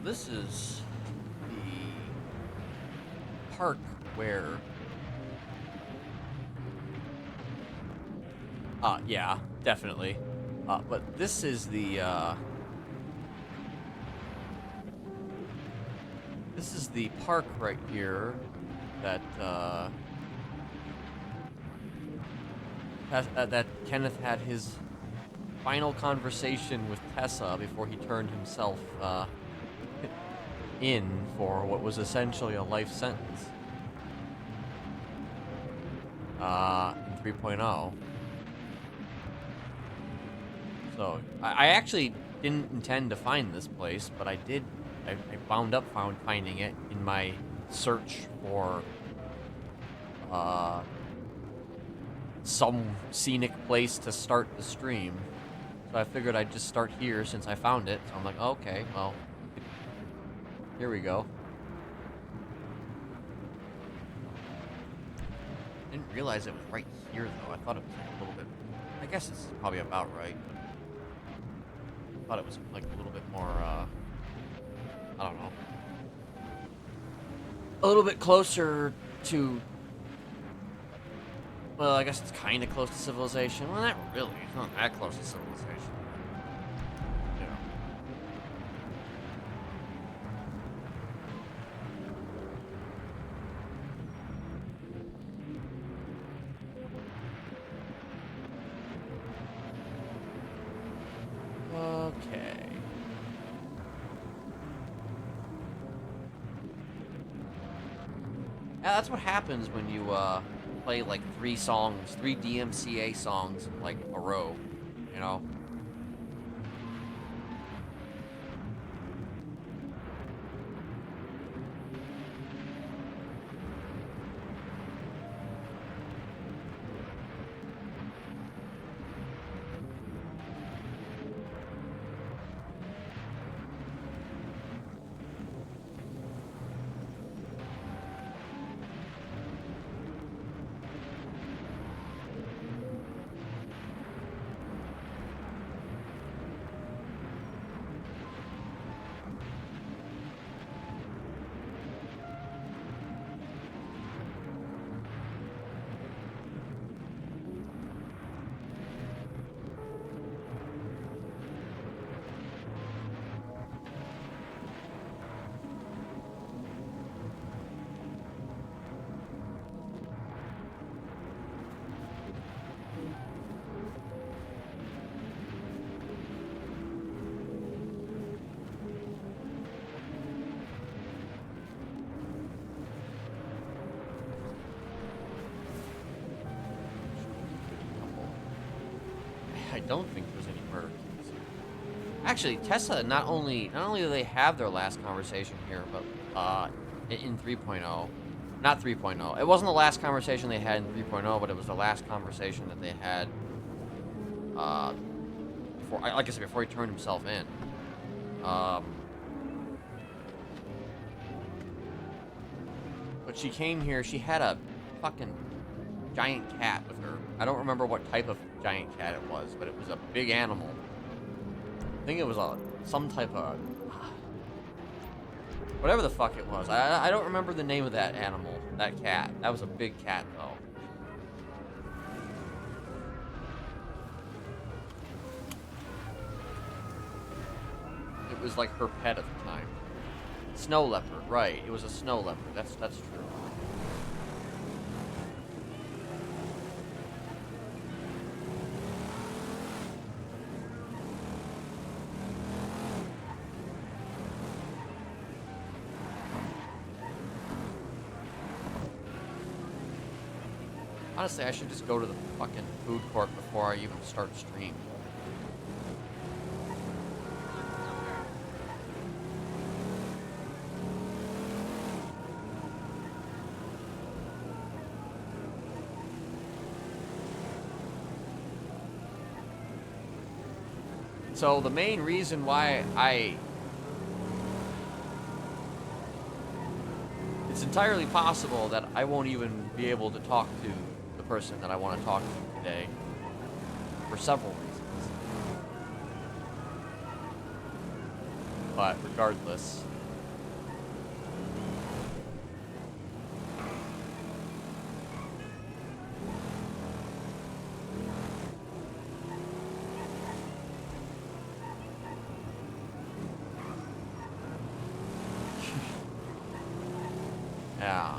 This is the park where... yeah, definitely. But this is the, this is the park right here that, that Kenneth had his final conversation with Tessa before he turned himself, in for what was essentially a life sentence. In 3.0. So, I actually didn't intend to find this place, but I did. I wound up finding it in my search for some scenic place to start the stream. So I figured I'd just start here since I found it. So I'm like, okay, well, here we go. Didn't realize it was right here, though. I thought it was like a little bit... I guess it's probably about right. I thought it was like a little bit more, I don't know. A little bit closer to... Well, I guess it's kind of close to civilization. Well, not really. It's not that close to civilization. Okay. Yeah, that's what happens when you play like 3 DMCA songs in like a row, you know? I don't think there's any murder keys. Actually, Tessa, not only do they have their last conversation here, but in 3.0, not 3.0. It wasn't the last conversation they had in 3.0, but it was the last conversation that they had before, like I said, before he turned himself in. But she came here. She had a fucking giant cat with her. I don't remember what type of giant cat it was, but it was a big animal. I think it was some type of... whatever the fuck it was. I don't remember the name of that animal, that cat. That was a big cat, though. It was like her pet at the time. Snow leopard, right. It was a snow leopard. That's true. Honestly, I should just go to the fucking food court before I even start stream. So the main reason why it's entirely possible that I won't even be able to talk to the person that I want to talk to today for several reasons. But regardless, Yeah.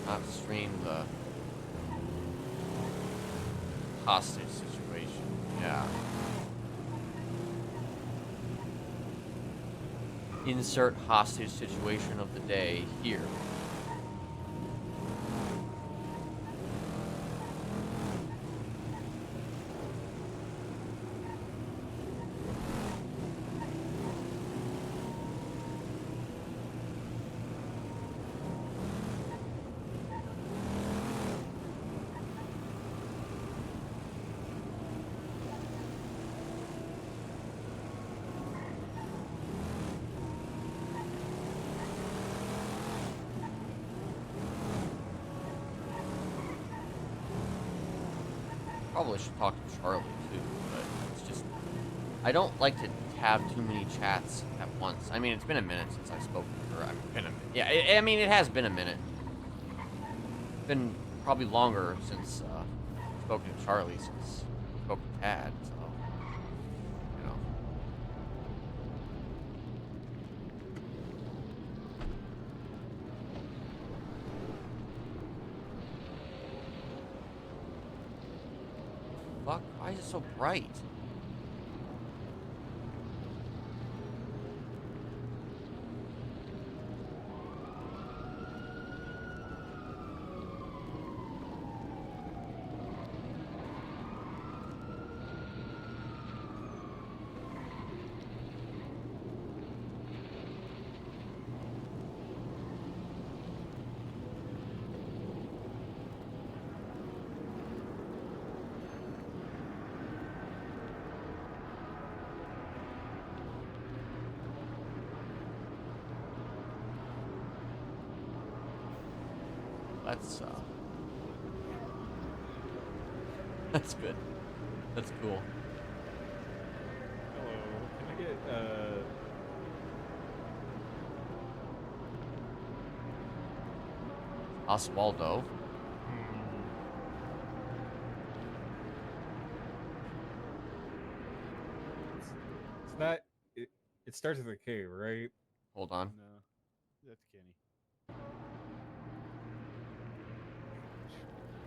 Not stream the hostage situation. Yeah. Insert hostage situation of the day here. Probably should talk to Charlie too, but it's just I don't like to have too many chats at once. I mean, it's been a minute since I spoke to her. Yeah, I mean, it has been a minute. It's been probably longer since I've spoken to Charlie since I spoke to Tad. So, you know. Fuck! Why is it so bright? That's good. That's cool. Hello. Can I get Oswaldo. It's not. It starts with a K, right? Hold on. No, that's Kenny.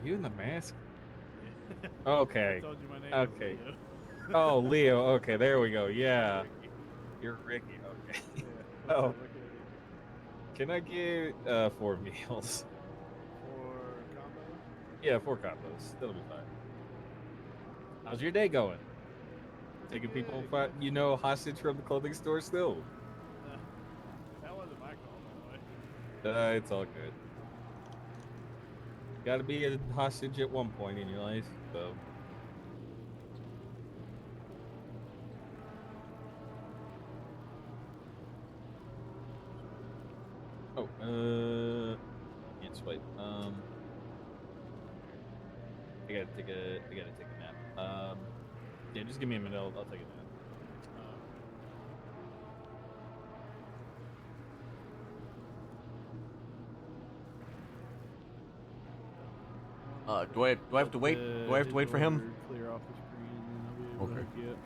You in the mask? Yeah. Okay. I told you my name Okay. was Leo. Oh, Leo. Okay, there we go. Yeah. Ricky. You're Ricky. Okay. Yeah. What's Oh. up? What can I do? Can I get 4 meals? For combos? Yeah, 4 combos. That'll be fine. How's your day going? Taking people, hostage from the clothing store still? That wasn't my call, by the way. It's all good. Gotta be a hostage at one point in your life, so. Oh, can't swipe. I gotta take a nap. Yeah, just give me a minute. I'll take a nap. Do I have to wait? Do I have to wait for him? Clear off the screen, and then I'll be able to hook you up.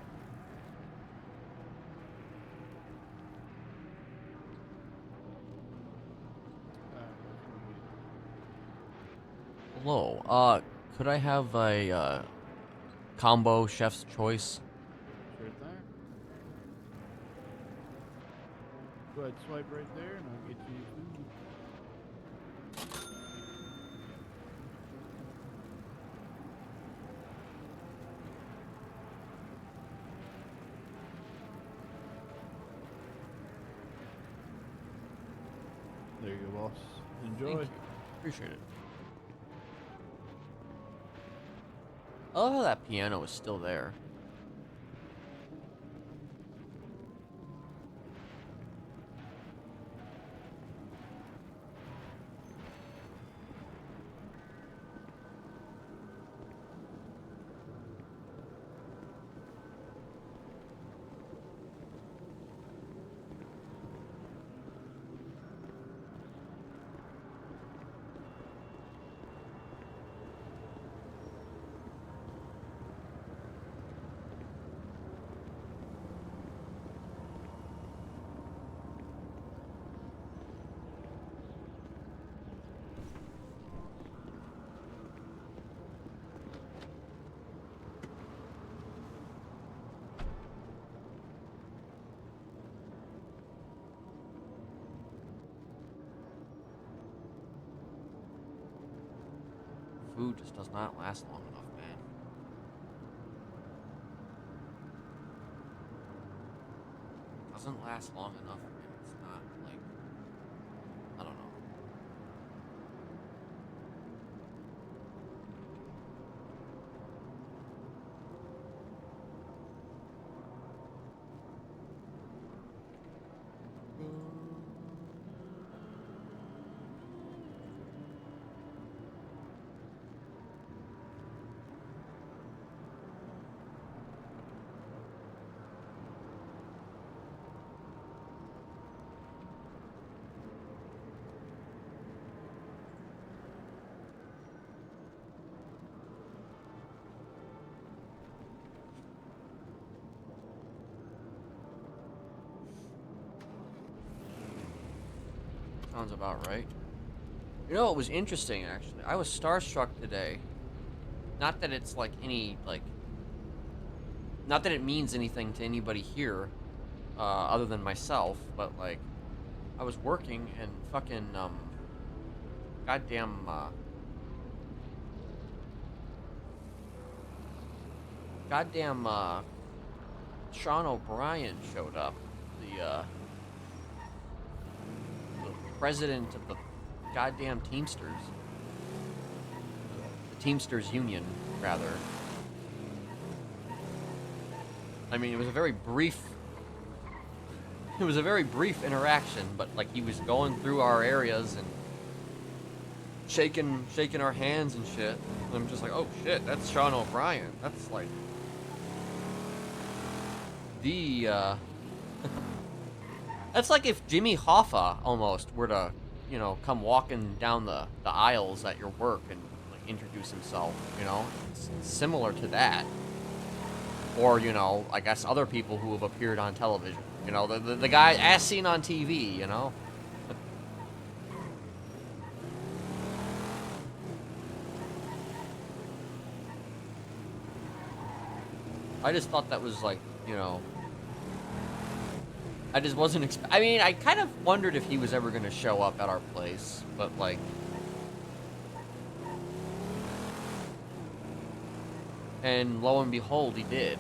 Hello. Could I have a combo chef's choice? Sure thing. Go ahead, swipe right there, and I'll get you your food. There you go, boss. Enjoy. Thank you. Appreciate it. I love how that piano is still there. food just does not last long enough, man. Doesn't last long enough, man. It's not like, I don't know. Sounds about right. You know, it was interesting, actually. I was starstruck today. Not that it's, like, any, like... Not that it means anything to anybody here, other than myself, but, like... I was working, and fucking, goddamn, Sean O'Brien showed up. The president of the goddamn Teamsters. The Teamsters Union, rather. I mean, it was a very brief interaction, but like he was going through our areas and shaking our hands and shit. And I'm just like, oh shit, that's Sean O'Brien. That's like the that's like if Jimmy Hoffa almost were to, you know, come walking down the aisles at your work and like introduce himself, you know? It's similar to that. Or, you know, I guess other people who have appeared on television. You know, the guy as seen on TV, you know? I just thought that was like, you know... I just wasn't I mean, I kind of wondered if he was ever going to show up at our place, but like... And lo and behold, he did.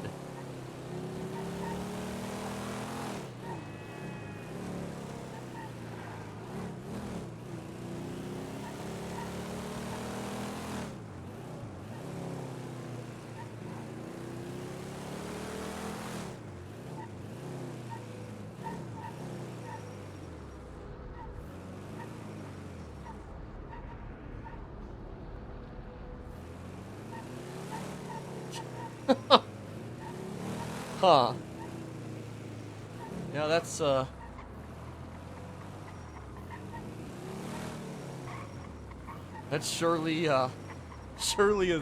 Huh. Yeah, that's, that's surely a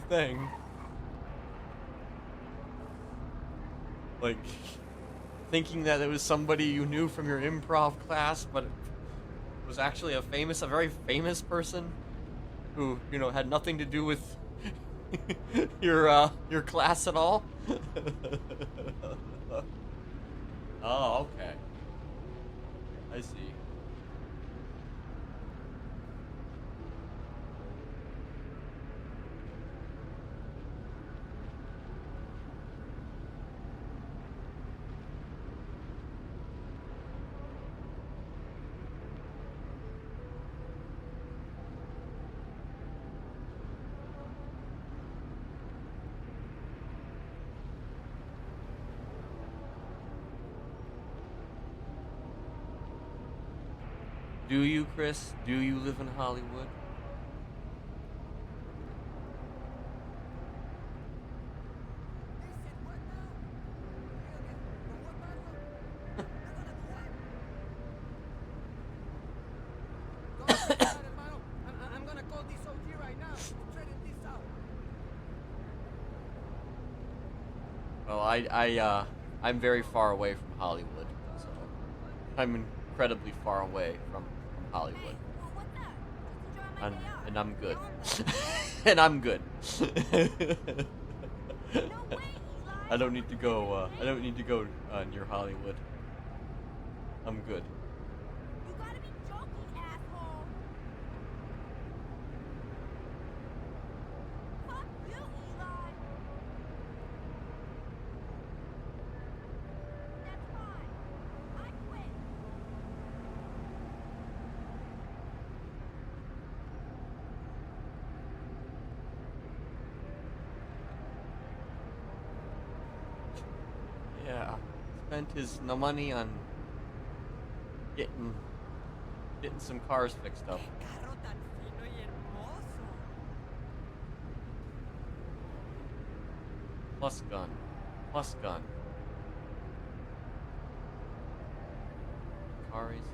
thing. Like, thinking that it was somebody you knew from your improv class, but it was actually a very famous person who, you know, had nothing to do with your class at all? Oh, okay. I see. Do you, Chris? Do you live in Hollywood? I'm gonna call this OG right now. Straighten this out. Well, I'm very far away from Hollywood, so I'm incredibly far away from Hollywood. Hey, well, what's up? Just enjoying my day off. And I'm good. You're And I'm good. No way, Eli. I don't need to go near Hollywood. I'm good. You gotta be joking, asshole. Yeah. Spent the money on getting some cars fixed up. ¡Qué carro tan fino y hermoso! Plus gun. Plus gun. Car races.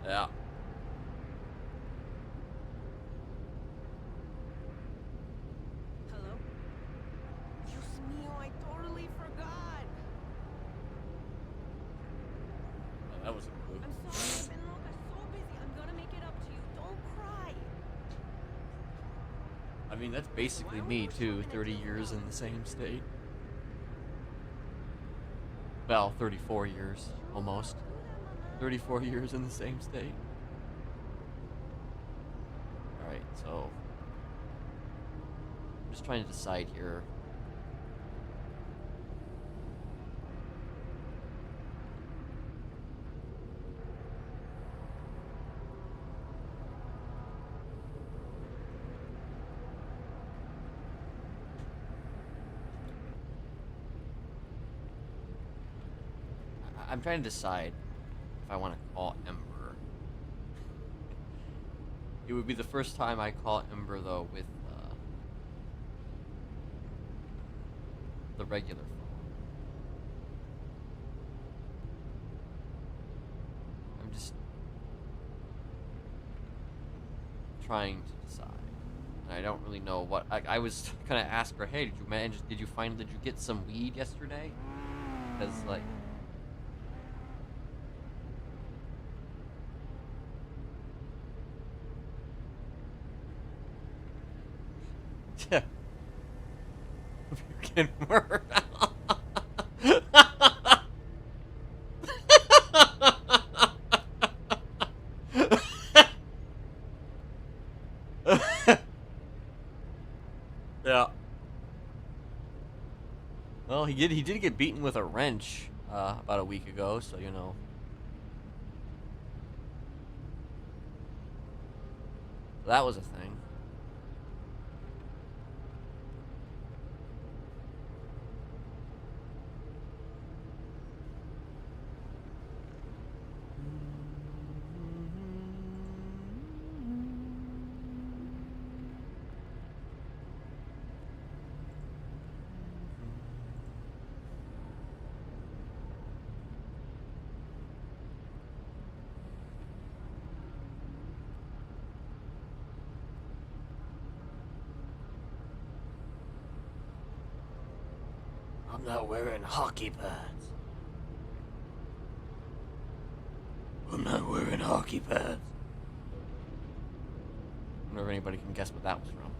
Yeah. Hello? Dios mío, I totally forgot. Oh, that was a clue. I'm sorry, I've been loca, so busy. I'm gonna make it up to you. Don't cry. I mean, that's basically me too. 30 years in the same state. Well, 34 years, almost. 34 years in the same state. Alright, so... I'm just trying to decide here. I'm trying to decide if I want to call Ember. It would be the first time I call Ember, though, with the regular phone. I'm just trying to decide. And I don't really know what... I was gonna ask her, hey, did you get some weed yesterday? Because, like... Yeah. You're getting murdered. Yeah. Well, he did get beaten with a wrench about a week ago, so you know. That was a thing. I'm not wearing hockey pads. I'm not wearing hockey pads. I wonder if anybody can guess what that was from.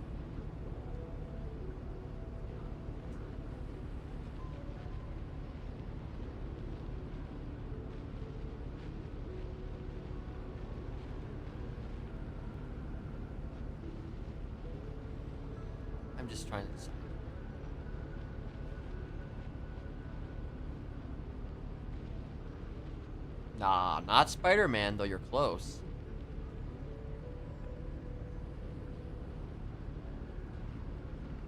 I'm just trying to decide. Nah, not Spider-Man, though you're close.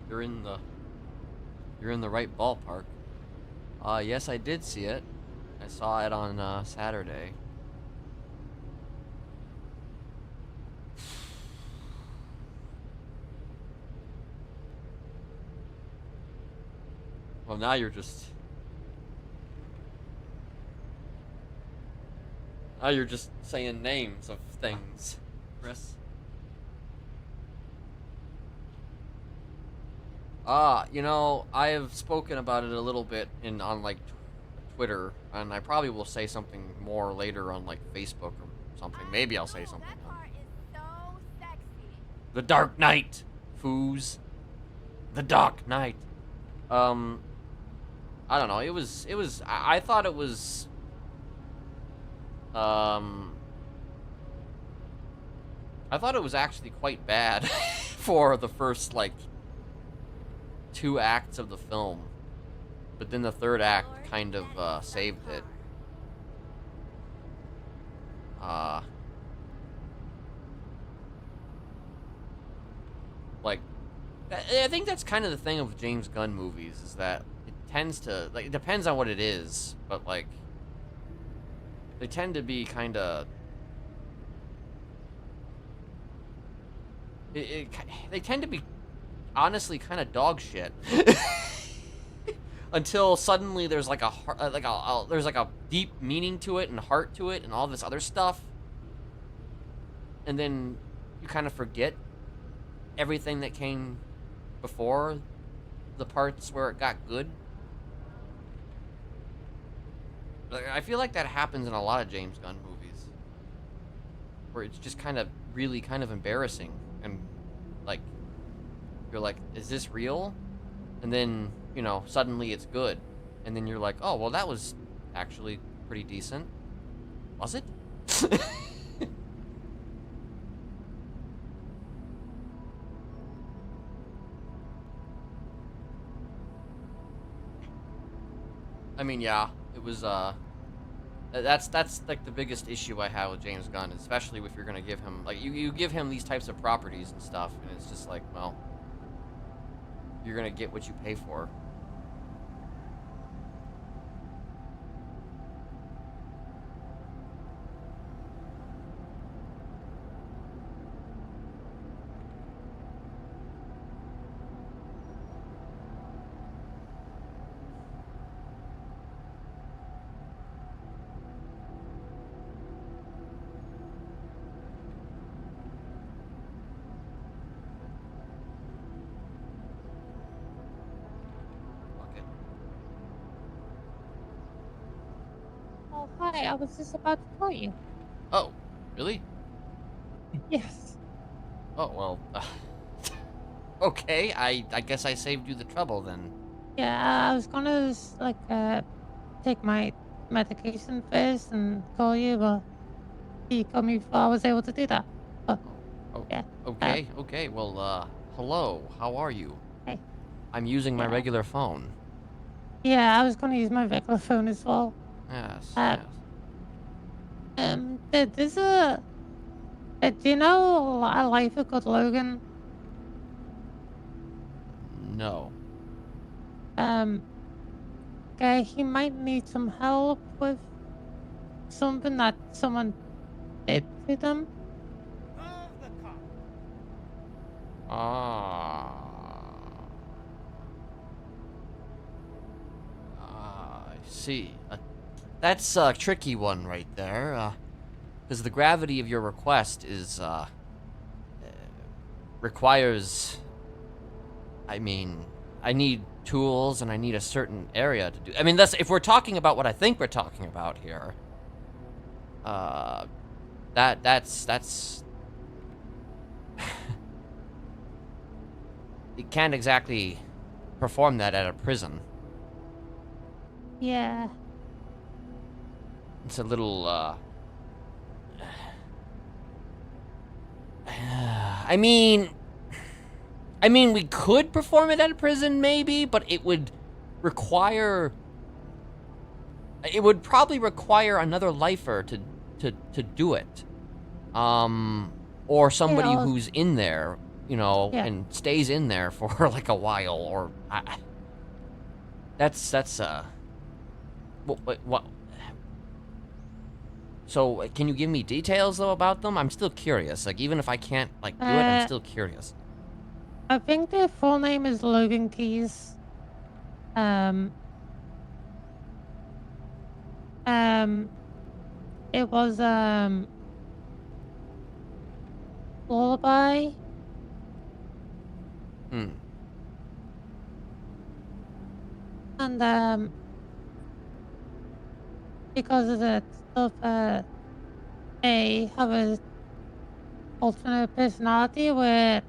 You're in the right ballpark. Yes, I did see it. I saw it on Saturday. Well, now you're just... Now you're just saying names of things, Chris. You know, I have spoken about it a little bit on like Twitter, and I probably will say something more later on like Facebook or something. Maybe I'll say something. That part is so sexy. The Dark Knight, foos. The Dark Knight. I don't know. It was. I thought it was. I thought it was actually quite bad for the first, like, 2 acts of the film. But then the third act kind of saved it. Like, I think that's kind of the thing of James Gunn movies, is that it tends to, like, it depends on what it is, but, like, they tend to be kind of, they tend to be, honestly, kind of dog shit. Until suddenly there's like there's like a deep meaning to it and heart to it and all this other stuff, and then you kind of forget everything that came before the parts where it got good. Like, I feel like that happens in a lot of James Gunn movies, where it's just kind of really kind of embarrassing, and like you're like, is this real? And then, you know, suddenly it's good. And then you're like, oh, well, that was actually pretty decent. Was it? I mean, yeah, it was, that's like the biggest issue I have with James Gunn, especially if you're gonna give him, like, you give him these types of properties and stuff, and it's just like, well, you're gonna get what you pay for. Fuck it. Oh, hi, I was just about to call you. Oh, really? Yes. Oh, well, okay, I guess I saved you the trouble then. Yeah, I was gonna take my medication first and call you, but you called me before I was able to do that. Oh, Oh, yeah. okay, well, hello, how are you? Hey. I'm using my Yeah. regular phone. Yeah, I was gonna use my regular phone as well. Yes, Uh, yes. There's do you know a lifer called Logan? No. Okay, he might need some help with something that someone did to them. Of the cop. Ah. I see. That's a tricky one right there, because the gravity of your request is, requires, I mean, I need tools and I need a certain area to do. I mean, that's, if we're talking about what I think we're talking about here, that's you can't exactly perform that at a prison. Yeah. It's a little, I mean, we could perform it at a prison, maybe, but it would probably require another lifer to do it. Or somebody Yeah, who's in there, you know, Yeah. and stays in there for like a while, or, what? So, can you give me details, though, about them? I'm still curious. Like, even if I can't, like, do it, I'm still curious. I think their full name is Logan Keys. Um, it was, Lullaby. Hmm. And, because of that stuff, they have a alternate personality where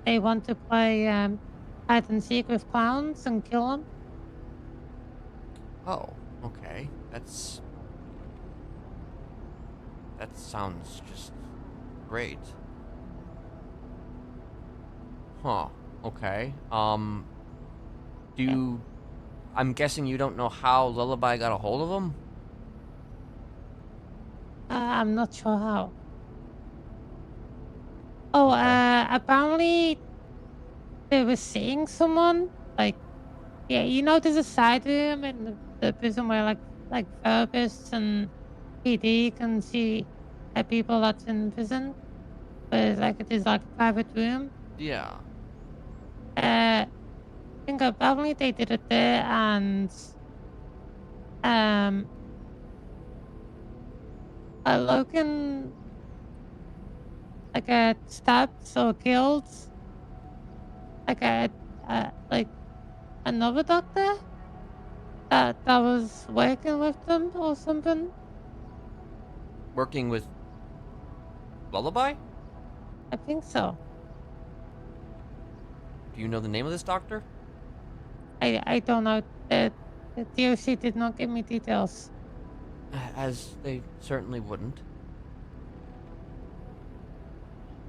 they want to play, hide and seek with clowns and kill them. Oh, okay. That sounds just great. Huh. Okay. I'm guessing you don't know how Lullaby got a hold of him? I'm not sure how. Oh, Okay. apparently they were seeing someone. Like, yeah, you know, there's a side room in the prison where like therapists and PD can see people that's in prison. But like it is like a private room. Yeah. I think apparently they did it there, and um, Logan stabbed or killed like like another doctor that was working with them or something. Working with Lullaby? I think so. Do you know the name of this doctor? I don't know. The DOC did not give me details. As they certainly wouldn't.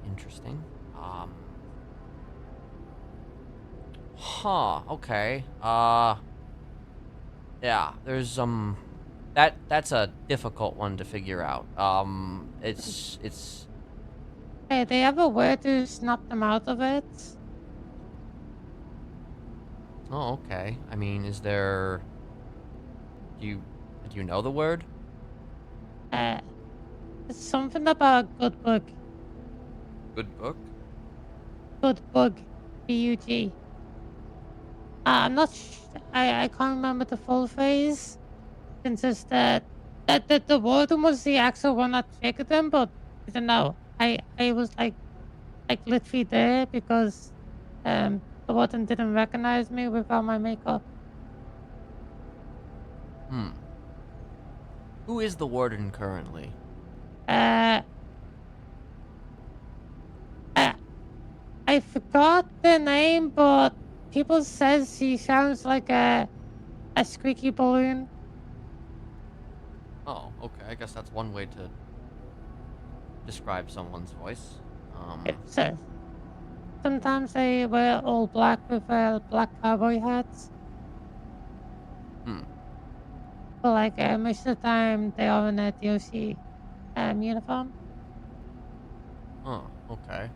Interesting. Huh, okay. Yeah, there's that's a difficult one to figure out. It's Hey, they have a word to snap them out of it. oh, okay. I mean, is there do you know the word? Uh, it's something about good book. Good book? Good bug. BUG. I'm not. I can't remember the full phrase. Since it's that the warden was the actual one that triggered them, but I don't know. I was like literally there because the warden didn't recognize me without my makeup. Hmm. Who is the warden currently? Uh, I, I forgot the name, but people says he sounds like a squeaky balloon. Oh, okay. I guess that's one way to describe someone's voice. So sometimes they wear all black with black cowboy hats. Hmm. But like most of the time they are in a DOC uniform. Oh, okay.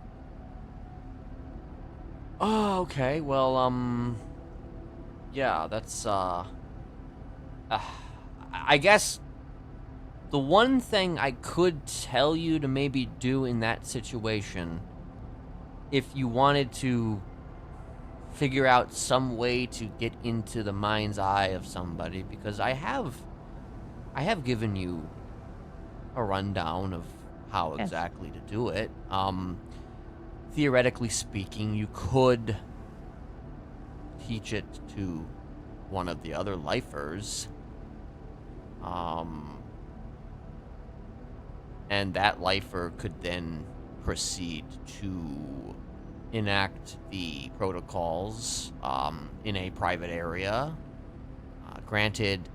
Oh, okay. Well, yeah, that's I guess the one thing I could tell you to maybe do in that situation, if you wanted to figure out some way to get into the mind's eye of somebody, because I have given you a rundown of how Yes. exactly to do it. Theoretically speaking, you could teach it to one of the other lifers. And that lifer could then proceed to enact the protocols in a private area. Granted,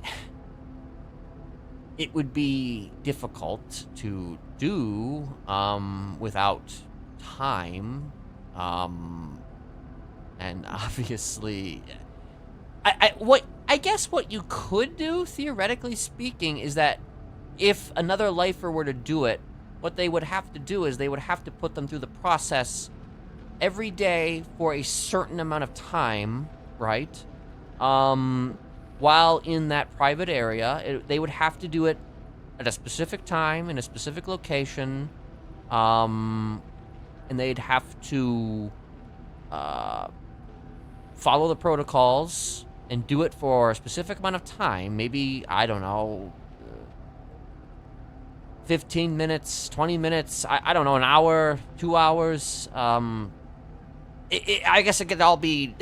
it would be difficult to do without time. And obviously, I guess what you could do, theoretically speaking, is that if another lifer were to do it, what they would have to do is they would have to put them through the process every day for a certain amount of time, right? While in that private area, they would have to do it at a specific time in a specific location, and they'd have to follow the protocols and do it for a specific amount of time. Maybe, I don't know, 15 minutes, 20 minutes, I don't know, an hour, 2 hours. I guess it could all be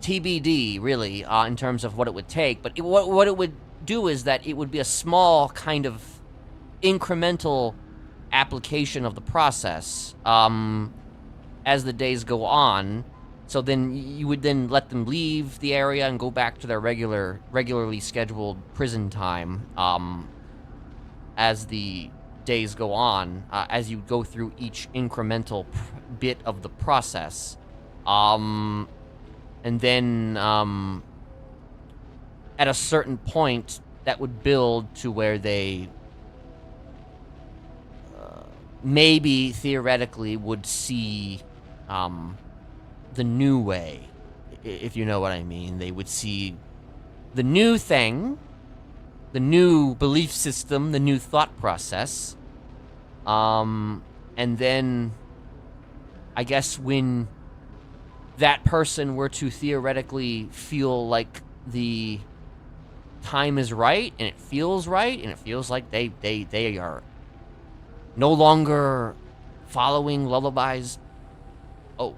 TBD, really, in terms of what it would take. But what it would do is that it would be a small kind of incremental application of the process as the days go on. So then you would then let them leave the area and go back to their regularly scheduled prison time as the days go on, as you go through each incremental bit of the process. And then, at a certain point, that would build to where they maybe theoretically would see the new way, if you know what I mean. They would see the new thing, the new belief system, the new thought process. And then I guess when that person were to theoretically feel like the time is right and it feels right and it feels like they are no longer following lullabies. Oh.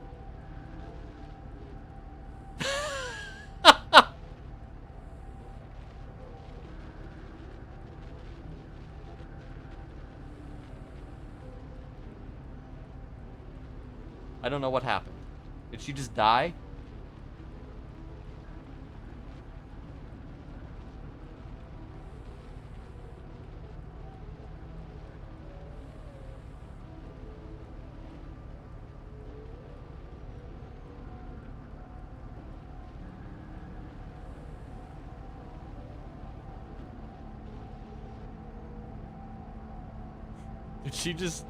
I don't know what happened. Did she just die? Did she just...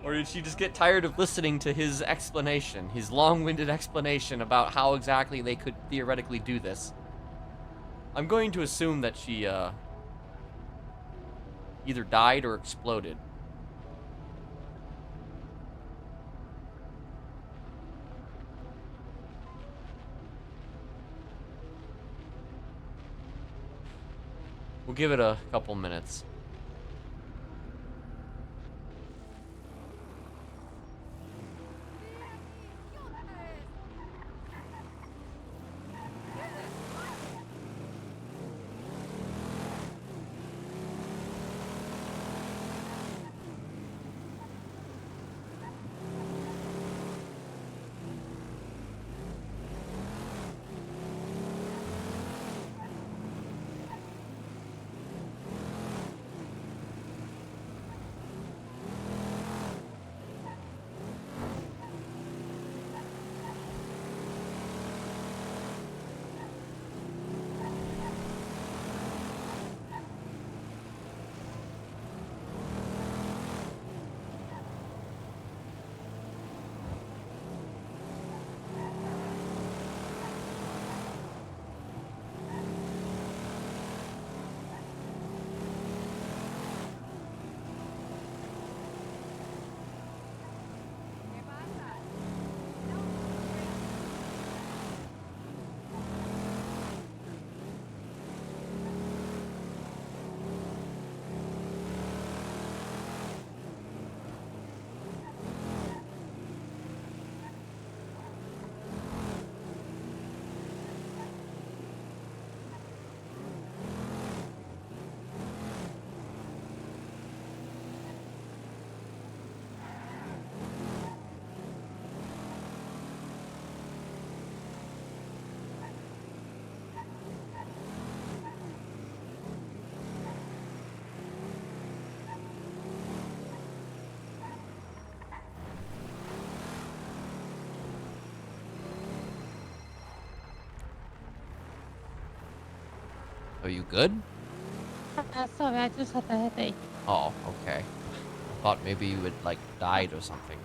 Or did she just get tired of listening to his explanation, his long-winded explanation about how exactly they could theoretically do this? I'm going to assume that she, either died or exploded. We'll give it a couple minutes. Are you good? Sorry, I just had a headache. Oh, okay. I thought maybe you had, like, died or something.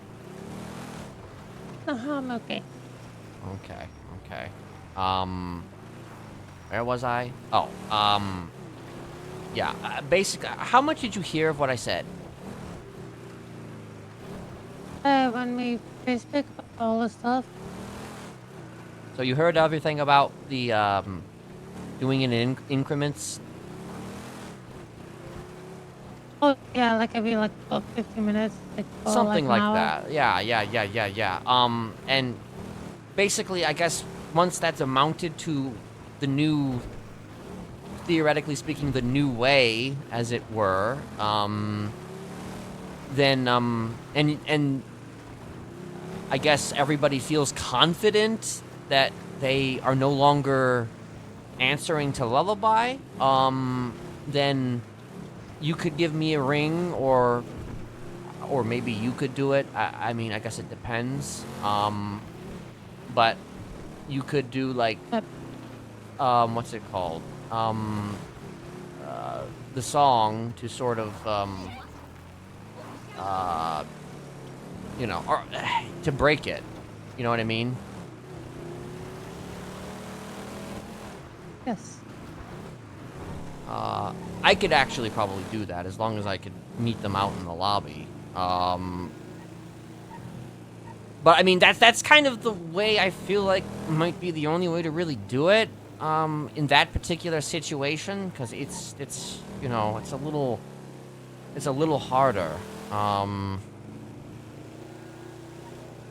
No, I'm okay. Okay, okay. Where was I? Oh, yeah, basically, how much did you hear of what I said? When we first picked up all the stuff, So you heard everything about the, doing it in increments? oh yeah, like every like about 15 minutes, like or Something like like an hour. that. Yeah. And basically, I guess once that's amounted to the new, theoretically speaking, the new way, as it were, then, and I guess everybody feels confident that they are no longer answering to lullaby, then you could give me a ring, or maybe you could do it. I mean, I guess it depends. But you could do like, Yep. what's it called? The song to sort of, you know, or to break it. You know what I mean? Yes. I could actually probably do that as long as I could meet them out in the lobby. But I mean, that's kind of the way I feel like might be the only way to really do it. In that particular situation, because it's you know, it's a little harder.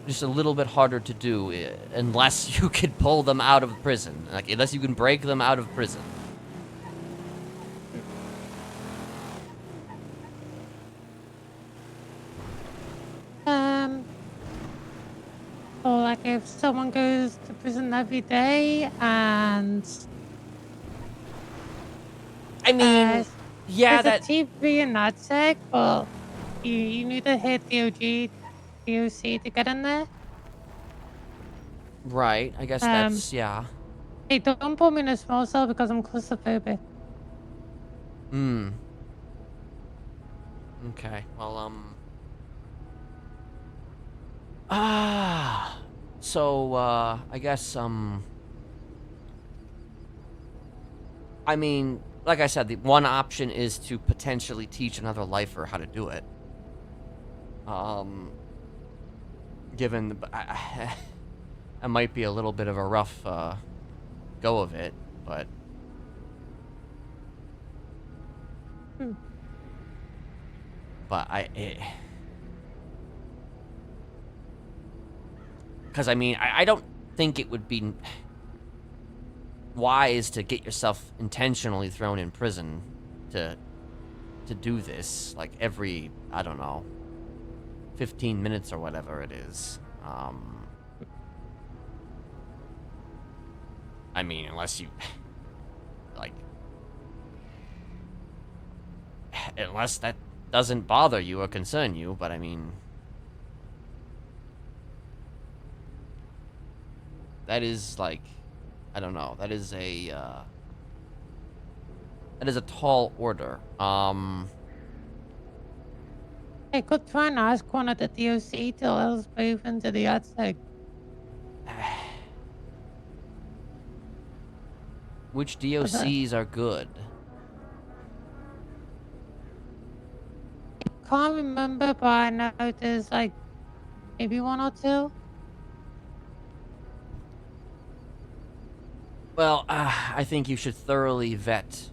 Just a little bit harder to do, unless you could pull them out of prison. Like, unless you can break them out of prison. Or like if someone goes to prison every day and I mean, yeah, there's that... a TV in that sec, but you need to hit DOC to get in there. Right, I guess that's, yeah. Hey, don't put me in a small cell because I'm claustrophobic. Okay, well, so, I guess, I mean, like I said, the one option is to potentially teach another lifer how to do it. Given the, it might be a little bit of a rough, go of it, but... But because I mean, I don't think it would be wise to get yourself intentionally thrown in prison to do this, like every, I don't know, 15 minutes or whatever it is. I mean, unless you, like, unless that doesn't bother you or concern you, but I mean, that is like, I don't know, that is a tall order. I could try and ask one of the DOC to let us move into the outside. Which DOCs are good? Can't remember, but I know there's like maybe one or two. Well, I think you should thoroughly vet.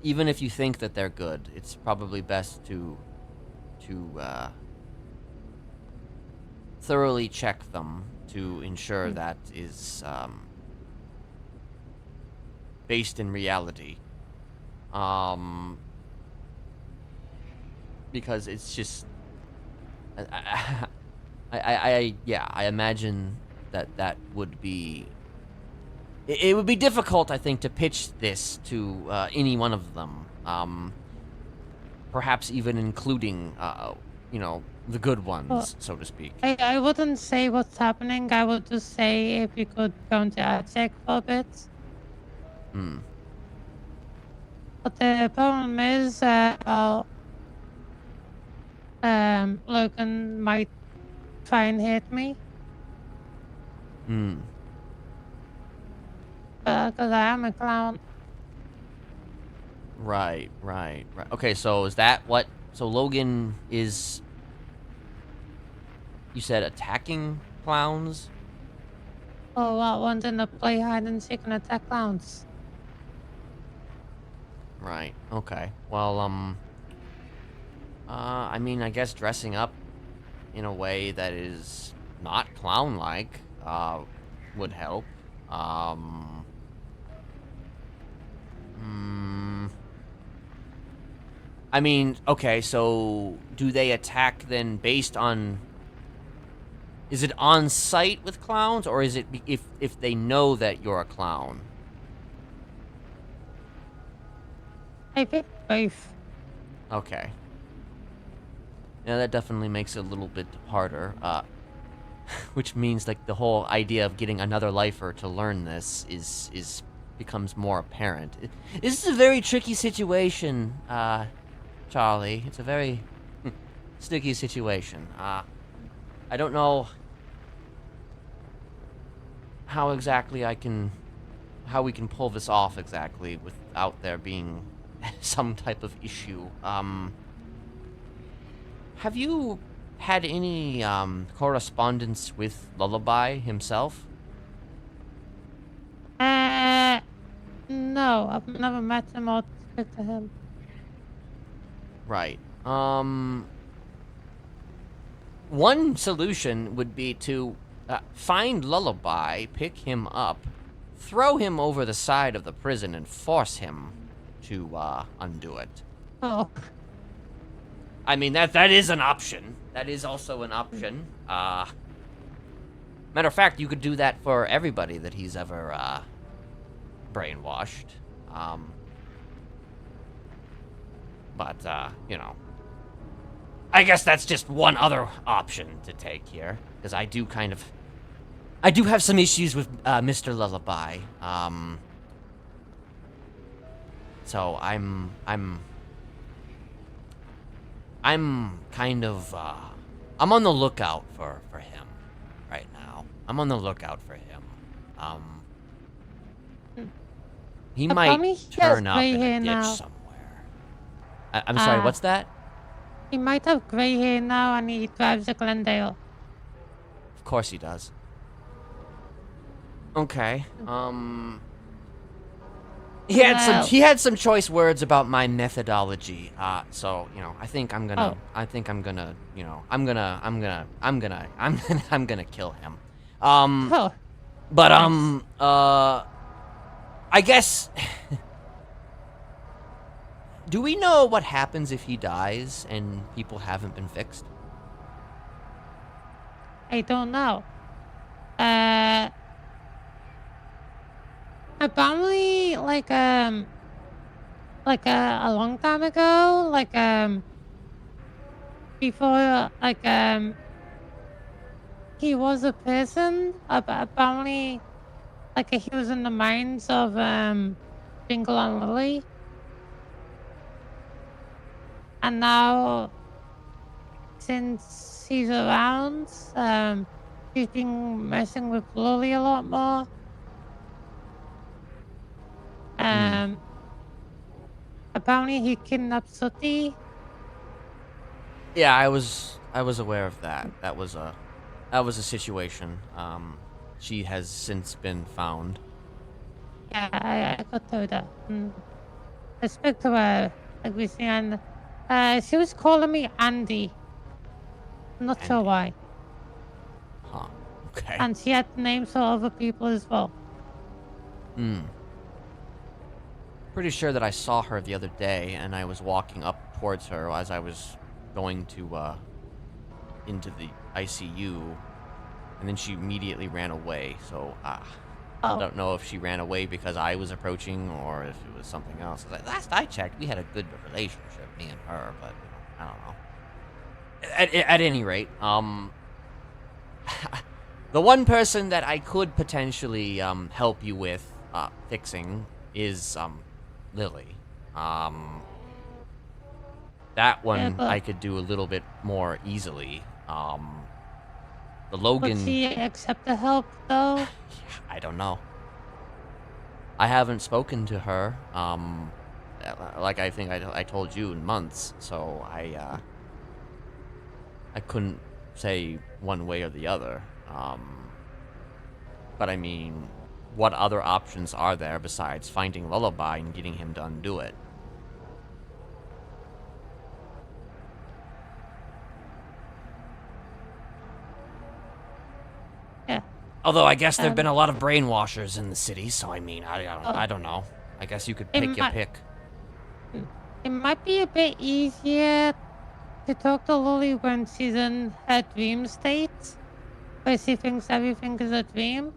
Even if you think that they're good, it's probably best to thoroughly check them to ensure that is based in reality. Because it's just, I imagine that would be. It would be difficult, I think, to pitch this to any one of them. Perhaps even including, you know, the good ones, so to speak. I wouldn't say what's happening. I would just say if you could go into check for a bit. But the problem is, Logan might try and hit me. Because I am a clown. Right. Okay, so is that what... So Logan is... You said attacking clowns? Oh, well, wanting to play hide and seek and attack clowns. Right, okay. Well, I mean, I guess dressing up in a way that is not clown-like, would help. I mean, okay, so do they attack then based on... Is it on site with clowns, or is it if they know that you're a clown? I think both. Okay. Yeah, that definitely makes it a little bit harder. Which means like the whole idea of getting another lifer to learn this is becomes more apparent. This is a very tricky situation, Charlie. It's a very sticky situation. I don't know how exactly how we can pull this off exactly without there being some type of issue. Have you had any correspondence with Lullaby himself? No, I've never met him or spoke to him. Right. One solution would be to find Lullaby, pick him up, throw him over the side of the prison, and force him to undo it. Oh, I mean, that is an option. That is also an option. Matter of fact, you could do that for everybody that he's ever brainwashed. But you know, I guess that's just one other option to take here, because I do have some issues with Mr. Lullaby. So I'm kind of I'm on the lookout for him right now. I'm on the lookout for him. He might turn up in a ditch somewhere. I'm sorry, what's that? he might have gray hair now and he drives a Glendale. Of course he does. Okay. He had some choice words about my methodology. So, you know, I think I'm gonna kill him. But I guess do we know what happens if he dies and people haven't been fixed? I don't know. Apparently, like a long time ago, before, he was a person. Apparently, he was in the minds of Jingle and Lily, and now, since he's around, he's been messing with Lily a lot more. Apparently he kidnapped Sooty. Yeah, I was aware of that. That was a situation. She has since been found. Yeah, I got told that. I spoke to her recently, and she was calling me Andy. I'm not sure why. Huh. Okay. And she had names for other people as well. Pretty sure that I saw her the other day, and I was walking up towards her as I was going to into the ICU, and then she immediately ran away. So I don't know if she ran away because I was approaching or if it was something else. Last I checked, we had a good relationship, me and her, but I don't know. At any rate, the one person that I could potentially help you with fixing is Lily. That one I could do a little bit more easily. The Logan. Would she accept the help though? I don't know. I haven't spoken to her. Like I think I told you in months, so I couldn't say one way or the other. But I mean, what other options are there besides finding Lullaby and getting him to undo it? Yeah. Although I guess there've been a lot of brainwashers in the city, so I mean, I don't know. I guess you could pick your pick. It might be a bit easier to talk to Lily when she's in her dream state, where she thinks everything is a dream.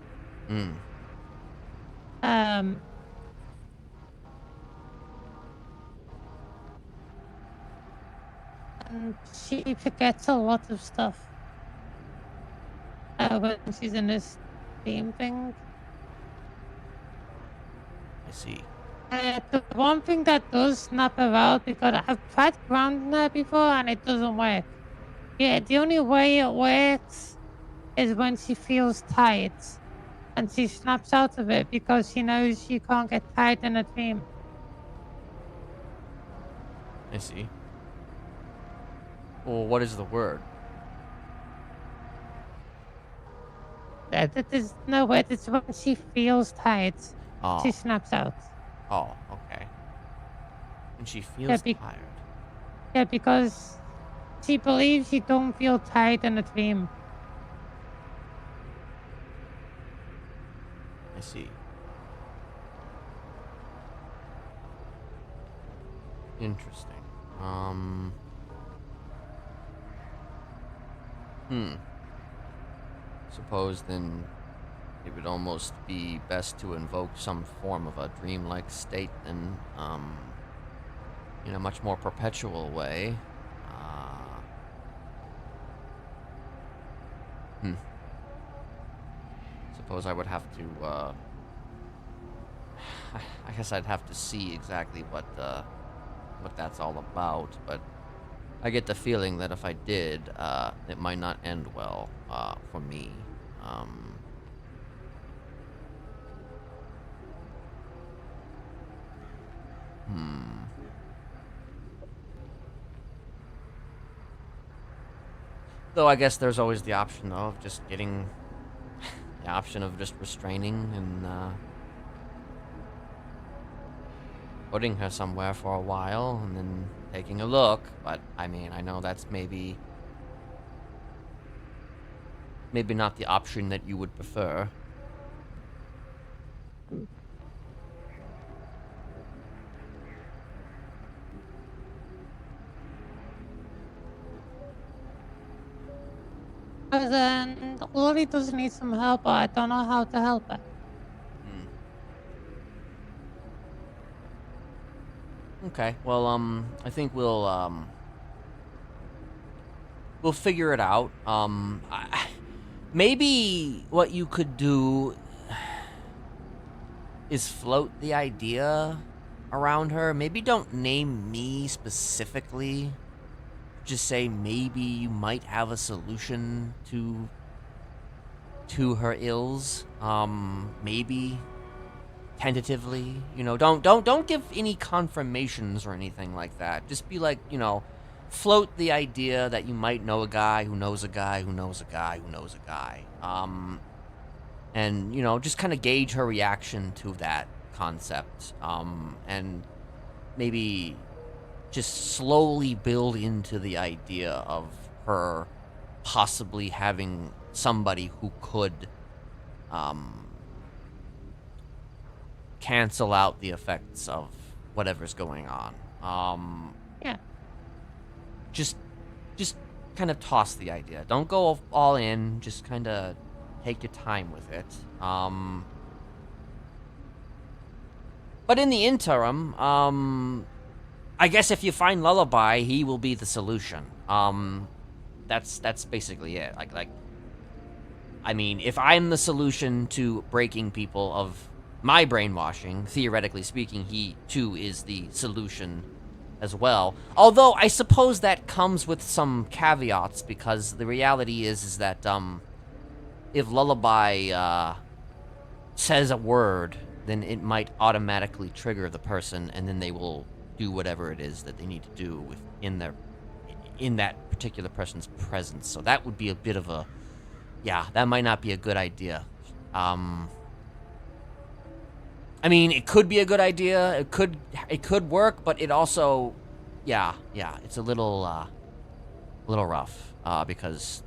and she forgets a lot of stuff when she's in this dream thing. I see. The one thing that does snap her out, because I've tried grounding her before and it doesn't work. Yeah, the only way it works is when she feels tired. And she snaps out of it because she knows she can't get tired in a dream. I see. Well, what is the word? There's no word. It's when she feels tired. Oh. She snaps out. Oh, okay. And she feels Yeah, tired. Yeah, because she believes she don't feel tired in a dream. I see. Interesting. Suppose then it would almost be best to invoke some form of a dreamlike state than, in a much more perpetual way. Suppose I would have to, I guess I'd have to see exactly what that's all about, but I get the feeling that if I did, it might not end well, for me. Though I guess there's always the option, though, of just getting... the option of just restraining and, putting her somewhere for a while and then taking a look. But, I mean, I know that's maybe not the option that you would prefer. Because Lori does need some help, but I don't know how to help her. Okay, well, I think we'll figure it out. Maybe what you could do is float the idea around her. Maybe don't name me specifically. Just say maybe you might have a solution to her ills. Maybe tentatively, don't give any confirmations or anything like that. Just be like, float the idea that you might know a guy who knows a guy who knows a guy who knows a guy. And, just kind of gauge her reaction to that concept. And maybe just slowly build into the idea of her possibly having somebody who could, cancel out the effects of whatever's going on. Yeah. Just kind of toss the idea. Don't go all in. Just kind of take your time with it. But in the interim, I guess if you find Lullaby, he will be the solution. That's basically it. Like, I mean, if I'm the solution to breaking people of my brainwashing, theoretically speaking, he too is the solution as well. Although I suppose that comes with some caveats, because the reality is that if Lullaby says a word, then it might automatically trigger the person, and then they will do whatever it is that they need to do in that particular person's presence. So that would be a bit of a, yeah, that might not be a good idea. I mean, it could be a good idea. It could work, but it also, yeah, it's a little rough, because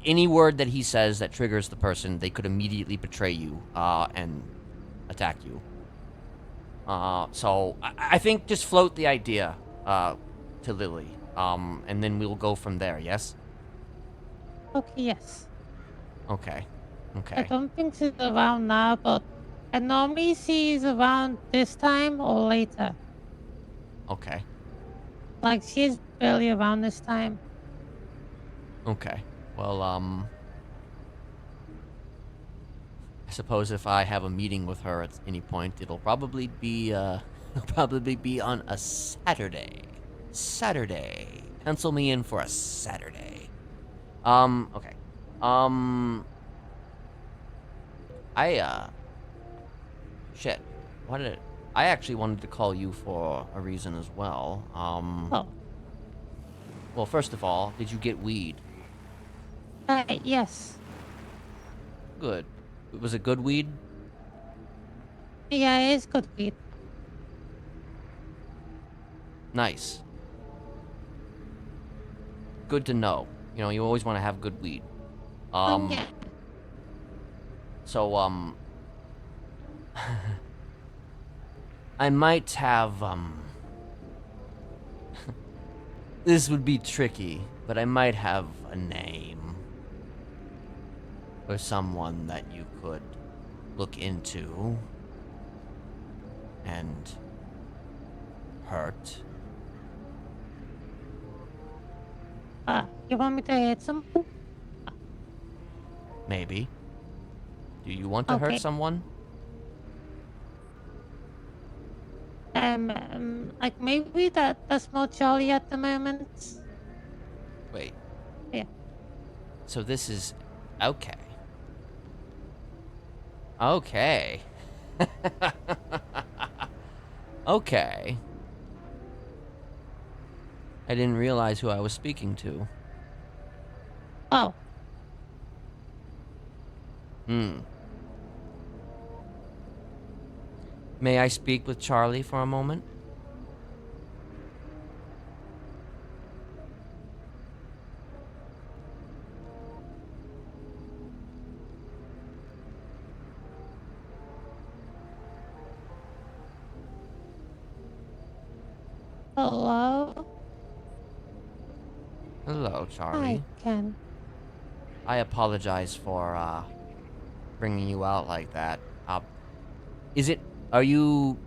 any word that he says that triggers the person, they could immediately betray you, and attack you. So I think just float the idea, to Lily, and then we'll go from there, yes? Okay, yes. Okay. I don't think she's around now, but I normally see she's around this time or later. Okay. Like, she's barely around this time. Okay. Well, I suppose if I have a meeting with her at any point, it'll probably be, it'll probably be on a Saturday. Saturday. Pencil me in for a Saturday. Okay. I, shit. What did it... I actually wanted to call you for a reason as well. Oh. Well, first of all, did you get weed? Yes. Good. Was it good weed? Yeah, it's good weed. Nice. Good to know. You know, you always want to have good weed. Yeah. So, I might have, this would be tricky, but I might have a name for someone that you could look into and hurt. You want me to hit someone? Maybe. Do you want to Okay. hurt someone? Like maybe that's more Charlie at the moment. Wait. Yeah. So this is... Okay. Okay. Okay. I didn't realize who I was speaking to. Oh. May I speak with Charlie for a moment? Hello. Hello, Charlie. Hi, Ken. I apologize for, bringing you out like that. Is it... Are you...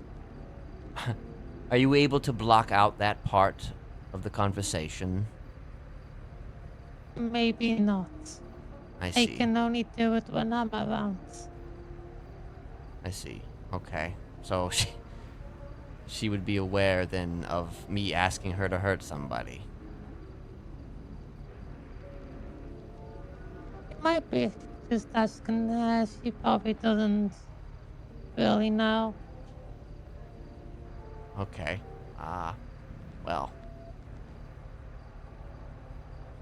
Are you able to block out that part of the conversation? Maybe not. I see. I can only do it when I'm around. I see. Okay. So she would be aware then of me asking her to hurt somebody. It might be just asking her. She probably doesn't really know. Okay. Well.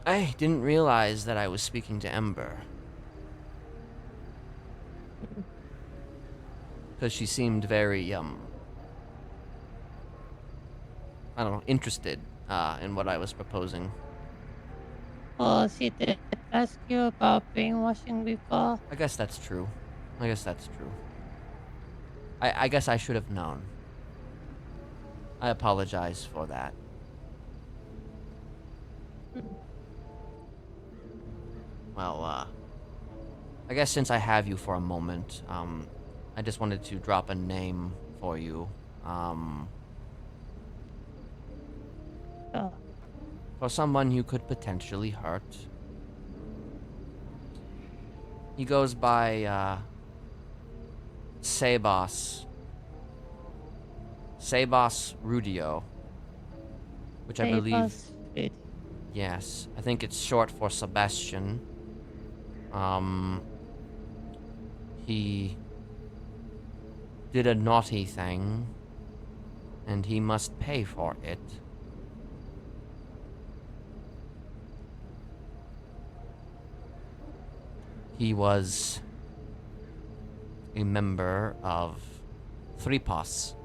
I didn't realize that I was speaking to Ember. Because she seemed very, I don't know, interested, in what I was proposing. Well, she did ask you about brainwashing before. I guess that's true. I guess I should have known. I apologize for that. Well, I guess since I have you for a moment, I just wanted to drop a name for you. Oh, For someone you could potentially hurt. He goes by, Sebas. Sebas Rudio. Which I believe... It. Yes, I think it's short for Sebastian. He did a naughty thing, and he must pay for it. He was a member of Thripos.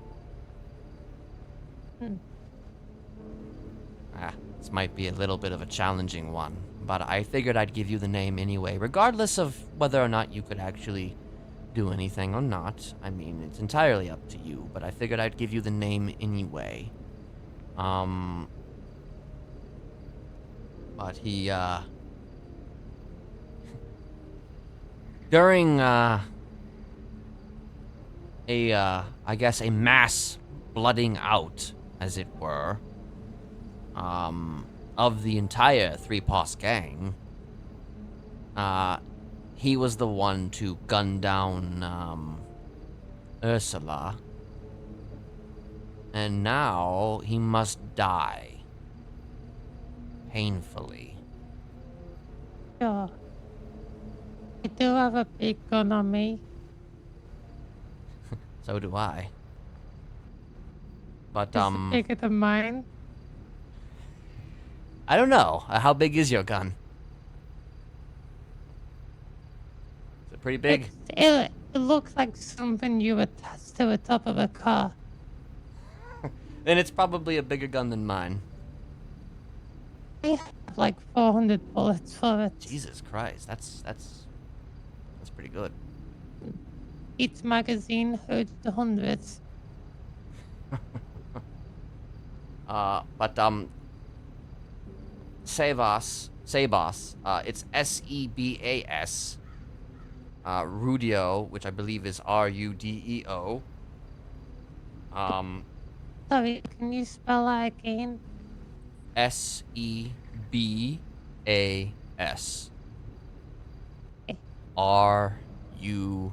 This might be a little bit of a challenging one, but I figured I'd give you the name anyway, regardless of whether or not you could actually do anything or not. I mean, it's entirely up to you, but I figured I'd give you the name anyway. But he, during, I guess a mass blooding out, as it were, of the entire Three Paws gang. He was the one to gun down, Ursula. And now he must die. Painfully. Sure. I do have a big gun on me. So do I. But, Is it bigger than mine? I don't know. How big is your gun? Is it pretty big? It looks like something you attach to the top of a car. Then it's probably a bigger gun than mine. I have like 400 bullets for it. Jesus Christ, that's pretty good. Each magazine holds the hundreds. But Sebas, it's Sebas, Rudio, which I believe is Rudeo. Sorry, can you spell that again? Sebas. Okay. Rudeo.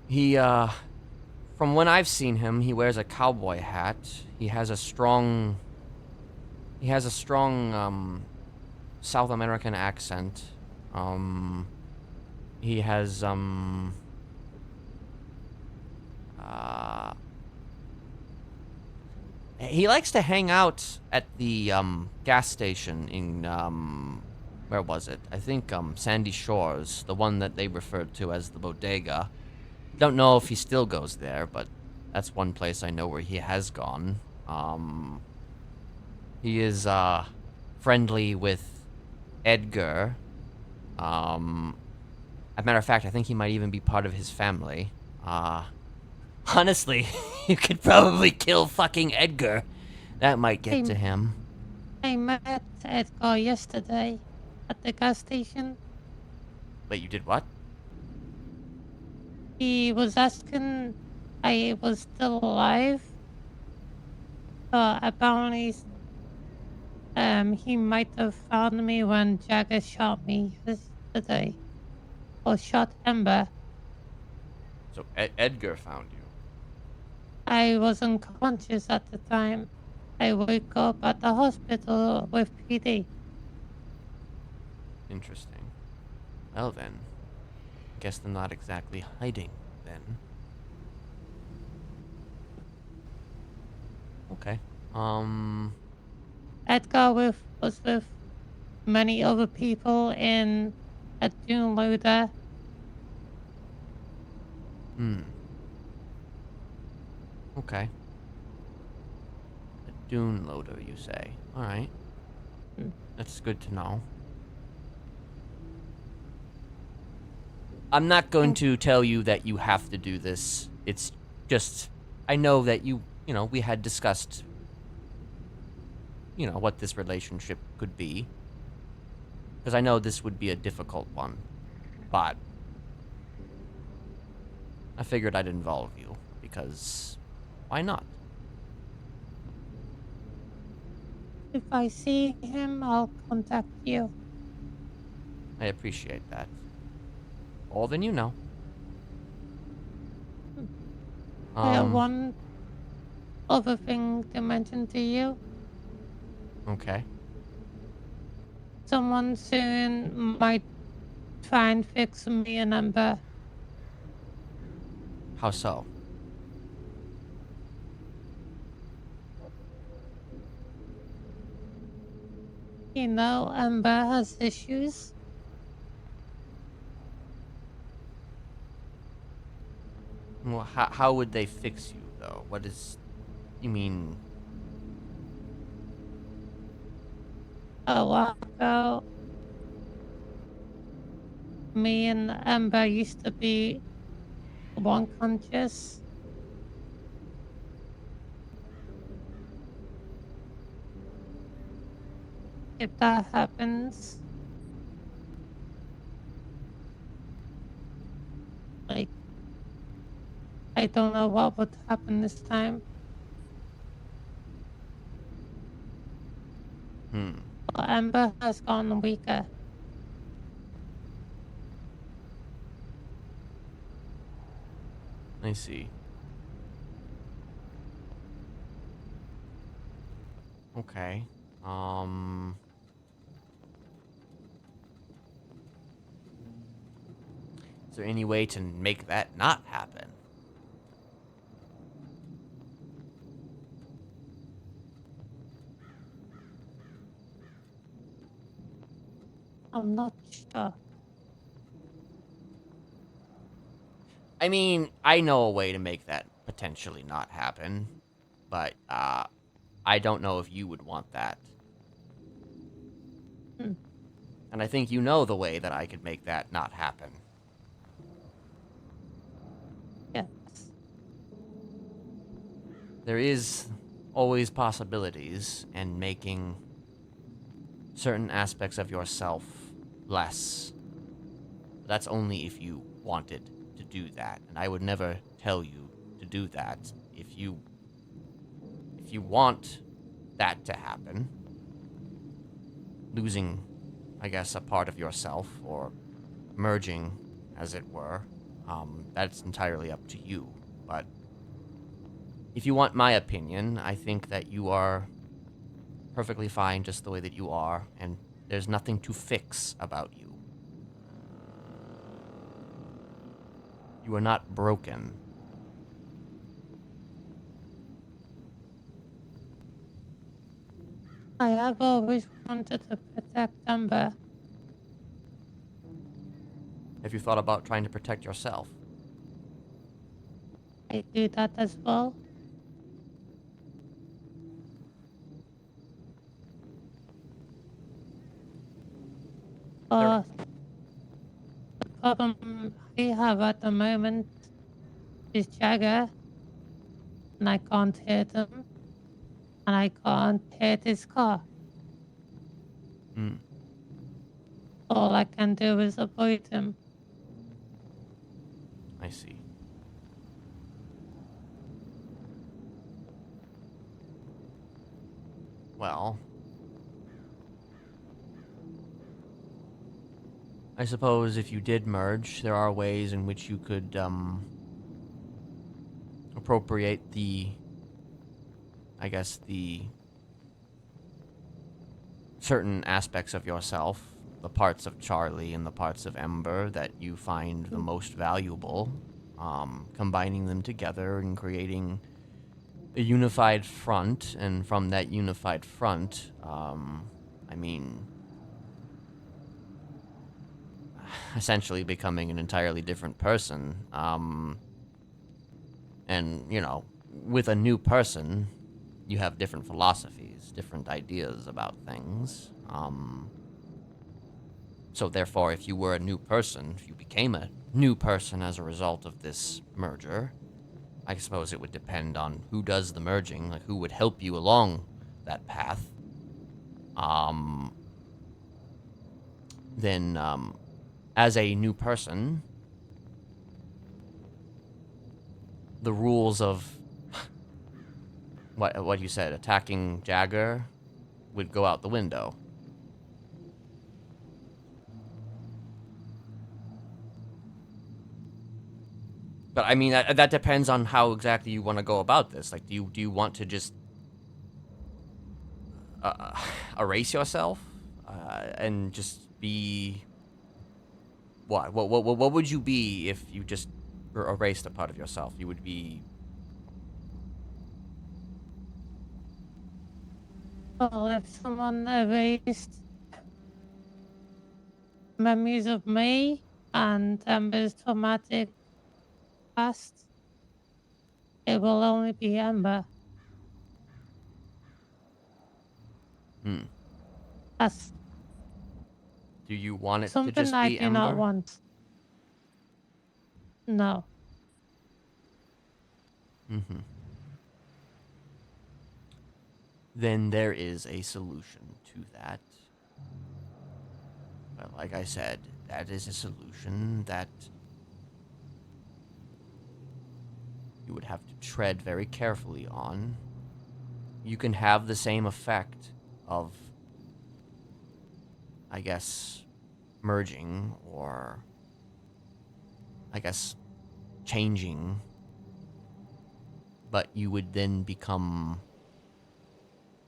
He, from when I've seen him, he wears a cowboy hat. He has a strong, South American accent. He has, he likes to hang out at the, gas station in, where was it? I think, Sandy Shores, the one that they referred to as the bodega. Don't know if he still goes there, but that's one place I know where he has gone. He is, friendly with Edgar. As a matter of fact, I think he might even be part of his family. Honestly, you could probably kill fucking Edgar. That might get to him. I met Edgar yesterday at the gas station. Wait, you did what? He was asking I was still alive. Apparently, he might have found me when Jagger shot me yesterday. Or shot Ember. So Edgar found you. I was unconscious at the time. I woke up at the hospital with PD. Interesting. Well then, guess they're not exactly hiding then. Okay. Edgar was with many other people in a dune loader. Okay. A dune loader, you say? Alright. That's good to know. I'm not going to tell you that you have to do this. It's just, I know that we had discussed, what this relationship could be. Because I know this would be a difficult one. But I figured I'd involve you, because why not? If I see him, I'll contact you. I appreciate that. More than you know. I have one other thing to mention to you. Okay. Someone soon might try and fix me and Ember. How so? Ember has issues. Well, how would they fix you, though? You mean? A while ago, me and Ember used to be one conscious. If that happens, I don't know what would happen this time. But Ember has gotten weaker. I see. Okay. Is there any way to make that not happen? I'm not sure. I mean, I know a way to make that potentially not happen, but I don't know if you would want that. Hmm. And I think you know the way that I could make that not happen. Yes. There is always possibilities in making certain aspects of yourself less. That's only if you wanted to do that, and I would never tell you to do that. If you want that to happen, losing, I guess, a part of yourself or merging, as it were, that's entirely up to you. But if you want my opinion, I think that you are perfectly fine just the way that you are, and there's nothing to fix about you. You are not broken. I have always wanted to protect Ember. Have you thought about trying to protect yourself? I do that as well. But the problem I have at the moment is Jagger, and I can't hit him, and I can't hit his car. All I can do is avoid him. I see. Well, I suppose if you did merge, there are ways in which you could appropriate the certain aspects of yourself, the parts of Charlie and the parts of Ember that you find the most valuable, combining them together and creating a unified front, and from that unified front, I mean, essentially becoming an entirely different person, and, you know, with a new person, you have different philosophies, different ideas about things. So therefore, if you were a new person, if you became a new person as a result of this merger, I suppose it would depend on who does the merging, like who would help you along that path. Then, as a new person, the rules of what you said, attacking Jagger, would go out the window. But I mean, that depends on how exactly you want to go about this. Like, do you want to just erase yourself and just be what? What would you be if you just erased a part of yourself? You would be. Well, if someone erased memories of me and Ember's traumatic past, it will only be Ember. That's Do you want it to something just I be do not Ember? want. No. Then there is a solution to that. But like I said, that is a solution that you would have to tread very carefully on. You can have the same effect of, I guess, merging or, I guess, changing, but you would then become,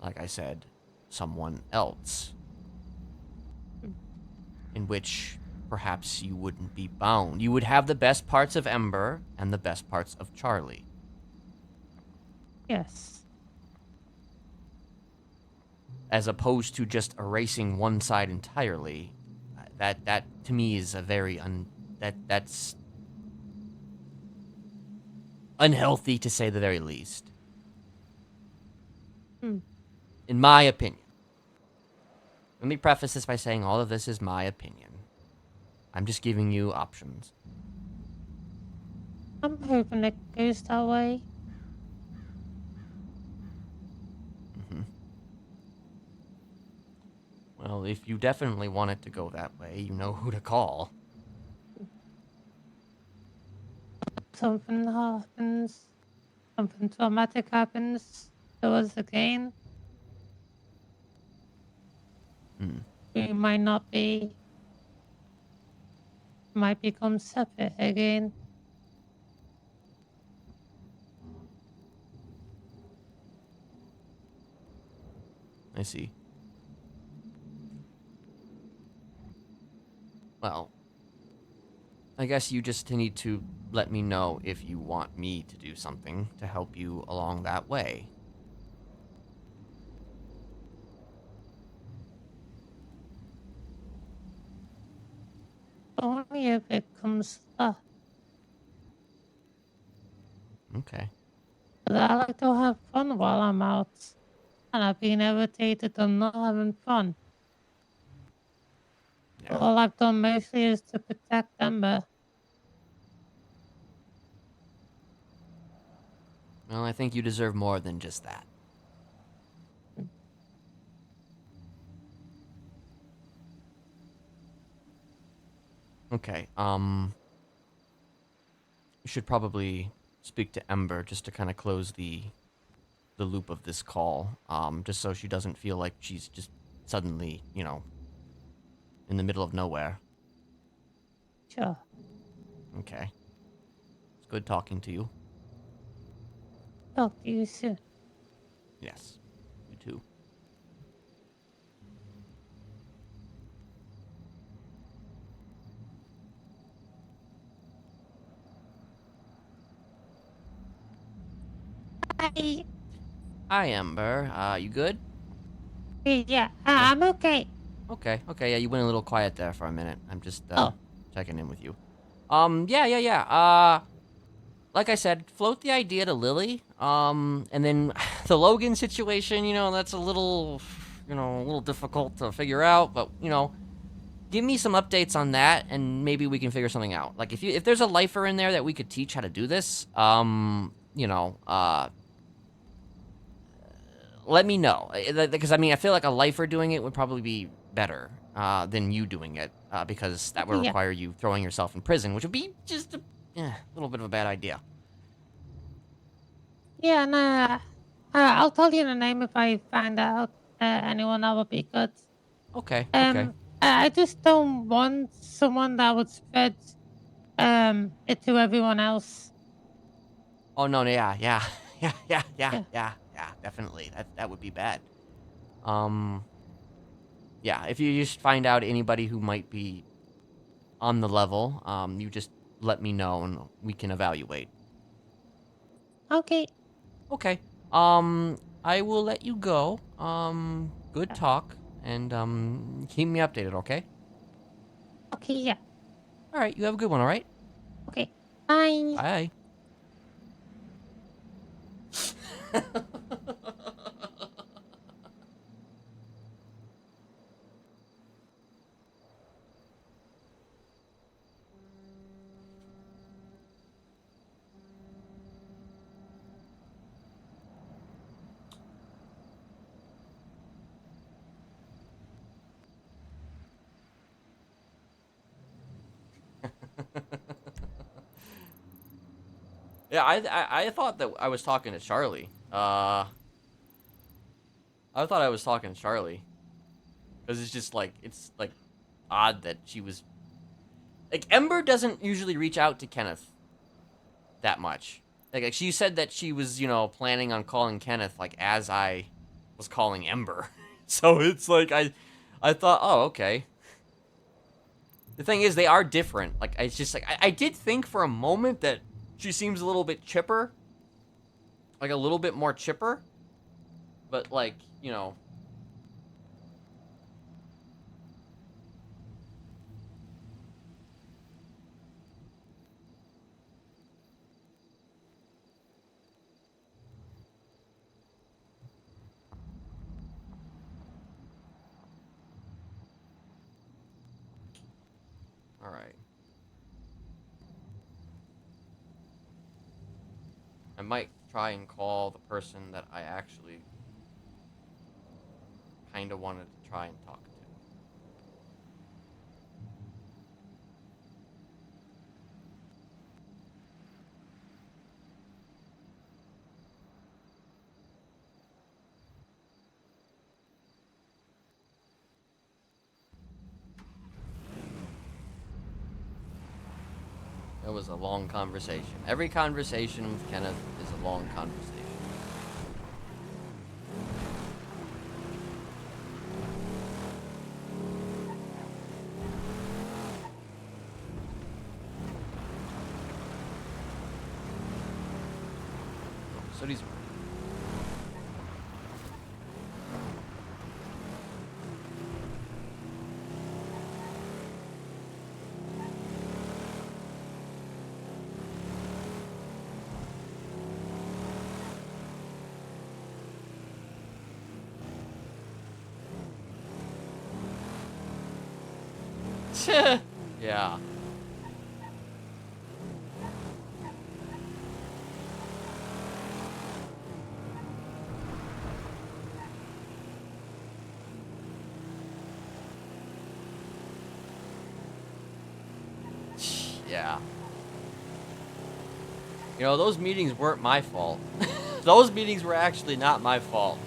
like I said, someone else, in which perhaps you wouldn't be bound. You would have the best parts of Ember and the best parts of Charlie. Yes. As opposed to just erasing one side entirely. That to me is a very that's unhealthy, to say the very least. Hmm. In my opinion. Let me preface this by saying all of this is my opinion. I'm just giving you options. I'm hoping it goes that way. hmm Well, if you definitely want it to go that way, you know who to call. Something happens. Something traumatic happens to us again. Hmm. We might become separate again. I see. Well, I guess you just need to let me know if you want me to do something to help you along that way. Only if it comes to that. Okay. But I like to have fun while I'm out. And I've been irritated on not having fun. Yeah. All I've done mostly is to protect Ember. Well, I think you deserve more than just that. Okay, you should probably speak to Ember just to kind of close the loop of this call, just so she doesn't feel like she's just suddenly, in the middle of nowhere. Sure. Okay. It's good talking to you. Talk to you soon. Yes. You too. Hi. Hi, Ember. You good? Yeah, I'm okay. Okay, yeah, you went a little quiet there for a minute. I'm just, Oh. checking in with you. Yeah. Like I said, float the idea to Lily. And then the Logan situation, that's a little difficult to figure out, but, give me some updates on that, and maybe we can figure something out. Like, if there's a lifer in there that we could teach how to do this, let me know. Because, I feel like a lifer doing it would probably be better than you doing it, because that would Yeah. require you throwing yourself in prison, which would be just a little bit of a bad idea. Yeah, and I'll tell you the name if I find out anyone that would be good. Okay. I just don't want someone that would spread it to everyone else. Oh, no, yeah. Yeah. Definitely. That would be bad. Yeah, if you just find out anybody who might be on the level, you just let me know and we can evaluate. Okay. Okay. I will let you go. Good talk, and keep me updated, okay? Okay, yeah. All right, you have a good one, all right? Okay. Bye. Bye. Yeah, I thought that I was talking to Charlie. I thought I was talking to Charlie. Because it's like odd that she was like Ember doesn't usually reach out to Kenneth that much. Like she said that she was, planning on calling Kenneth like as I was calling Ember. So it's like I thought, oh, okay. The thing is they are different. Like it's just like I did think for a moment that she seems a little bit chipper. Like a little bit more chipper. But like, all right. I might try and call the person that I actually kind of wanted to try and talk to. It was a long conversation. Every conversation with Kenneth is a long conversation. So these. Yeah. Yeah. Those meetings weren't my fault. Those meetings were actually not my fault.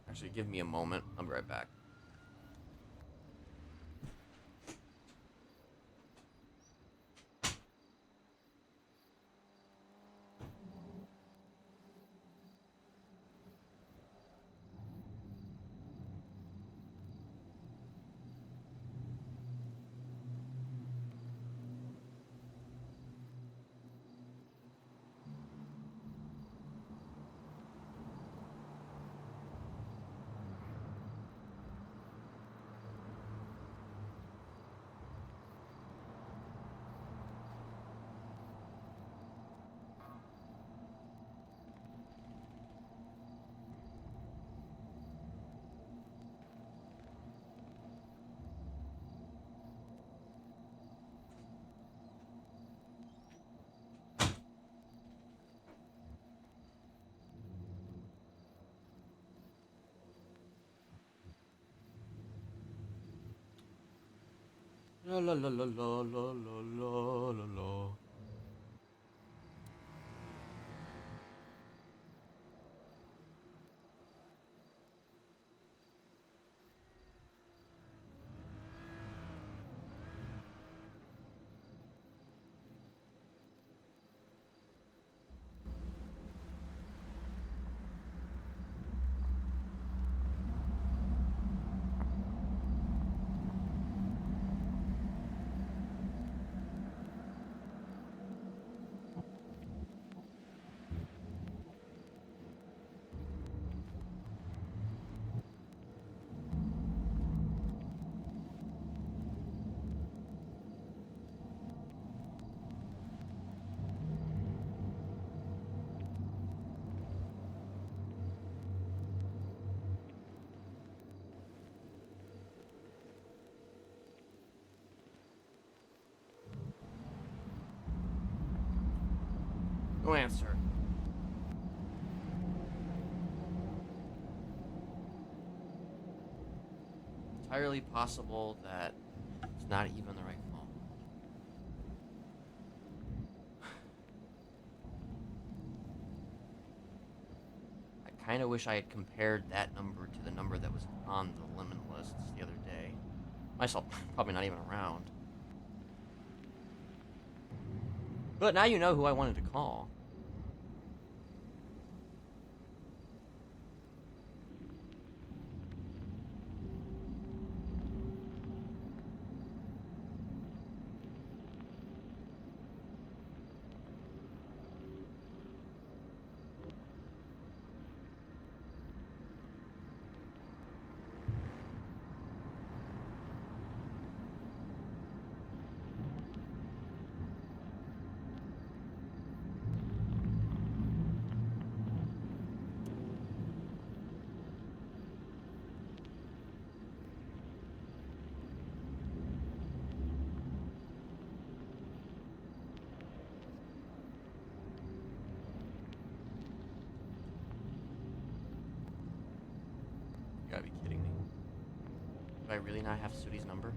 Actually, give me a moment. I'll be right back. La la la la la la la la la. No answer. Entirely possible that it's not even the right phone. I kind of wish I had compared that number to the number that was on the lemon lists the other day. Myself probably not even around. But now you know who I wanted to call. You gotta be kidding me. Do I really not have Sudi's number?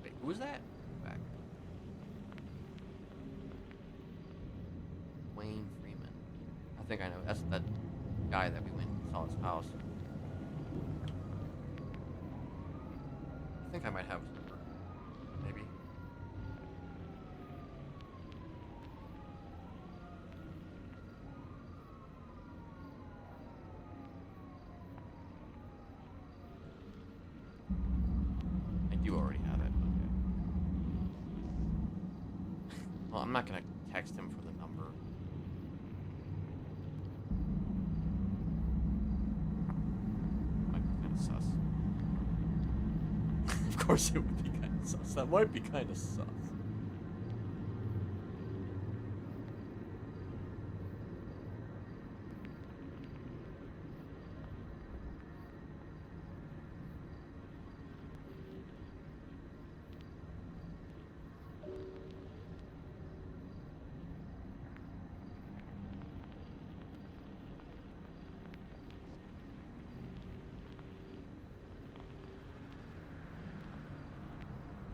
Wait, who was that? Back. Wayne Freeman. I think I know. That's that guy that we went and saw his house. I think I might have his number. Maybe. I do already have it. Okay. Well, I'm not gonna text him for the number. Might be kind of sus. Of course it would be kind of sus. That might be kind of sus.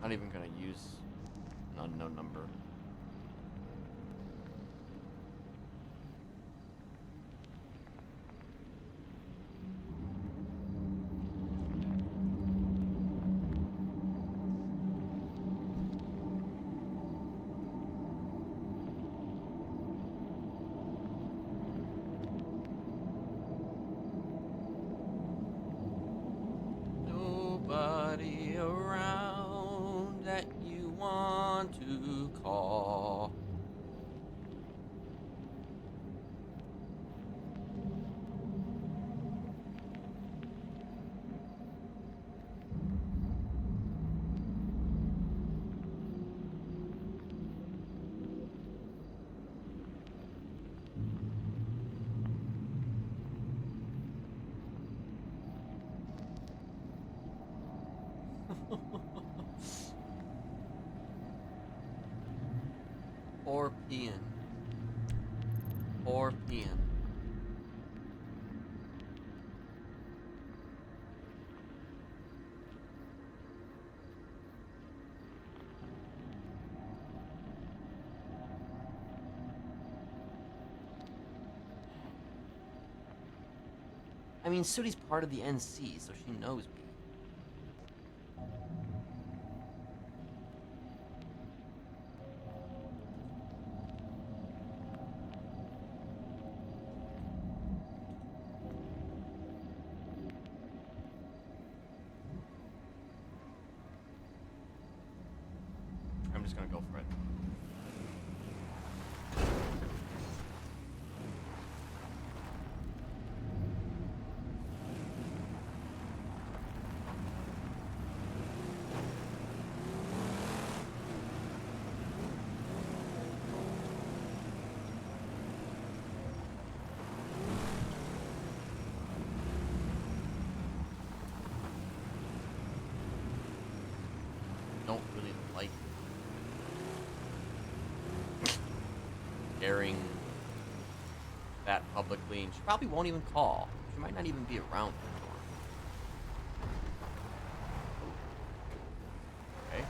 Not even gonna use an unknown number. Nobody around that you want to call. Or peeing. Or peeing. I mean, Sudi's part of the NC, so she knows me. I'm just gonna go for it. Don't really like airing that publicly, and she probably won't even call. She might not even be around anymore. Okay.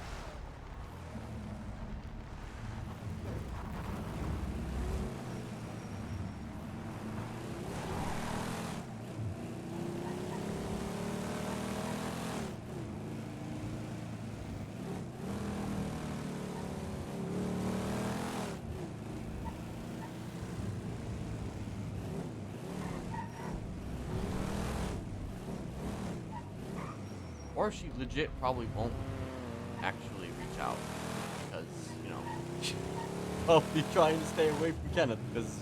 Or she legit probably won't actually reach out because, you know, I'll be trying to stay away from Kenneth because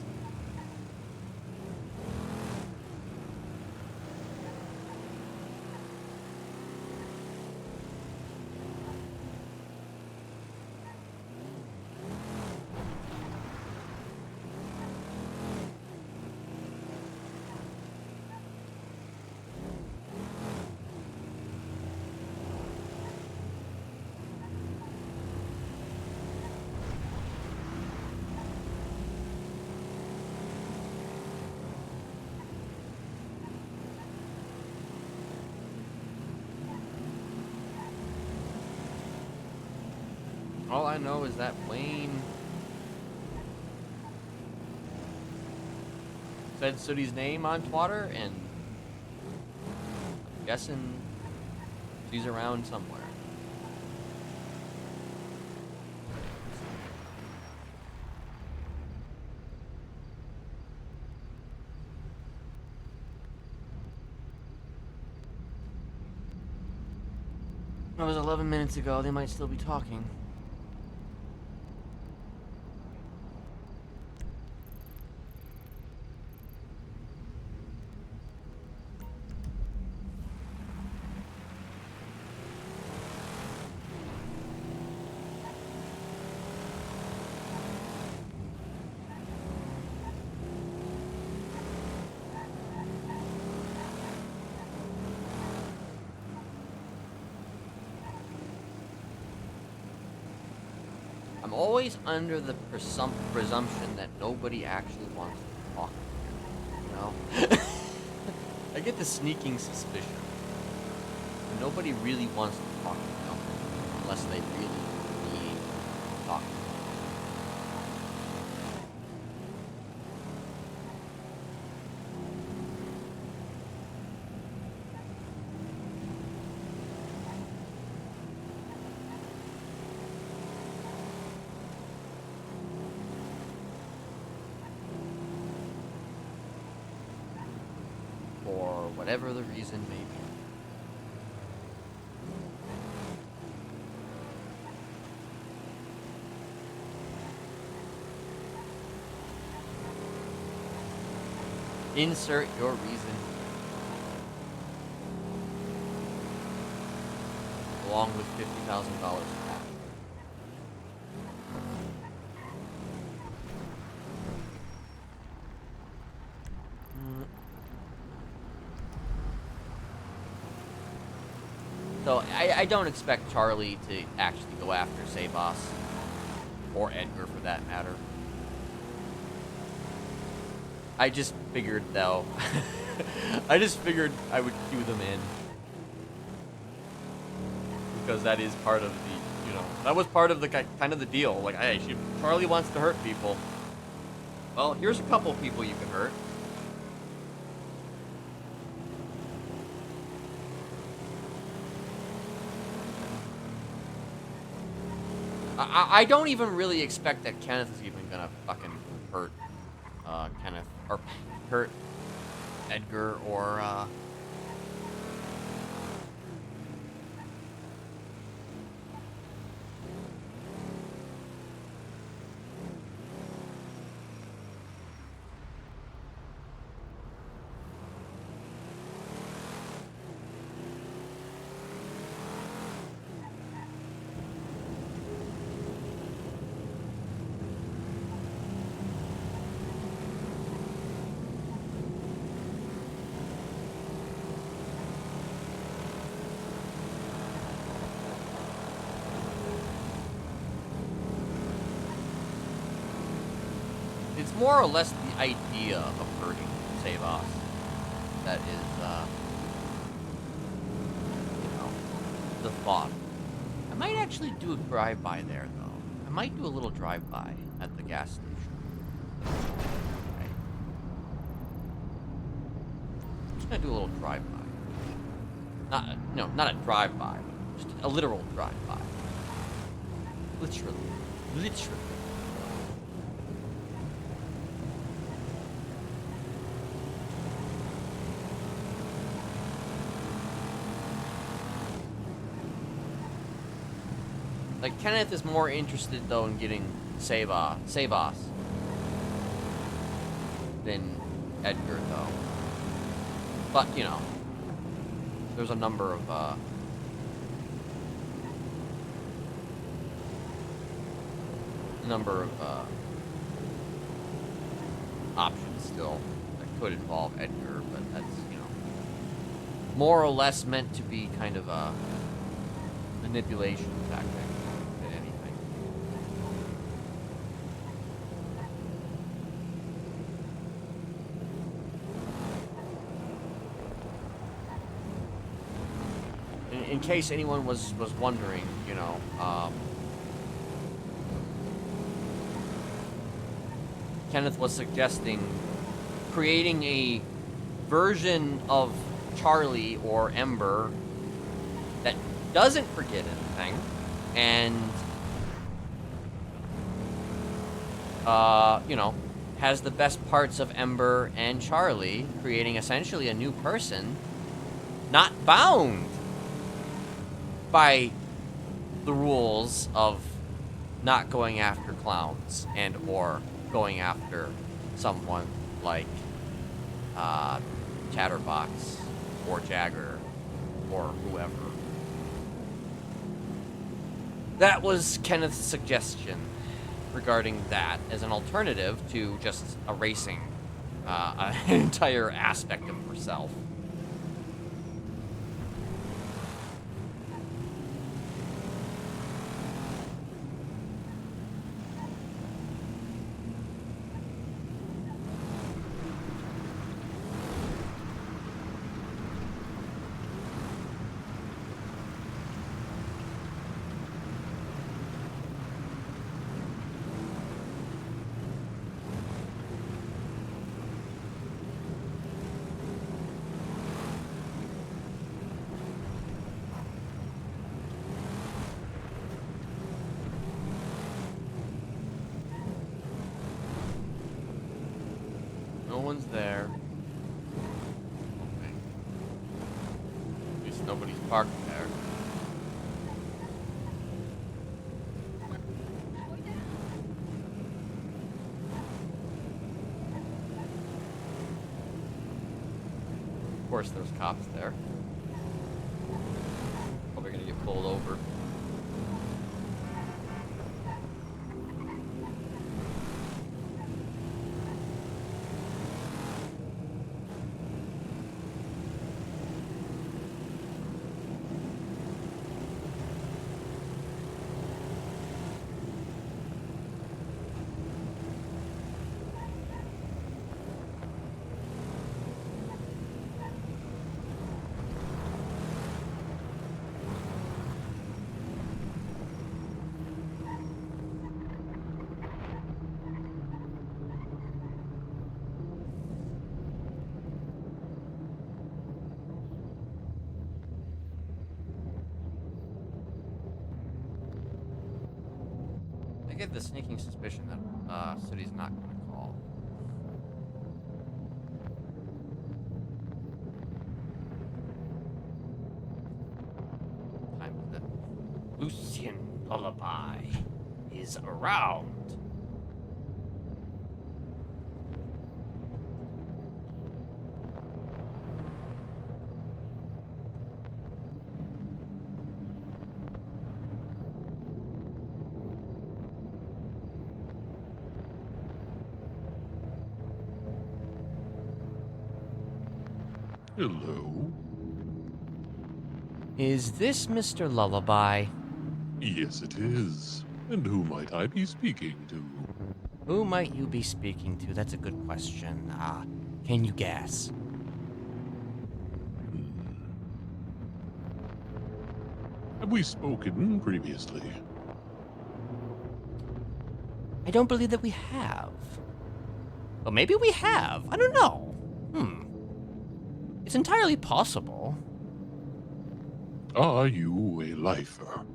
all I know is that Wayne said Sudi's name on Twitter, and I'm guessing she's around somewhere. That was 11 minutes ago. They might still be talking. I'm always under the presumption that nobody actually wants to talk to me, you know? I get the sneaking suspicion that nobody really wants to talk to me unless they really need to talk to me. For whatever the reason may be. Insert your reason along with $50,000 cash. So I don't expect Charlie to actually go after Sabas, or Edgar for that matter. I just figured though, I just figured I would cue them in. Because that is part of the, you know, that was part of the kind of the deal. Like, hey, Charlie wants to hurt people. Well, here's a couple people you can hurt. I don't even really expect that Kenneth is even gonna fucking hurt Kenneth or hurt Edgar or it's more or less the idea of hurting Savos that is, you know, the thought. I might actually do a drive-by there, though. I might do a little drive-by at the gas station. Okay. I'm just gonna do a little drive-by. Not a drive-by, but just a literal drive-by. Literally. Like, Kenneth is more interested, though, in getting Savos than Edgar, though. But, you know, there's a number of, options still that could involve Edgar, but that's, you know, more or less meant to be kind of a manipulation tactic than anything. In case anyone was wondering, you know, Kenneth was suggesting creating a version of Charlie or Ember that doesn't forget anything and, you know, has the best parts of Ember and Charlie, creating essentially a new person, not bound by the rules of not going after clowns and or going after someone like Chatterbox or Jagger or whoever. That was Kenneth's suggestion regarding that as an alternative to just erasing an entire aspect of herself. No one's there. Okay. At least nobody's parked there. Of course there's cops there. Probably gonna get pulled over. get the sneaking suspicion that City's not gonna call. Time for the Lucian lullaby is around. Hello. Is this Mr. Lullaby? Yes, it is. And who might I be speaking to? Who might you be speaking to? That's a good question. Can you guess? Have we spoken previously? I don't believe that we have. But maybe we have. I don't know. It's entirely possible. Are you a lifer?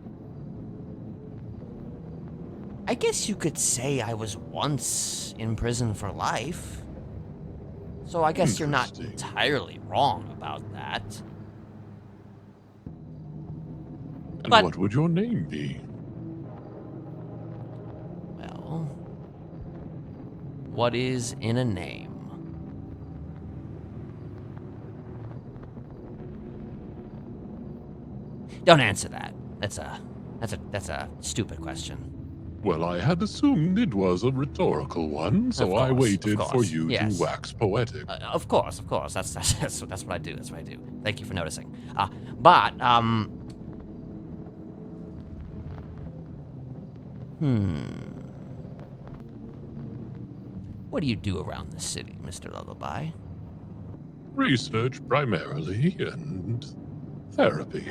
I guess you could say I was once in prison for life. So I guess you're not Interesting. entirely wrong about that. And But- what would your name be? Well, what is in a name? Don't answer that. That's a stupid question. Well, I had assumed it was a rhetorical one, so I Of waited for course, you yes. to wax poetic. Of course. That's what I do. That's what I do. Thank you for noticing. What do you do around the city, Mr. Lullaby? Research primarily, and therapy.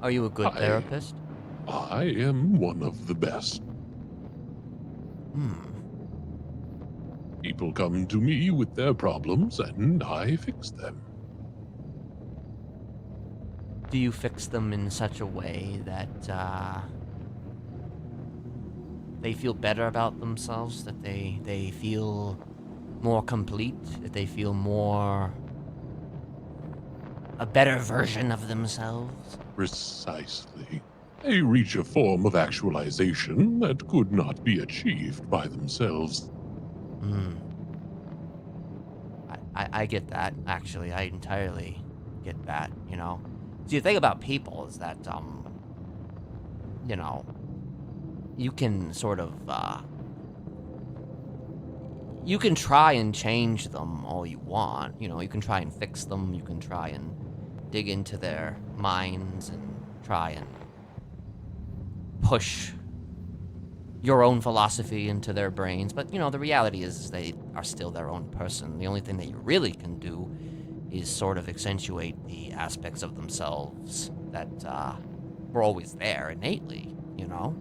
Are you a good I- therapist? I am one of the best. People come to me with their problems, and I fix them. Do you fix them in such a way that they feel better about themselves, that they feel more complete, that they feel more a better version of themselves? Precisely. They reach a form of actualization that could not be achieved by themselves. I get that, actually. I entirely get that, you know. See, the thing about people is that, you know, you can sort of, you can try and change them all you want. You know, you can try and fix them. You can try and dig into their minds and try and push your own philosophy into their brains. But, you know, the reality is they are still their own person. The only thing that you really can do is sort of accentuate the aspects of themselves that were always there innately, you know?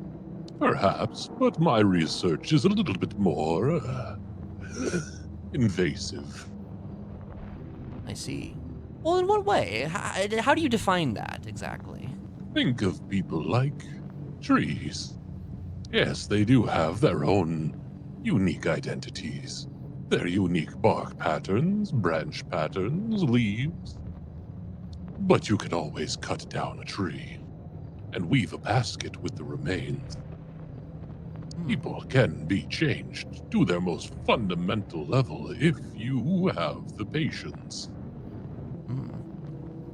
Perhaps, but my research is a little bit more invasive. I see. Well, in what way? How do you define that exactly? Think of people like trees. Yes, they do have their own unique identities. Their unique bark patterns, branch patterns, leaves. But you can always cut down a tree and weave a basket with the remains. People can be changed to their most fundamental level if you have the patience.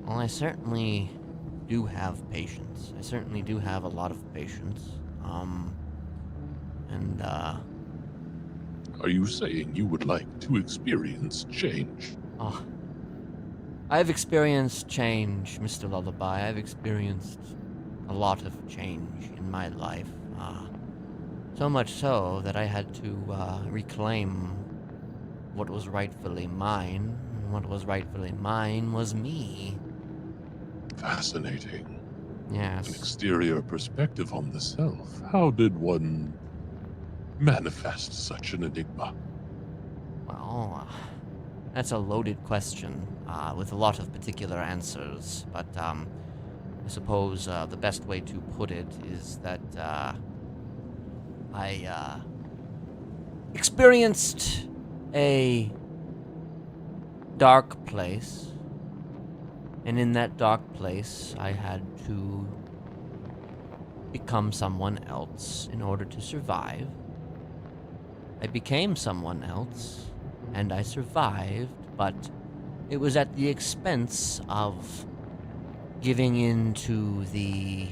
Well, I certainly do have patience. I certainly do have a lot of patience. Are you saying you would like to experience change? I've experienced change, Mr. Lullaby. I've experienced a lot of change in my life. So much so that I had to reclaim what was rightfully mine. And what was rightfully mine was me. Fascinating. An Yes. exterior perspective on the self. How did one manifest such an enigma? Well, that's a loaded question with a lot of particular answers. But I suppose the best way to put it is that I experienced a dark place, and in that dark place, I had to become someone else in order to survive. I became someone else, and I survived, but it was at the expense of giving in to the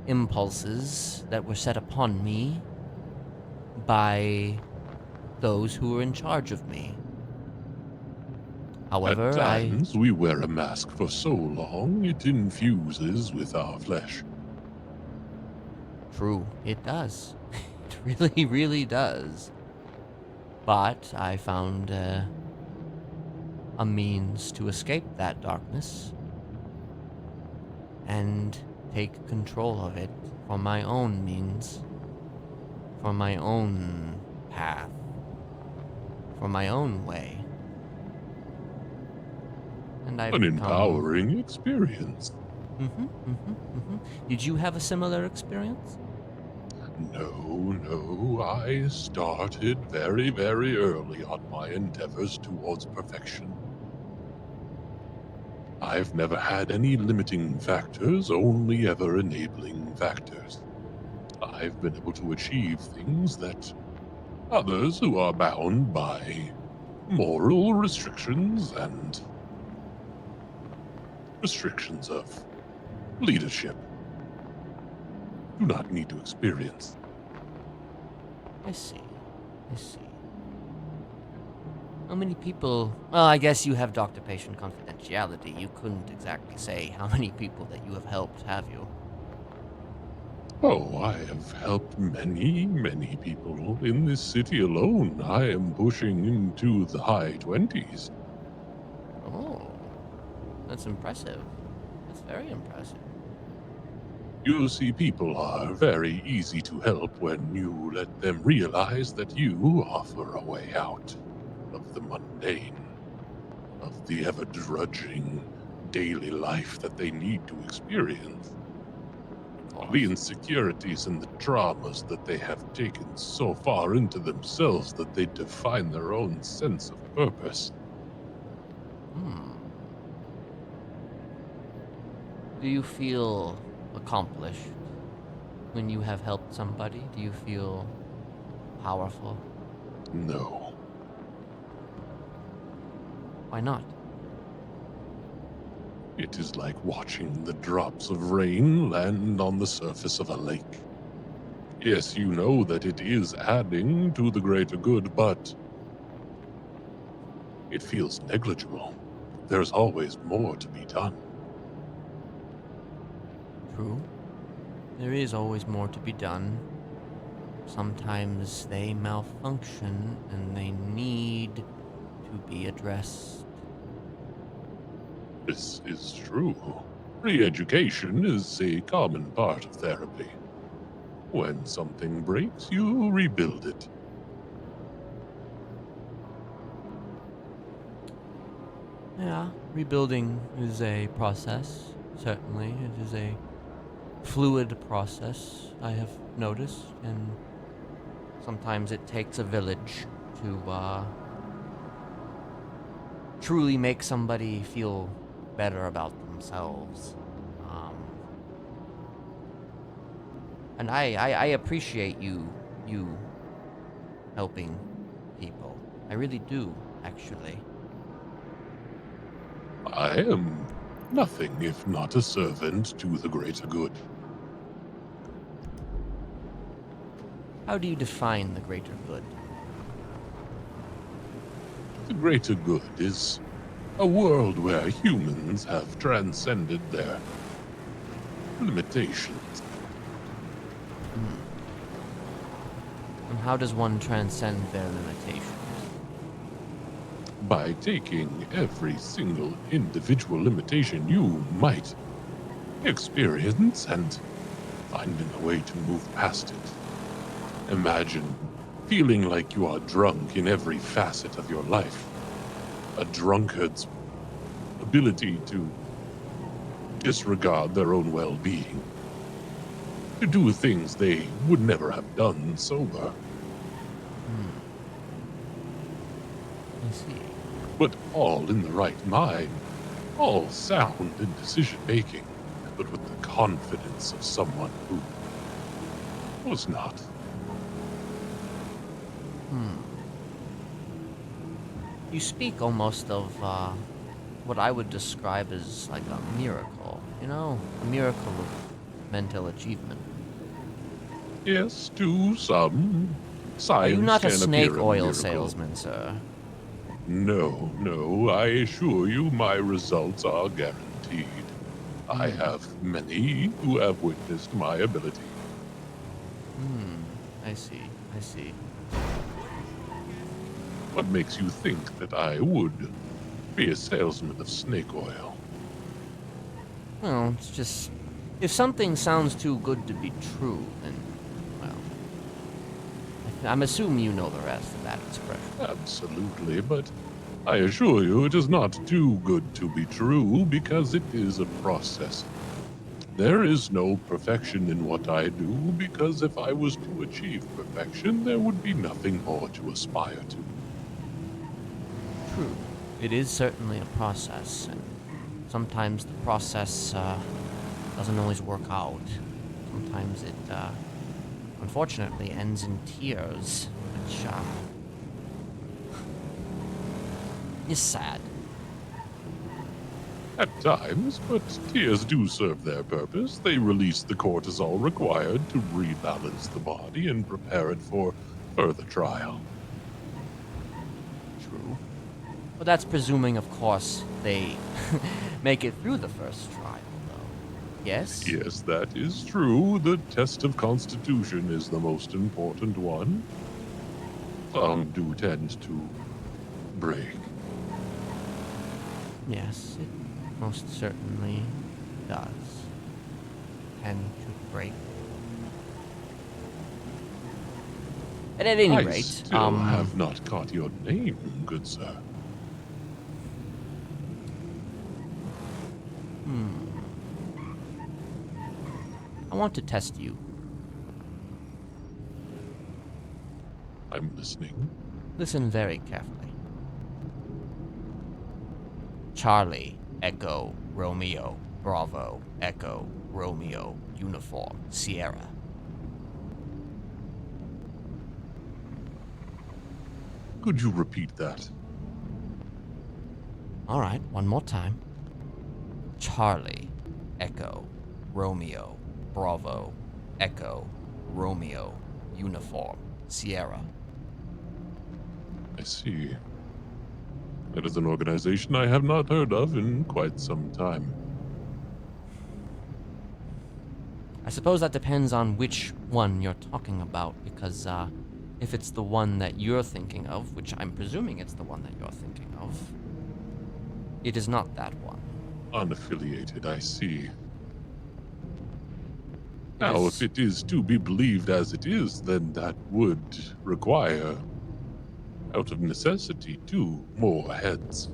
impulses that were set upon me by those who were in charge of me. However, At times, we wear a mask for so long it infuses with our flesh. True, it does. It really, really does. But I found a means to escape that darkness and take control of it for my own means, for my own path, for my own way. And I've An become... empowering experience. Did you have a similar experience? No, I started very, very early on my endeavors towards perfection. I've never had any limiting factors, only ever enabling factors. I've been able to achieve things that others who are bound by moral restrictions and restrictions of leadership do not need to experience. I see. How many people... Well, I guess you have doctor-patient confidentiality. You couldn't exactly say how many people that you have helped, have you? Oh, I have helped many, many people. In this city alone, I am pushing into the high 20s. Oh, that's impressive. That's very impressive. You see, people are very easy to help when you let them realize that you offer a way out of the mundane, of the ever-drudging daily life that they need to experience. The insecurities and the traumas that they have taken so far into themselves that they define their own sense of purpose. Do you feel accomplished when you have helped somebody? Do you feel powerful? No. Why not? It is like watching the drops of rain land on the surface of a lake. Yes, you know that it is adding to the greater good, but it feels negligible. There's always more to be done. True. There is always more to be done. Sometimes they malfunction and they need to be addressed. This is true. Re-education is a common part of therapy. When something breaks, you rebuild it. Yeah, rebuilding is a process, certainly. It is a fluid process, I have noticed, and sometimes it takes a village to truly make somebody feel better about themselves. And I appreciate you helping people. I really do, actually. I am nothing if not a servant to the greater good. How do you define the greater good? The greater good is a world where humans have transcended their limitations. And how does one transcend their limitations? By taking every single individual limitation you might experience and finding a way to move past it. Imagine feeling like you are drunk in every facet of your life. A drunkard's ability to disregard their own well-being. to do things they would never have done sober. I see. But all in the right mind, all sound in decision-making, but with the confidence of someone who was not. You speak almost of what I would describe as like a miracle, you know? A miracle of mental achievement. Yes, to some, science Are you not a can snake appear a oil miracle. salesman, sir? No, no, I assure you my results are guaranteed. I have many who have witnessed my ability. I see. I see. What makes you think that I would be a salesman of snake oil? Well, it's just... If something sounds too good to be true, then, well... I'm assuming you know the rest of that expression. Absolutely, but I assure you it is not too good to be true because it is a process. There is no perfection in what I do because if I was to achieve perfection, there would be nothing more to aspire to. True. It is certainly a process, and sometimes the process doesn't always work out. Sometimes it, unfortunately, ends in tears, which is sad. At times, but tears do serve their purpose. They release the cortisol required to rebalance the body and prepare it for further trial. True. But that's presuming, of course, they make it through the first trial, though. Yes? Yes, that is true. The test of constitution is the most important one. Some do tend to break. Yes, it most certainly does. Tend to break. And at any I rate, still have not caught your name, good sir. I want to test you. I'm listening. Listen very carefully. Charlie, Echo, Romeo, Bravo, Echo, Romeo, Uniform, Sierra. Could you repeat that? All right, one more time. Charlie, Echo, Romeo, Bravo, Echo, Romeo, Uniform, Sierra. I see. That is an organization I have not heard of in quite some time. I suppose that depends on which one you're talking about, because if it's the one that you're thinking of, which I'm presuming it's the one that you're thinking of, it is not that one. Unaffiliated, I see. It Now, is- if it is to be believed as it is, then that would require, out of necessity, 2 more heads.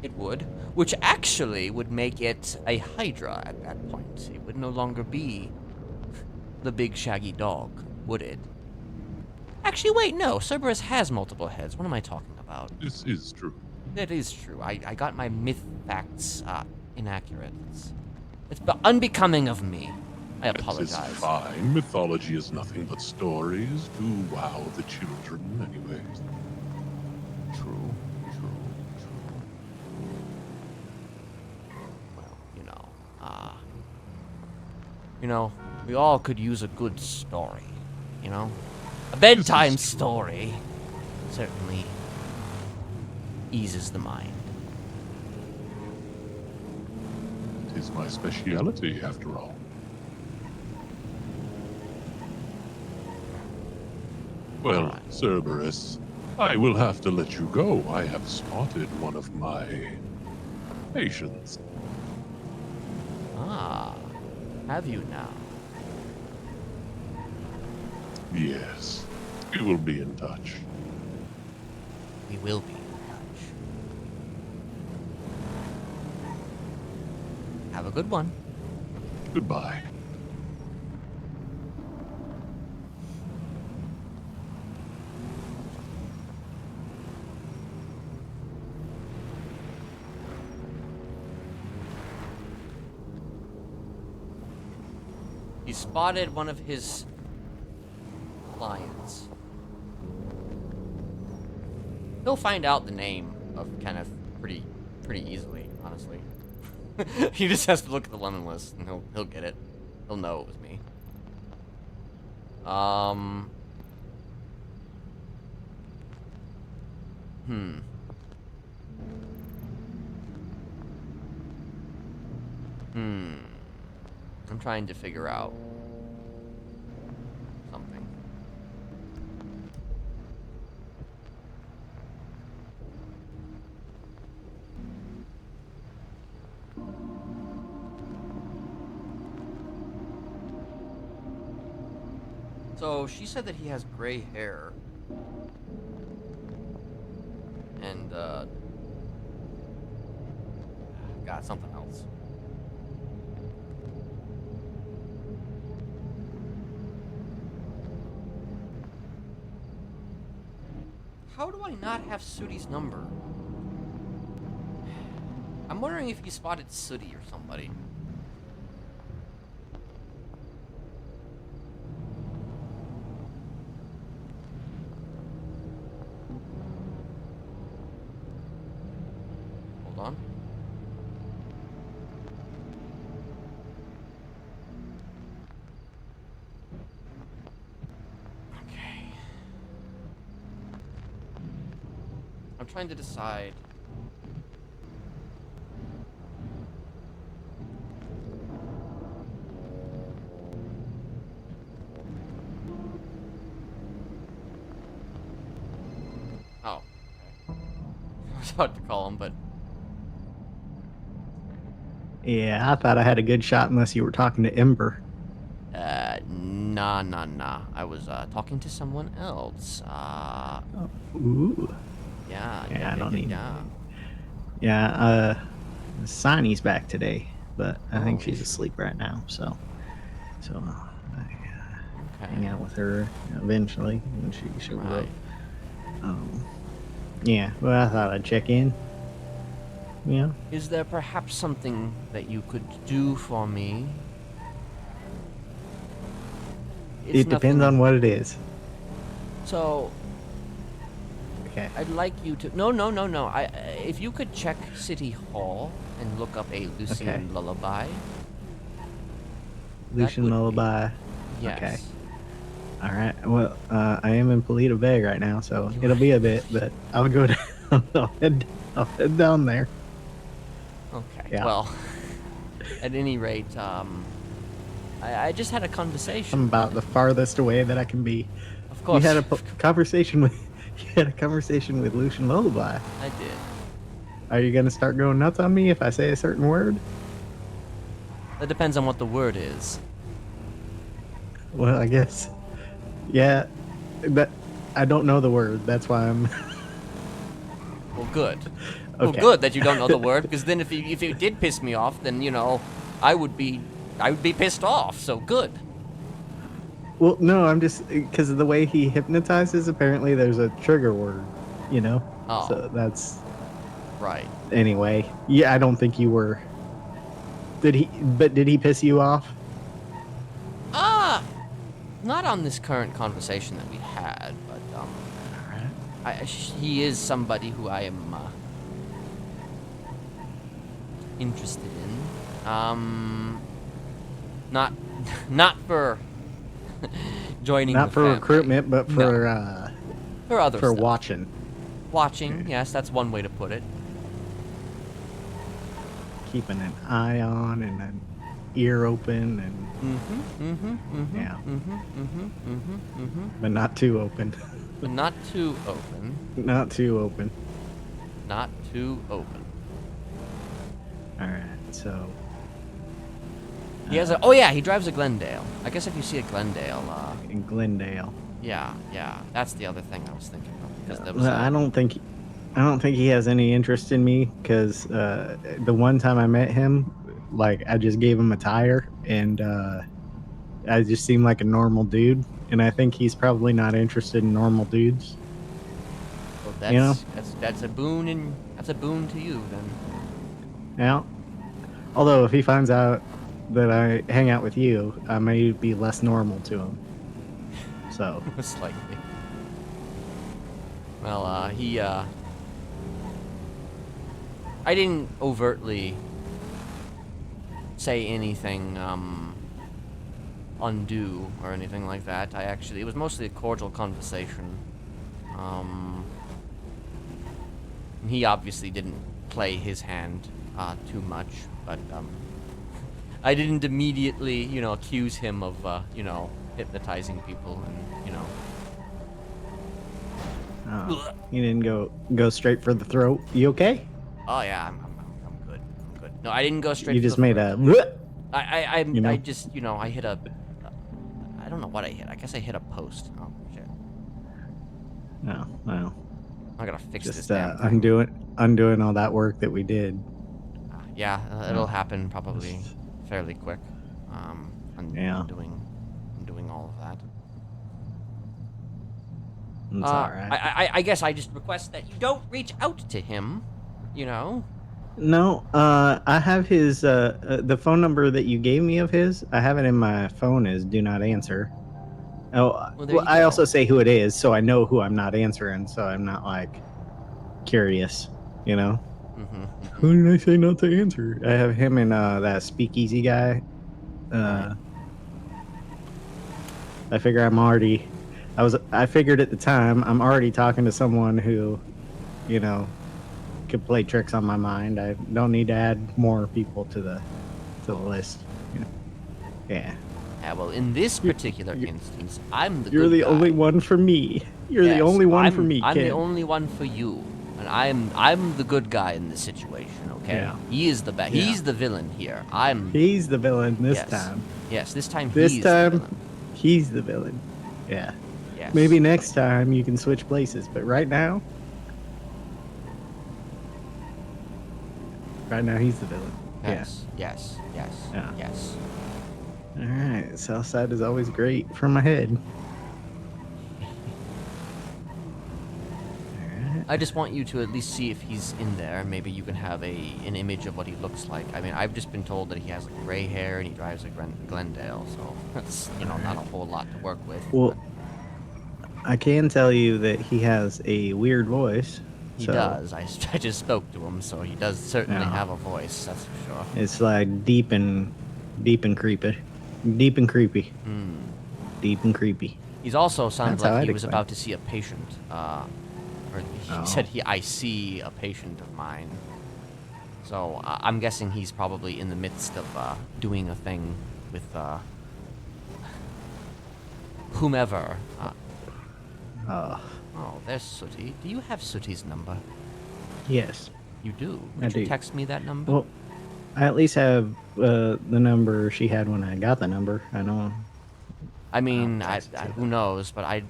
It would, which actually would make it a Hydra at that point. It would no longer be the big shaggy dog, would it? Actually, wait, no. Cerberus has multiple heads. What am I talking about? This is true. That is true. I got my myth facts inaccurate. It's unbecoming of me. I This is apologize. fine. Mythology is nothing but stories to wow the children, anyways. True. Well, we all could use a good story, A bedtime story certainly eases the mind. It is my speciality, after all. Well, Alright. Cerberus, I will have to let you go. I have spotted one of my patients. Ah, have you now? Yes, we will be in touch. We will be in touch. Have a good one. Goodbye. He spotted one of his clients. He'll find out the name of Kenneth pretty easily, honestly. He just has to look at the lemon list and he'll get it. He'll know it was me. I'm trying to figure out something. So she said that he has gray hair. And got something else. How do I not have Sooty's number? I'm wondering if he spotted Sooty or somebody. Hold on. Okay. I'm trying to decide. Oh. Okay. I was about to call him, but Yeah, I thought I had a good shot unless you were talking to Ember. nah. I was talking to someone else. Ooh. Yeah, I don't need. yeah. Yeah, Signy's back today, but I think Oh. she's asleep right now. So Okay. hang out with her eventually when she shows up. Right. Yeah, well, I thought I'd check in. Yeah. Is there perhaps something that you could do for me? It depends on what it is. So, Okay. I'd like you to... No. If you could check City Hall and look up a Lucian Okay. lullaby. Lucian would be- Lullaby. Yes. Okay. All right. Well, I am in Polito Bay right now, so You it'll are- be a bit, but I'll go down. I'll head down there. Okay. Yeah. Well, at any rate, I just had a conversation. I'm about the farthest away that I can be. Of course. You had a conversation with. You had a conversation with Lucian Lullaby. I did. Are you gonna start going nuts on me if I say a certain word? That depends on what the word is. Well, I guess. Yeah, but I don't know the word. That's why I'm. Well, good. Well, Okay. good that you don't know the word, because then if it did piss me off, then I would be pissed off. So good. Well, no, I'm just because of the way he hypnotizes. Apparently, there's a trigger word. Oh. So that's Right. anyway. Yeah, I don't think you were. Did he piss you off? Not on this current conversation that we had, but he is somebody who I am interested in. Not for joining. Not the for family. recruitment, but No. For other for stuff. watching. Watching, yes, that's one way to put it. Keeping an eye on and an ear open and yeah, but not too open. But not too open. Not too open. Not too open. All right, so He has a. Oh yeah, he drives a Glendale. I guess if you see a Glendale, in Glendale. yeah, that's the other thing I was thinking of. Because there was Well, I don't think he has any interest in me because the one time I met him, like I just gave him a tire and I just seemed like a normal dude, and I think he's probably not interested in normal dudes. well, that's, you know? that's a boon to you then. Yeah. Although if he finds out that I hang out with you, I may be less normal to him. So, Most likely. Well, I didn't overtly say anything, undue or anything like that. It was mostly a cordial conversation. He obviously didn't play his hand, too much, but, I didn't immediately, accuse him of, hypnotizing people and, you didn't go straight for the throat. You okay? Oh yeah, I'm good. I'm good. No, I didn't go straight. You for just the made throat. a. I know? just I hit a. I don't know what I hit. I guess I hit a post. Oh shit. No, well, I gotta fix this just damn thing. undoing all that work that we did. Yeah, it'll happen probably fairly quick. Yeah. Undoing all of that. It's all right. I guess I just request that you don't reach out to him. No, I have his the phone number that you gave me of his. I have it in my phone as do not answer. Oh, Well, I go. also say who it is, so I know who I'm not answering, so I'm not like curious, Who did I say not to answer? I have him and that speakeasy guy. I figure I figured at the time I'm already talking to someone who, could play tricks on my mind. I don't need to add more people to the list. Yeah. Yeah, well, in this particular instance, I'm the You're good the guy. only one for me. You're the only one for me, I'm kid. the only one for you. And I'm the good guy in this situation, okay? Yeah. He is the bad. Yeah. He's the villain here. He's the villain this yes. time. Yes, this time This he's time, the villain. he's the villain. Yeah. Yes. Maybe next time you can switch places, but right now he's the villain. Yes. Yeah. Yes. All right. Southside is always great for my head. I just want you to at least see if he's in there. Maybe you can have an image of what he looks like. I mean, I've just been told that he has gray hair and he drives a Glendale, so that's not a whole lot to work with. Well, I can tell you that he has a weird voice. He does. I just spoke to him, so he does certainly have a voice. That's for sure. It's like deep and creepy. Deep and creepy. Deep and creepy. He's also sounds like he was explain. about to see a patient. Or he said I see a patient of mine. So I'm guessing he's probably in the midst of doing a thing with whomever. Oh, there's Sooty. Do you have Sooty's number? Yes. You do? I Would you do. text me that number? Well, I at least have the number she had when I got the number. I know. I mean, text it to who knows? But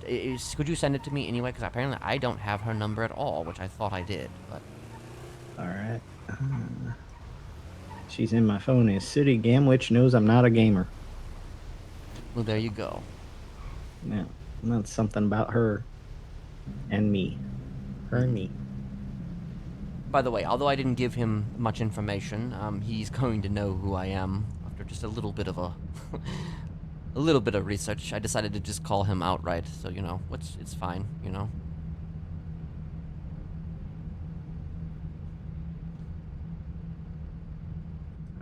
could you send it to me anyway? Because apparently I don't have her number at all, which I thought I did. But All right. She's in my phone. Is City Gamwich knows I'm not a gamer. well, there you go. Yeah, that's something about her and me. Her and me. By the way, although I didn't give him much information, he's going to know who I am after just a little bit of a little bit of research. I decided to just call him outright, so it's fine.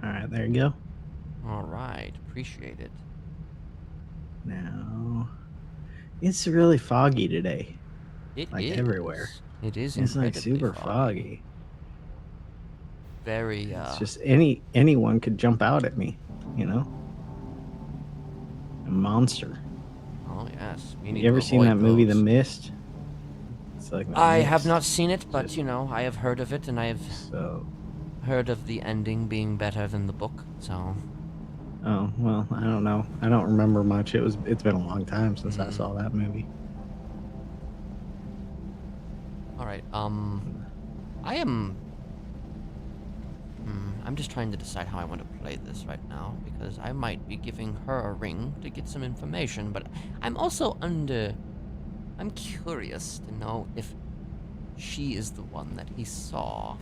All right, there you go. All right, appreciate it. Now, it's really foggy today. It Like is everywhere. It is. It's like incredibly super foggy. Very. It's just anyone could jump out at me, A monster. Oh yes. We need You ever to seen that avoid movie, those. The Mist? It's like The I have Mist. not seen it, but I have heard of it, and I have So, heard of the ending being better than the book. So. oh well, I don't know. I don't remember much. It's been a long time since I saw that movie. All right. I am. I'm just trying to decide how I want to play this right now, because I might be giving her a ring to get some information, but I'm also I'm curious to know if she is the one that he saw.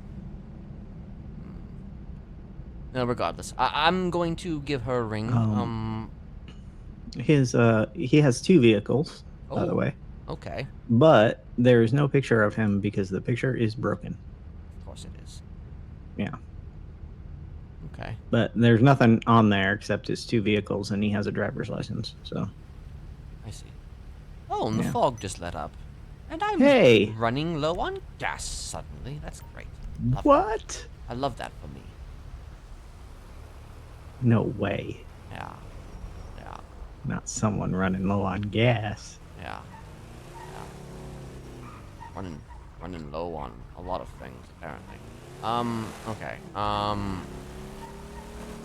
No, regardless, I'm going to give her a ring. He has 2 vehicles, by the Oh, way, okay. but there is no picture of him because the picture is broken. Of course it is. Yeah, Okay. but there's nothing on there except his 2 vehicles, and he has a driver's license. So I see. Oh, and the Yeah. fog just let up. And I'm Hey! running low on gas suddenly. That's great. Love that. What? I love that for me. No way. Yeah. Yeah. Not someone running low on gas. Yeah. Running low on a lot of things, apparently. Okay.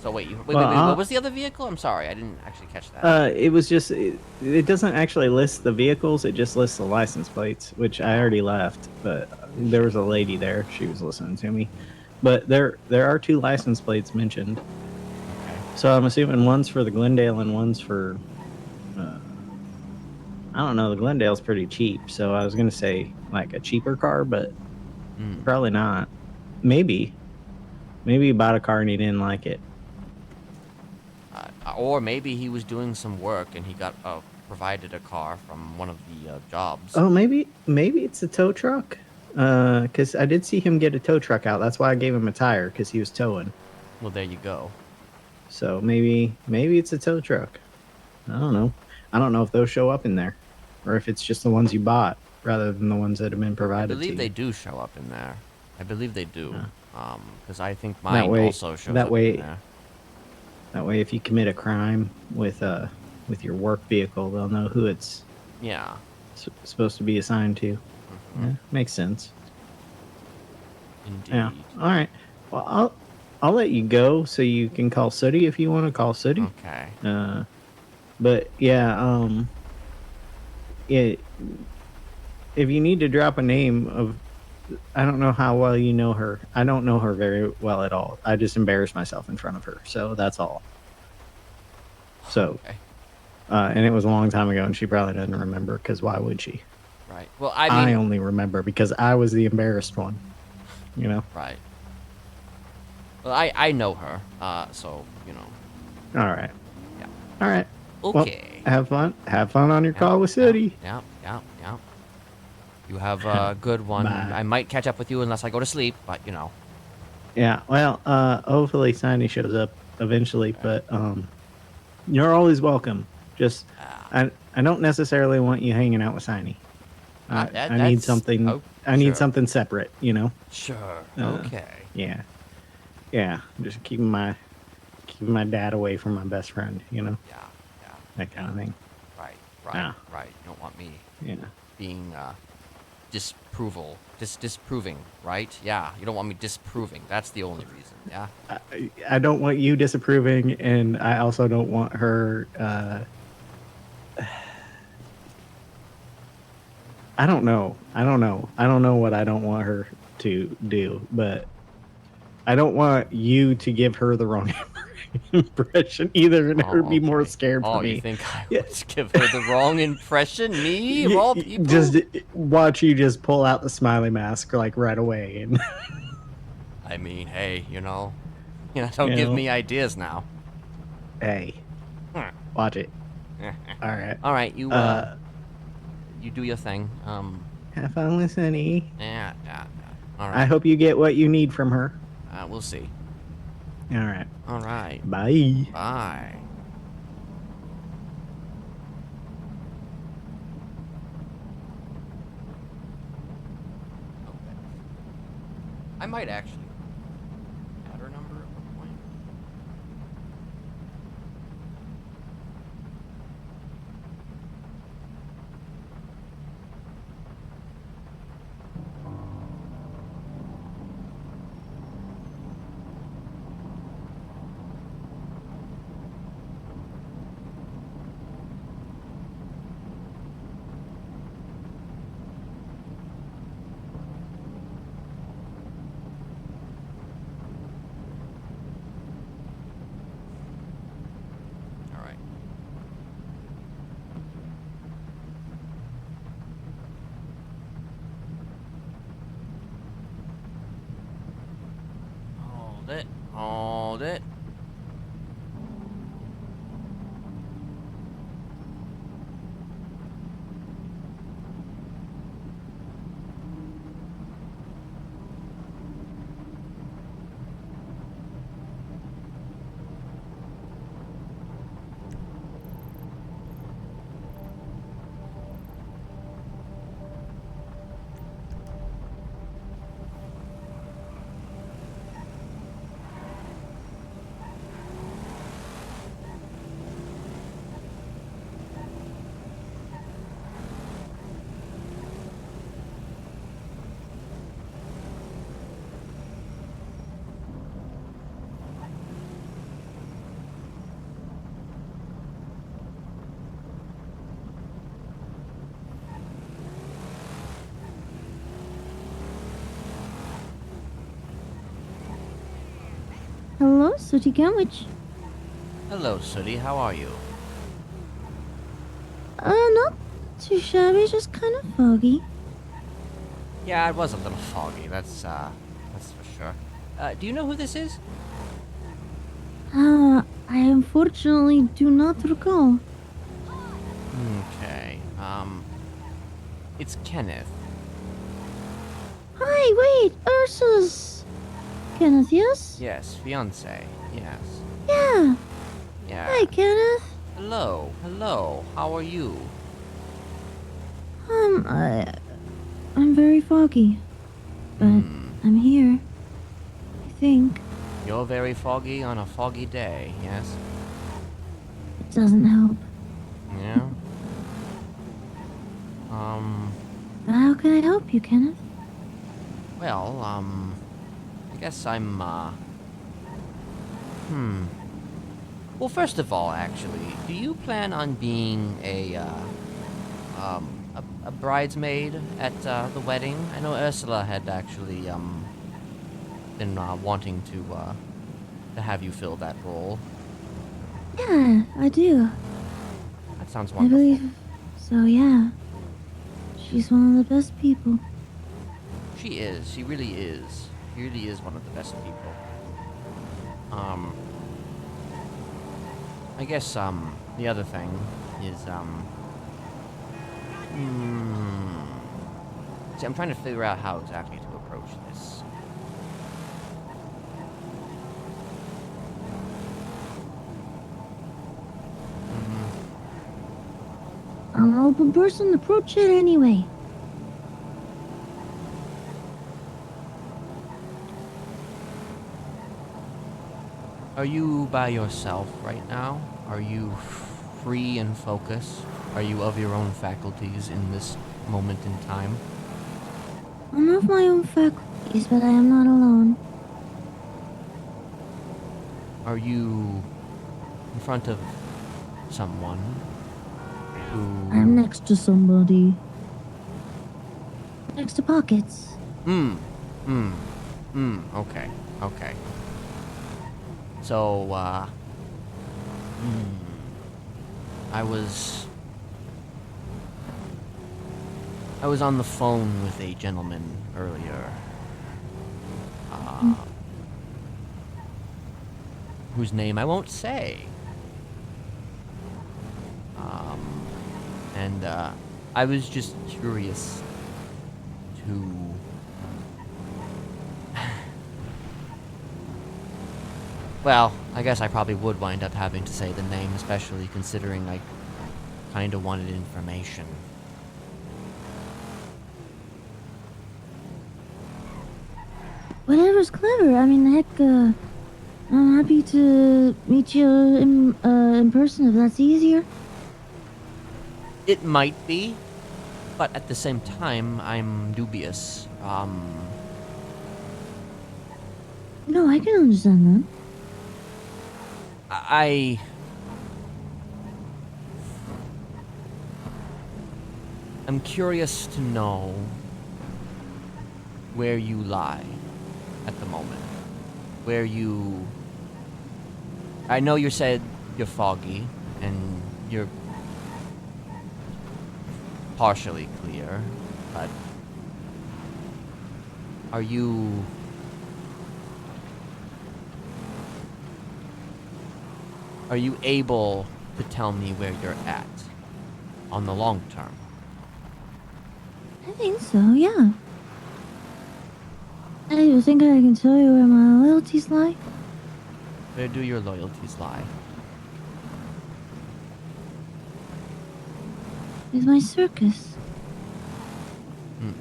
So wait, wait, what was the other vehicle? I'm sorry, I didn't actually catch that. It was just it doesn't actually list the vehicles. It just lists the license plates, which I already left. But there was a lady there. She was listening to me. But there are 2 license plates mentioned. Okay. So I'm assuming one's for the Glendale and one's for. I don't know. The Glendale's pretty cheap, so I was gonna say like a cheaper car, but probably not. Maybe he bought a car and he didn't like it. Or maybe he was doing some work and he got provided a car from one of the jobs. Oh, maybe it's a tow truck. Because I did see him get a tow truck out. That's why I gave him a tire, because he was towing. Well, there you go. So maybe it's a tow truck. I don't know. I don't know if those show up in there, or if it's just the ones you bought rather than the ones that have been I provided. believe they you. do show up in there. I believe they do. Yeah. Because I think mine also shows that up way, in there. That way, if you commit a crime with your work vehicle, they'll know who it's supposed to be assigned to. Yeah, makes sense. Indeed. Yeah. All right. Well, I'll let you go so you can call Sooty if you want to call Sooty. Okay. But yeah, if you need to drop a name of, I don't know how well you know her. I don't know her very well at all. I just embarrassed myself in front of her, so that's all. So, Okay. And it was a long time ago, and she probably doesn't remember, because why would she? Right. Well, I mean, only remember because I was the embarrassed one. You know. right. Well, I know her, so you know. All right. Yeah. All right. Okay. Well, have fun. Have fun on your call with Sooty. Yeah. You have a good one. Bye. I might catch up with you unless I go to sleep, but you know. Yeah. Well, hopefully Siney shows up eventually, but you're always welcome. Just I don't necessarily want you hanging out with Siney. I need something. Oh, I need sure. something separate. You know. Sure. Uh, Okay. Yeah. Yeah. Just keeping my dad away from my best friend. You know. Yeah. That kind of thing. Right. Yeah. Right. You don't want me Yeah. being disproving, right? Yeah. You don't want me disproving. That's the only reason. Yeah. I don't want you disapproving, and I also don't want her. I don't know. I don't know what I don't want her to do, but I don't want you to give her the wrong impression either, and her be more scared for me. You think I would give her the wrong impression? Me, of all people? Just watch you just pull out the smiley mask like right away, and I mean, hey, don't give me ideas now. hey, watch it. All right. All right, you do your thing. Have fun with Sunny. Yeah. All I right. hope you get what you need from her. We'll see. All right. All right. Bye. Bye. Okay. I might actually add her number at one point. All right. Hold it. Hello, Sooty Sandwich. Hello, Sooty. How are you? Not too shabby, just kind of foggy. Yeah, it was a little foggy. That's for sure. Do you know who this is? I unfortunately do not recall. Okay. It's Kenneth. Hi, wait, Ursa's. Kenneth, yes? Yes, fiance. Yes. Yeah. Yeah. Hi, Kenneth. Hello. Hello. How are you? I'm very foggy, but I'm here. I think You're very foggy on a foggy day, yes? it doesn't help. Yeah? But how can I help you, Kenneth? Well, I guess I'm, Well, first of all, actually, do you plan on being a bridesmaid at, the wedding? I know Ursula had actually, been, wanting to have you fill that role. Yeah, I do. That sounds I wonderful. believe so, yeah. She's one of the best people. She is. She really is. She really is one of the best people. I guess, the other thing is, See, I'm trying to figure out how exactly to approach this. I'm an open person, approach it anyway. Are you by yourself right now? Are you free and focused? Are you of your own faculties in this moment in time? I'm of my own faculties, but I am not alone. Are you in front of someone who... I'm next to somebody. Next to Pockets. Okay, okay. So, I was on the phone with a gentleman earlier, whose name I won't say. And, I was just curious to... Well, I guess I probably would wind up having to say the name, especially considering I kinda wanted information. Whatever's clever. I mean, heck, I'm happy to meet you in person if that's easier. It might be, but at the same time, I'm dubious. No, I can understand that. I'm curious to know where you lie at the moment. Where you... I know you said you're foggy, and you're partially clear, but... Are you... Are you able to tell me where you're at on the long term? I think so, yeah. I think I can tell you where my loyalties lie. Where do your loyalties lie? With my circus. Hmm.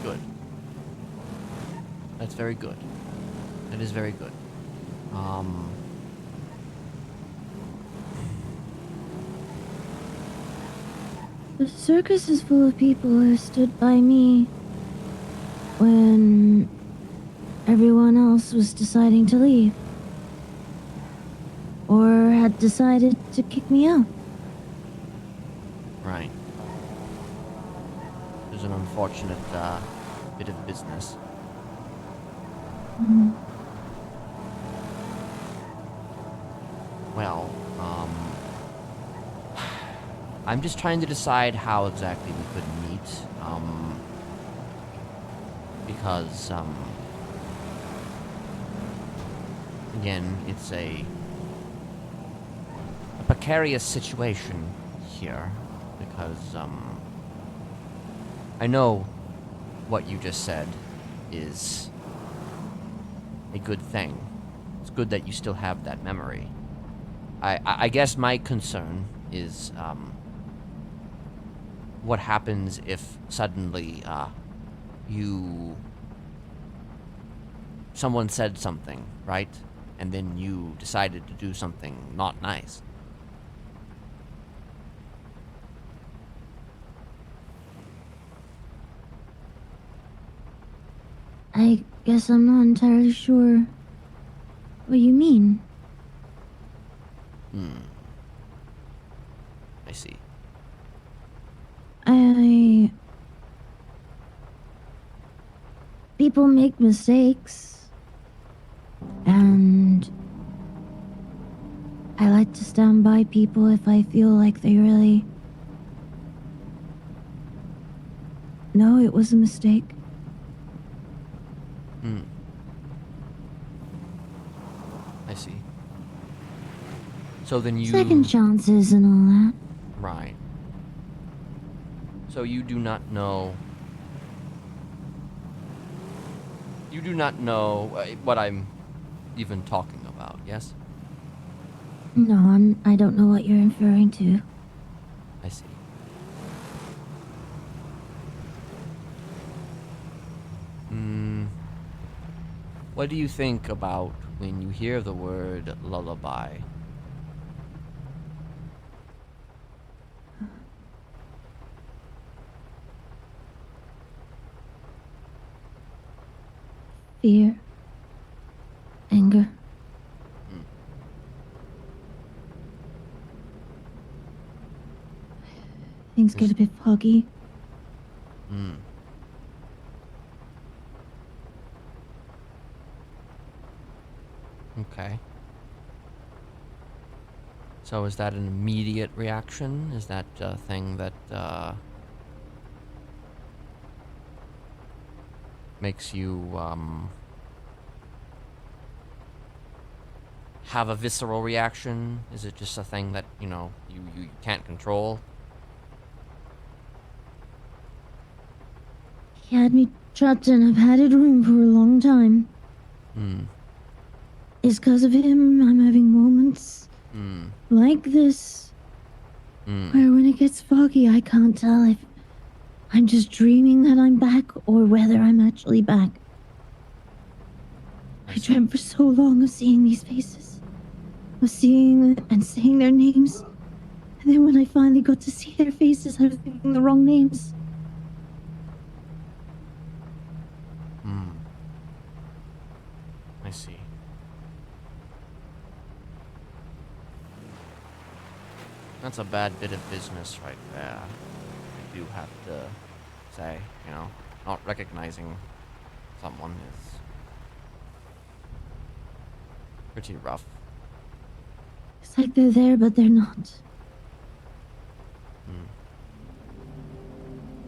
Good. That's very good. That is very good. The circus is full of people who stood by me when everyone else was deciding to leave. Or had decided to kick me out. Right. There's an unfortunate bit of business. Mhm. Well, I'm just trying to decide how exactly we could meet, because, again, it's a precarious situation here, because, I know what you just said is a good thing. It's good that you still have that memory. I guess my concern is, what happens if suddenly, someone said something, right? And then you decided to do something not nice. I guess I'm not entirely sure what you mean. I see. People make mistakes. And I like to stand by people if I feel like they really know it was a mistake. I see. So then you... Second chances and all that. Right. So you do not know... You do not know what I'm even talking about, yes? No, I don't know what you're referring to. I see. What do you think about when you hear the word lullaby? Fear. Anger. Things get a bit foggy. Okay. So is that an immediate reaction? Is that a thing that makes you have a visceral reaction? Is it just a thing that, you can't control? He had me trapped in a padded room for a long time. It's because of him I'm having moments like this where when it gets foggy I can't tell if I'm just dreaming that I'm back or whether I'm actually back. I dreamt for so long of seeing these faces, of seeing and saying their names, and then when I finally got to see their faces I was thinking the wrong names. I see. That's a bad bit of business right there. I do have to say, not recognizing someone is pretty rough. It's like they're there but they're not.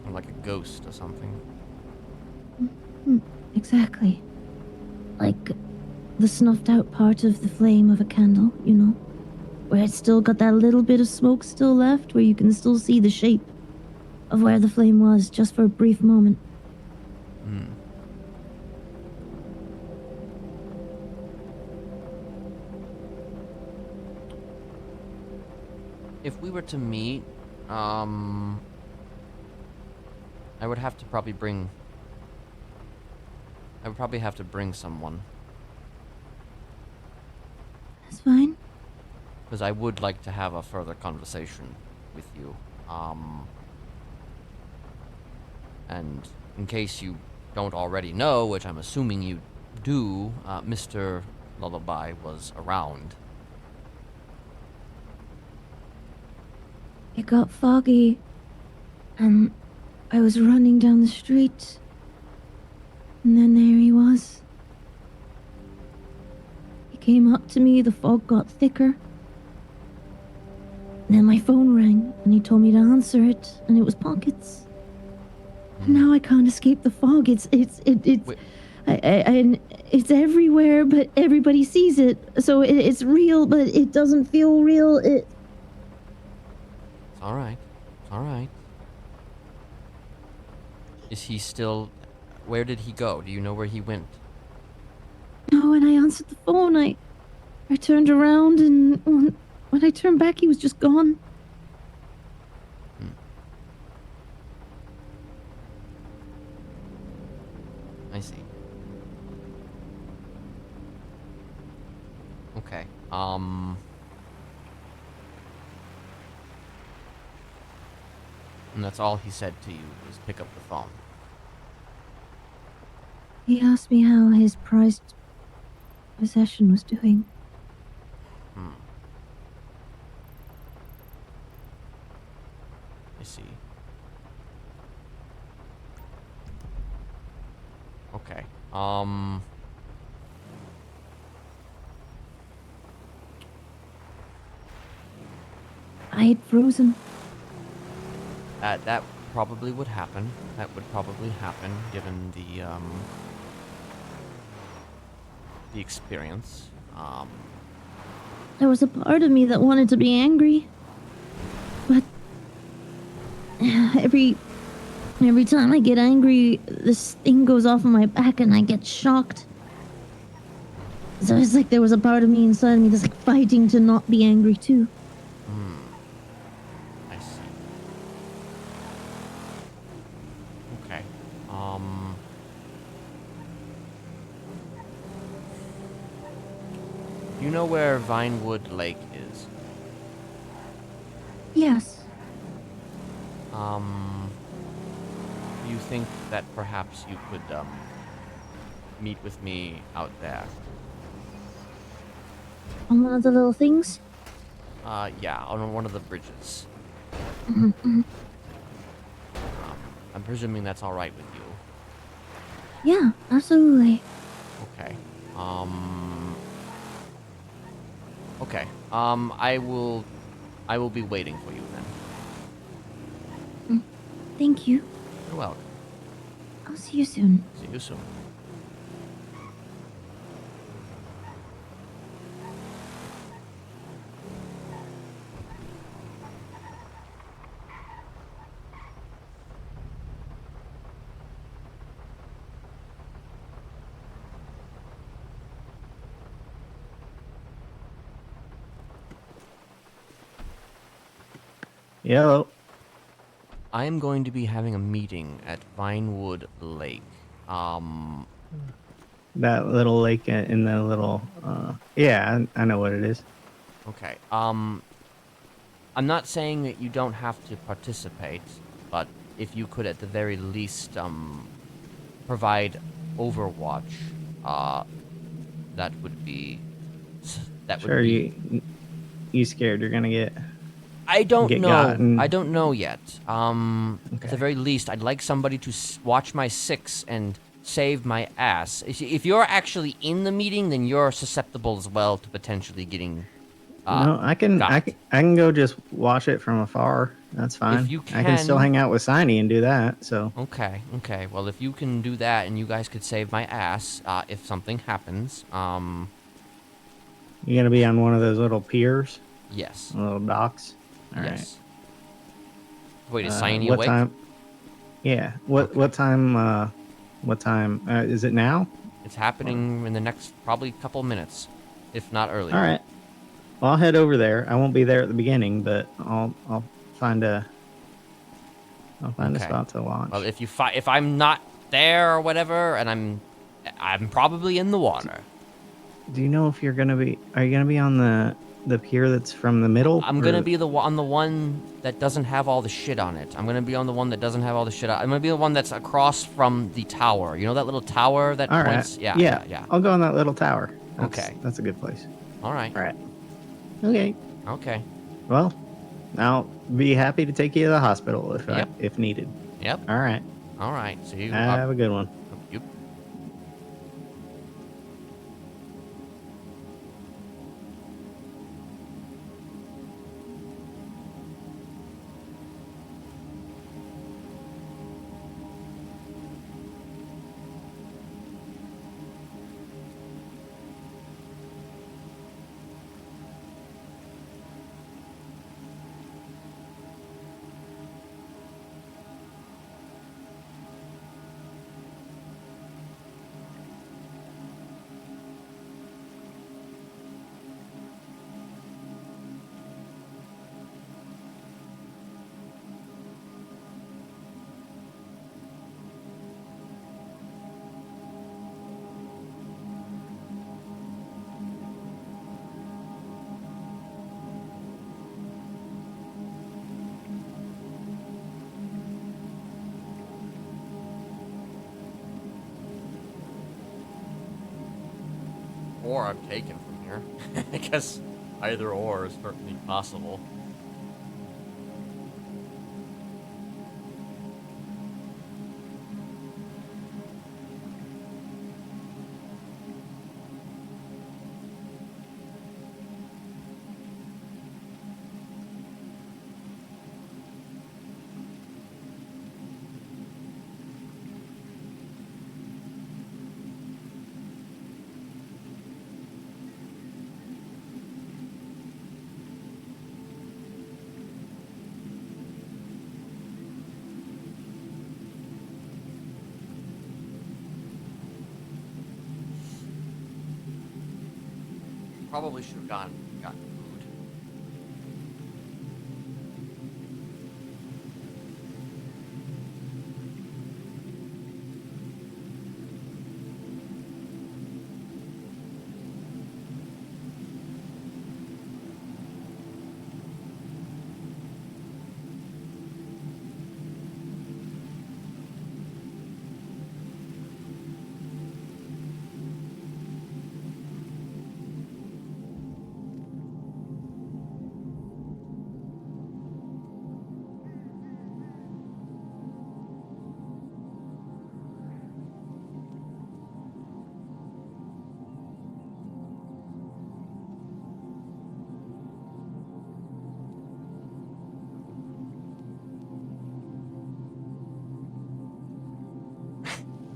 Or like a ghost or something. Exactly. Like the snuffed out part of the flame of a candle, you know? Where it's still got that little bit of smoke still left, where you can still see the shape of where the flame was just for a brief moment. Hmm. If we were to meet, I would have to probably bring... I would probably have to bring someone. That's fine. Because I would like to have a further conversation with you. And in case you don't already know, which I'm assuming you do, Mr. Lullaby was around. It got foggy, and I was running down the street, and then there he was. He came up to me, the fog got thicker. And then my phone rang, and he told me to answer it, and it was Pockets. And now I can't escape the fog. It's everywhere, but everybody sees it. So it's real, but it doesn't feel real. It's alright. It's alright. Is he still... Where did he go? Do you know where he went? No, when I answered the phone, I turned around, and when I turned back, he was just gone. I see. Okay. And that's all he said to you, was pick up the phone. He asked me how his prized possession was doing. I see. Okay. I had frozen. That probably would happen. That would probably happen, given the experience. There was a part of me that wanted to be angry. But every time I get angry, this thing goes off on my back and I get shocked. So it's like there was a part of me inside of me that's like fighting to not be angry too. I see. Okay. Do you know where Vinewood Lake is? Yes. Do you think that perhaps you could, meet with me out there? On one of the little things? Yeah, on one of the bridges. Mm-hmm. I'm presuming that's alright with you. Yeah, absolutely. Okay. Okay. I will be waiting for you then. Thank you. You're welcome. I'll see you soon. See you soon. Yo. I am going to be having a meeting at Vinewood Lake. That little lake in the little, yeah, I know what it is. Okay. I'm not saying that you don't have to participate, but if you could at the very least, provide Overwatch, that would be... Sure, you scared you're gonna get... I don't get know. gotten. I don't know yet. Okay. At the very least, I'd like somebody to watch my 6 and save my ass. If you're actually in the meeting, then you're susceptible as well to potentially getting. No, I can go just watch it from afar. That's fine. you I can still can- hang out with Signy and do that. So Okay. Well, if you can do that, and you guys could save my ass, if something happens, you're gonna be on one of those little piers, yes. little docks. All right. Yes. Wait, is Signy What awake? time? Yeah. What Okay. what time? What time is it now? It's happening in the next probably couple minutes, if not earlier. All right. Well, I'll head over there. I won't be there at the beginning, but I'll find a Okay. spot to launch. Well, if I'm not there or whatever, and I'm probably in the water. Do you know if you're gonna be? Are you gonna be on the pier that's from the middle? I'm gonna be on the one that doesn't have all the shit on it. I'm gonna be on the one that doesn't have all the shit on. I'm gonna be the one that's across from the tower. You know that little tower that All points? right. Yeah. I'll go on that little tower. Okay. That's a good place. All right. All right. Okay. Okay. Well, I'll be happy to take you to the hospital Yep. if needed. Yep. All right. All right. See you. Have a good one. Yep. Or I'm taken from here. I guess either or is certainly possible. Probably should have gotten food.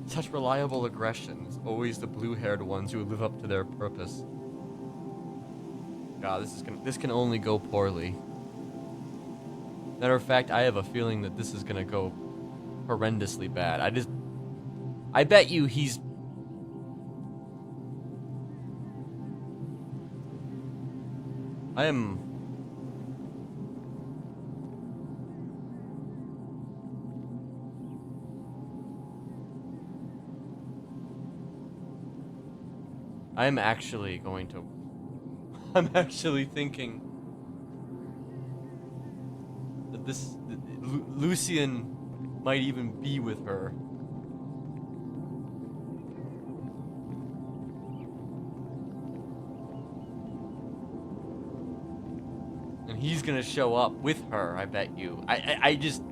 Such reliable aggression. It's always the blue-haired ones who live up to their purpose. God, this can only go poorly. Matter of fact, I have a feeling that this is gonna go horrendously bad. I bet you he's... I am actually going to... I'm actually thinking that Lucian might even be with her. And he's gonna show up with her, I bet you. I just...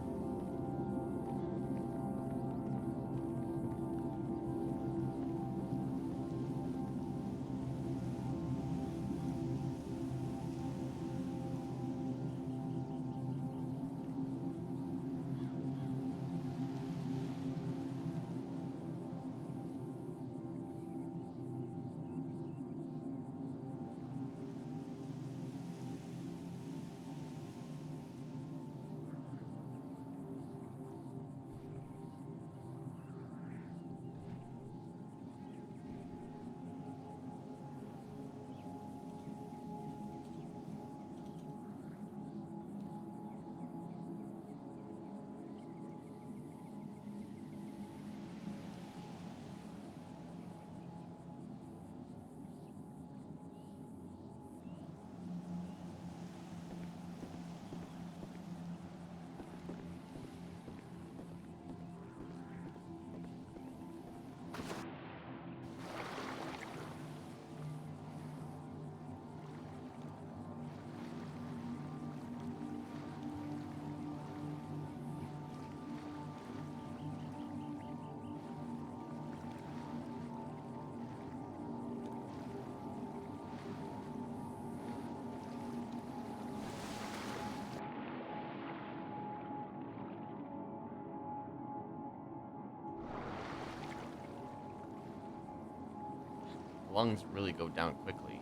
lungs really go down quickly.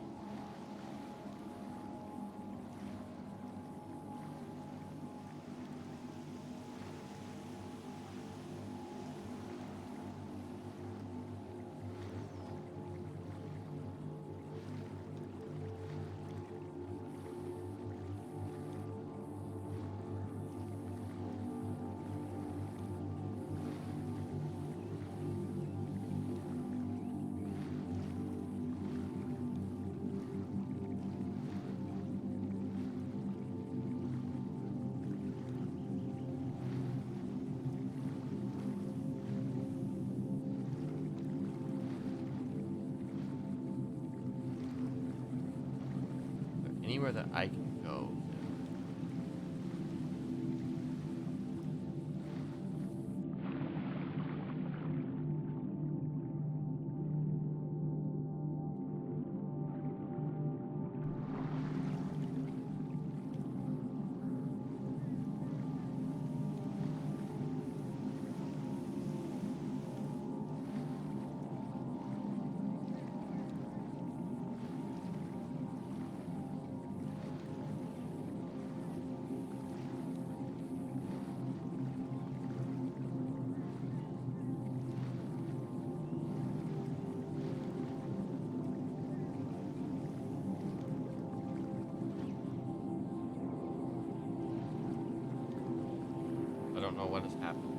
Anywhere that I can go. I don't know what has happened.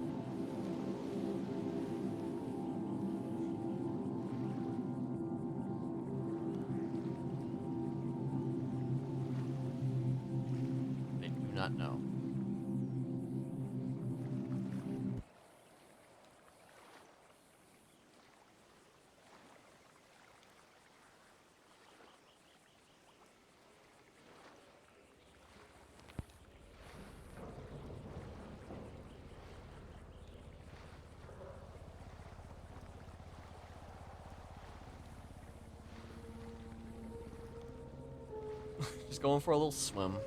I do not know. Just going for a little swim.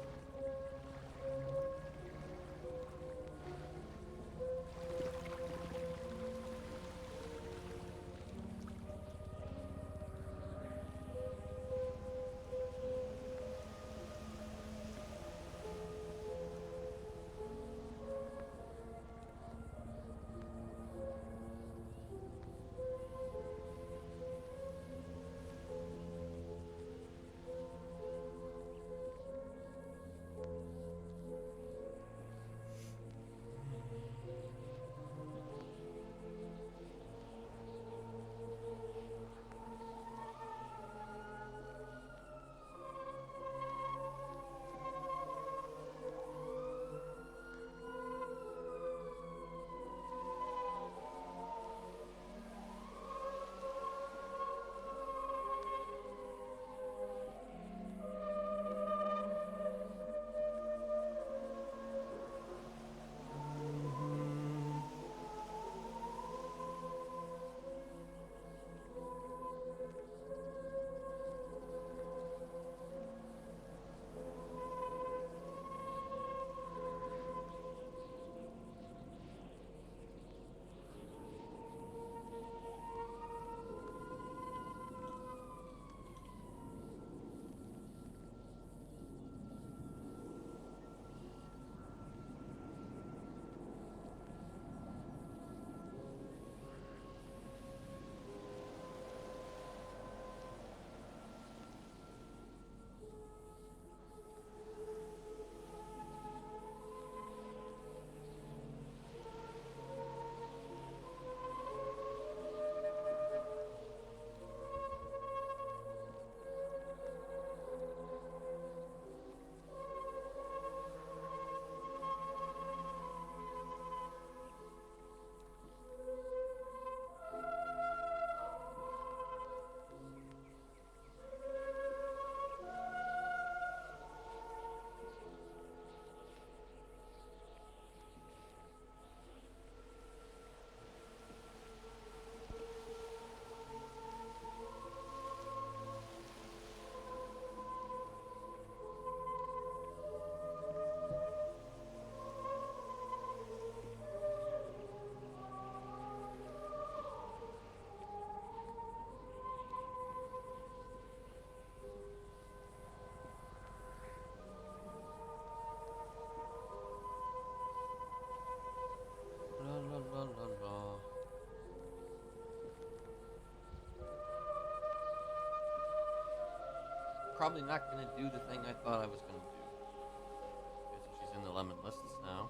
probably not going to do the thing I thought I was going to do. Okay, so she's in the lemon lists now.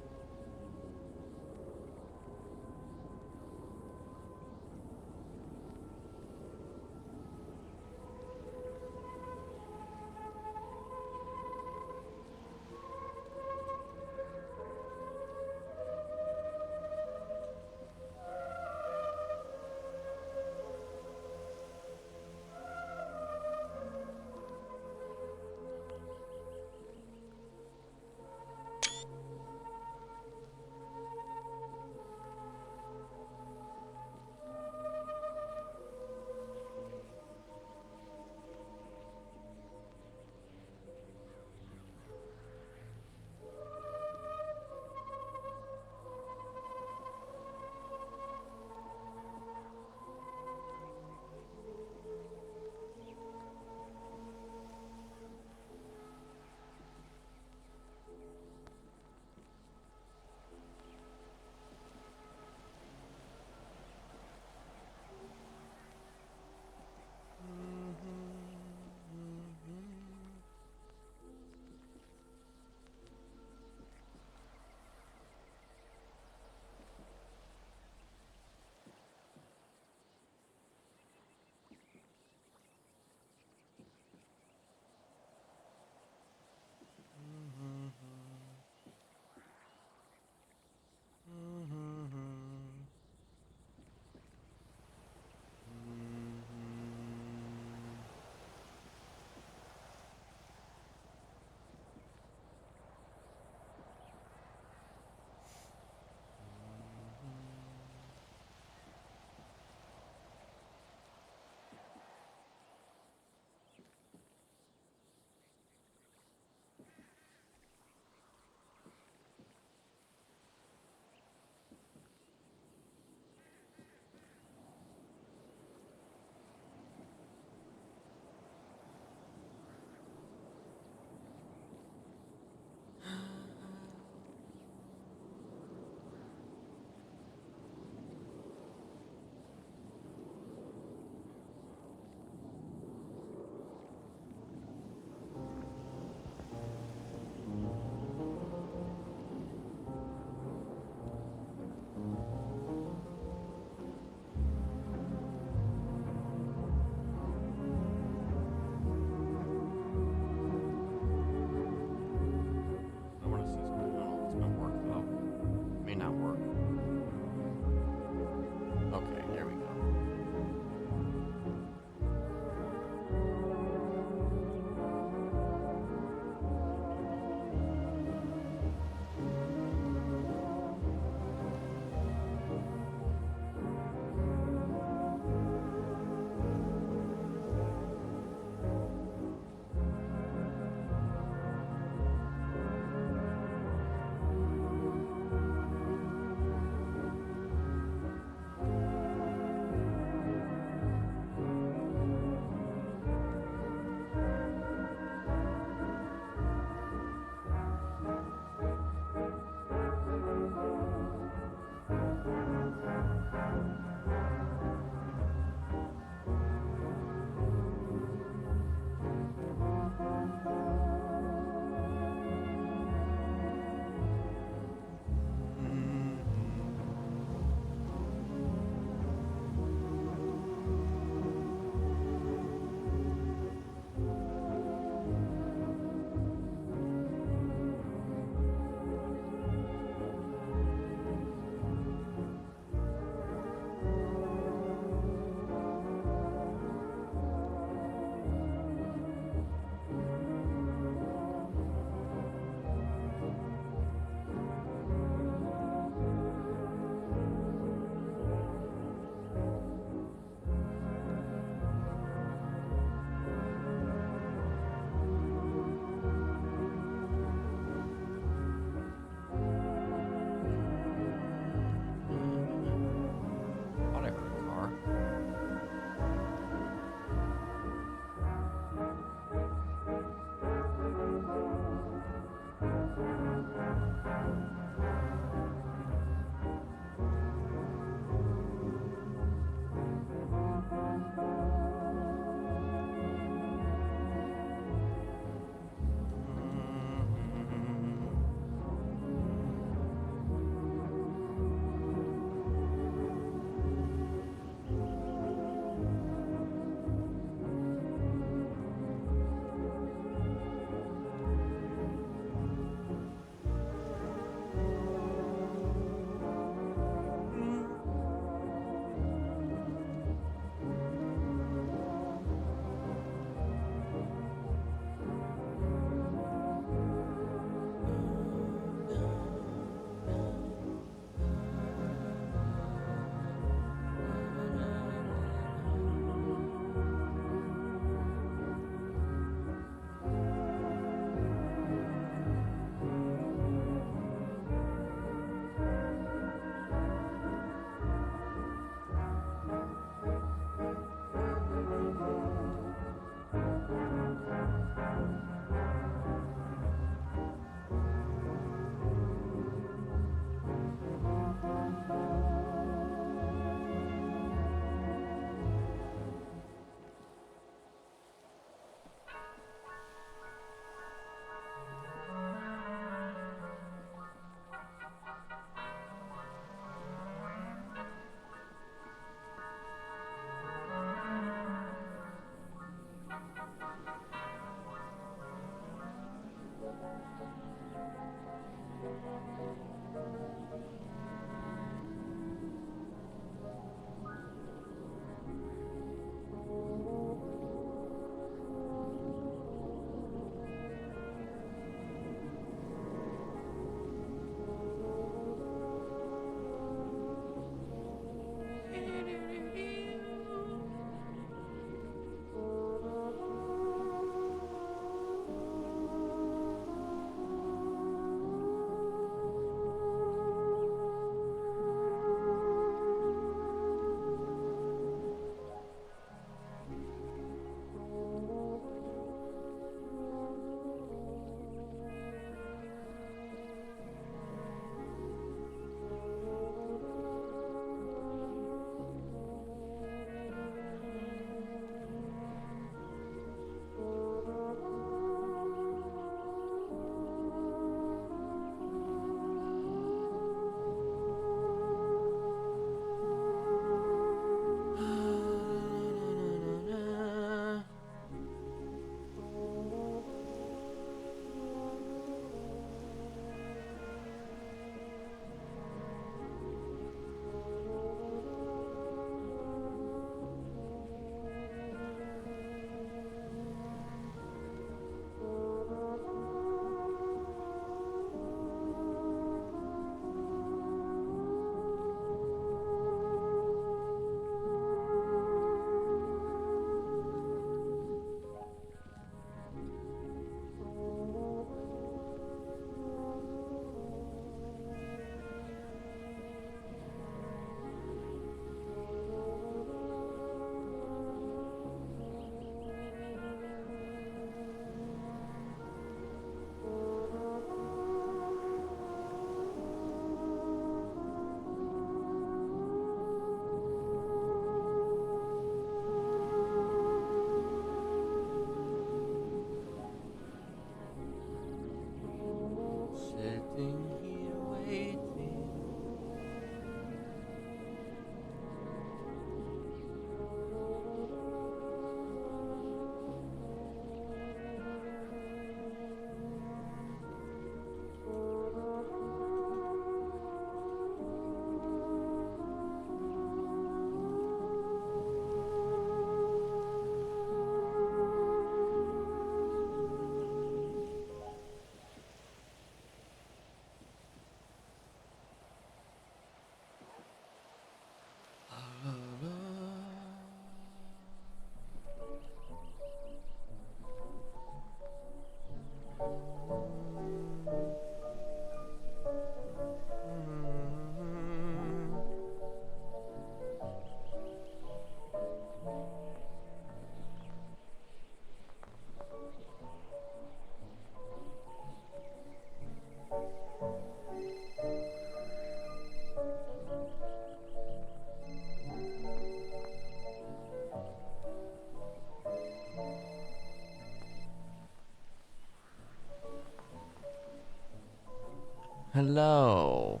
hello.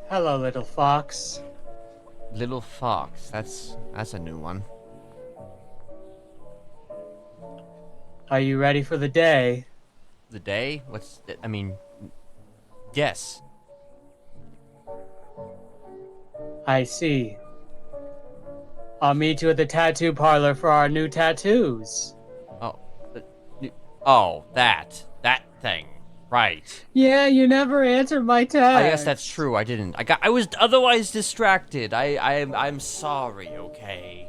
Hello, little fox. Little Fox. That's a new one. Are you ready for the day? The day? Yes. I see. I'll meet you at the tattoo parlor for our new tattoos. That thing. Right. Yeah, you never answered my text. I guess that's true. I didn't. I was otherwise distracted. I'm sorry, okay?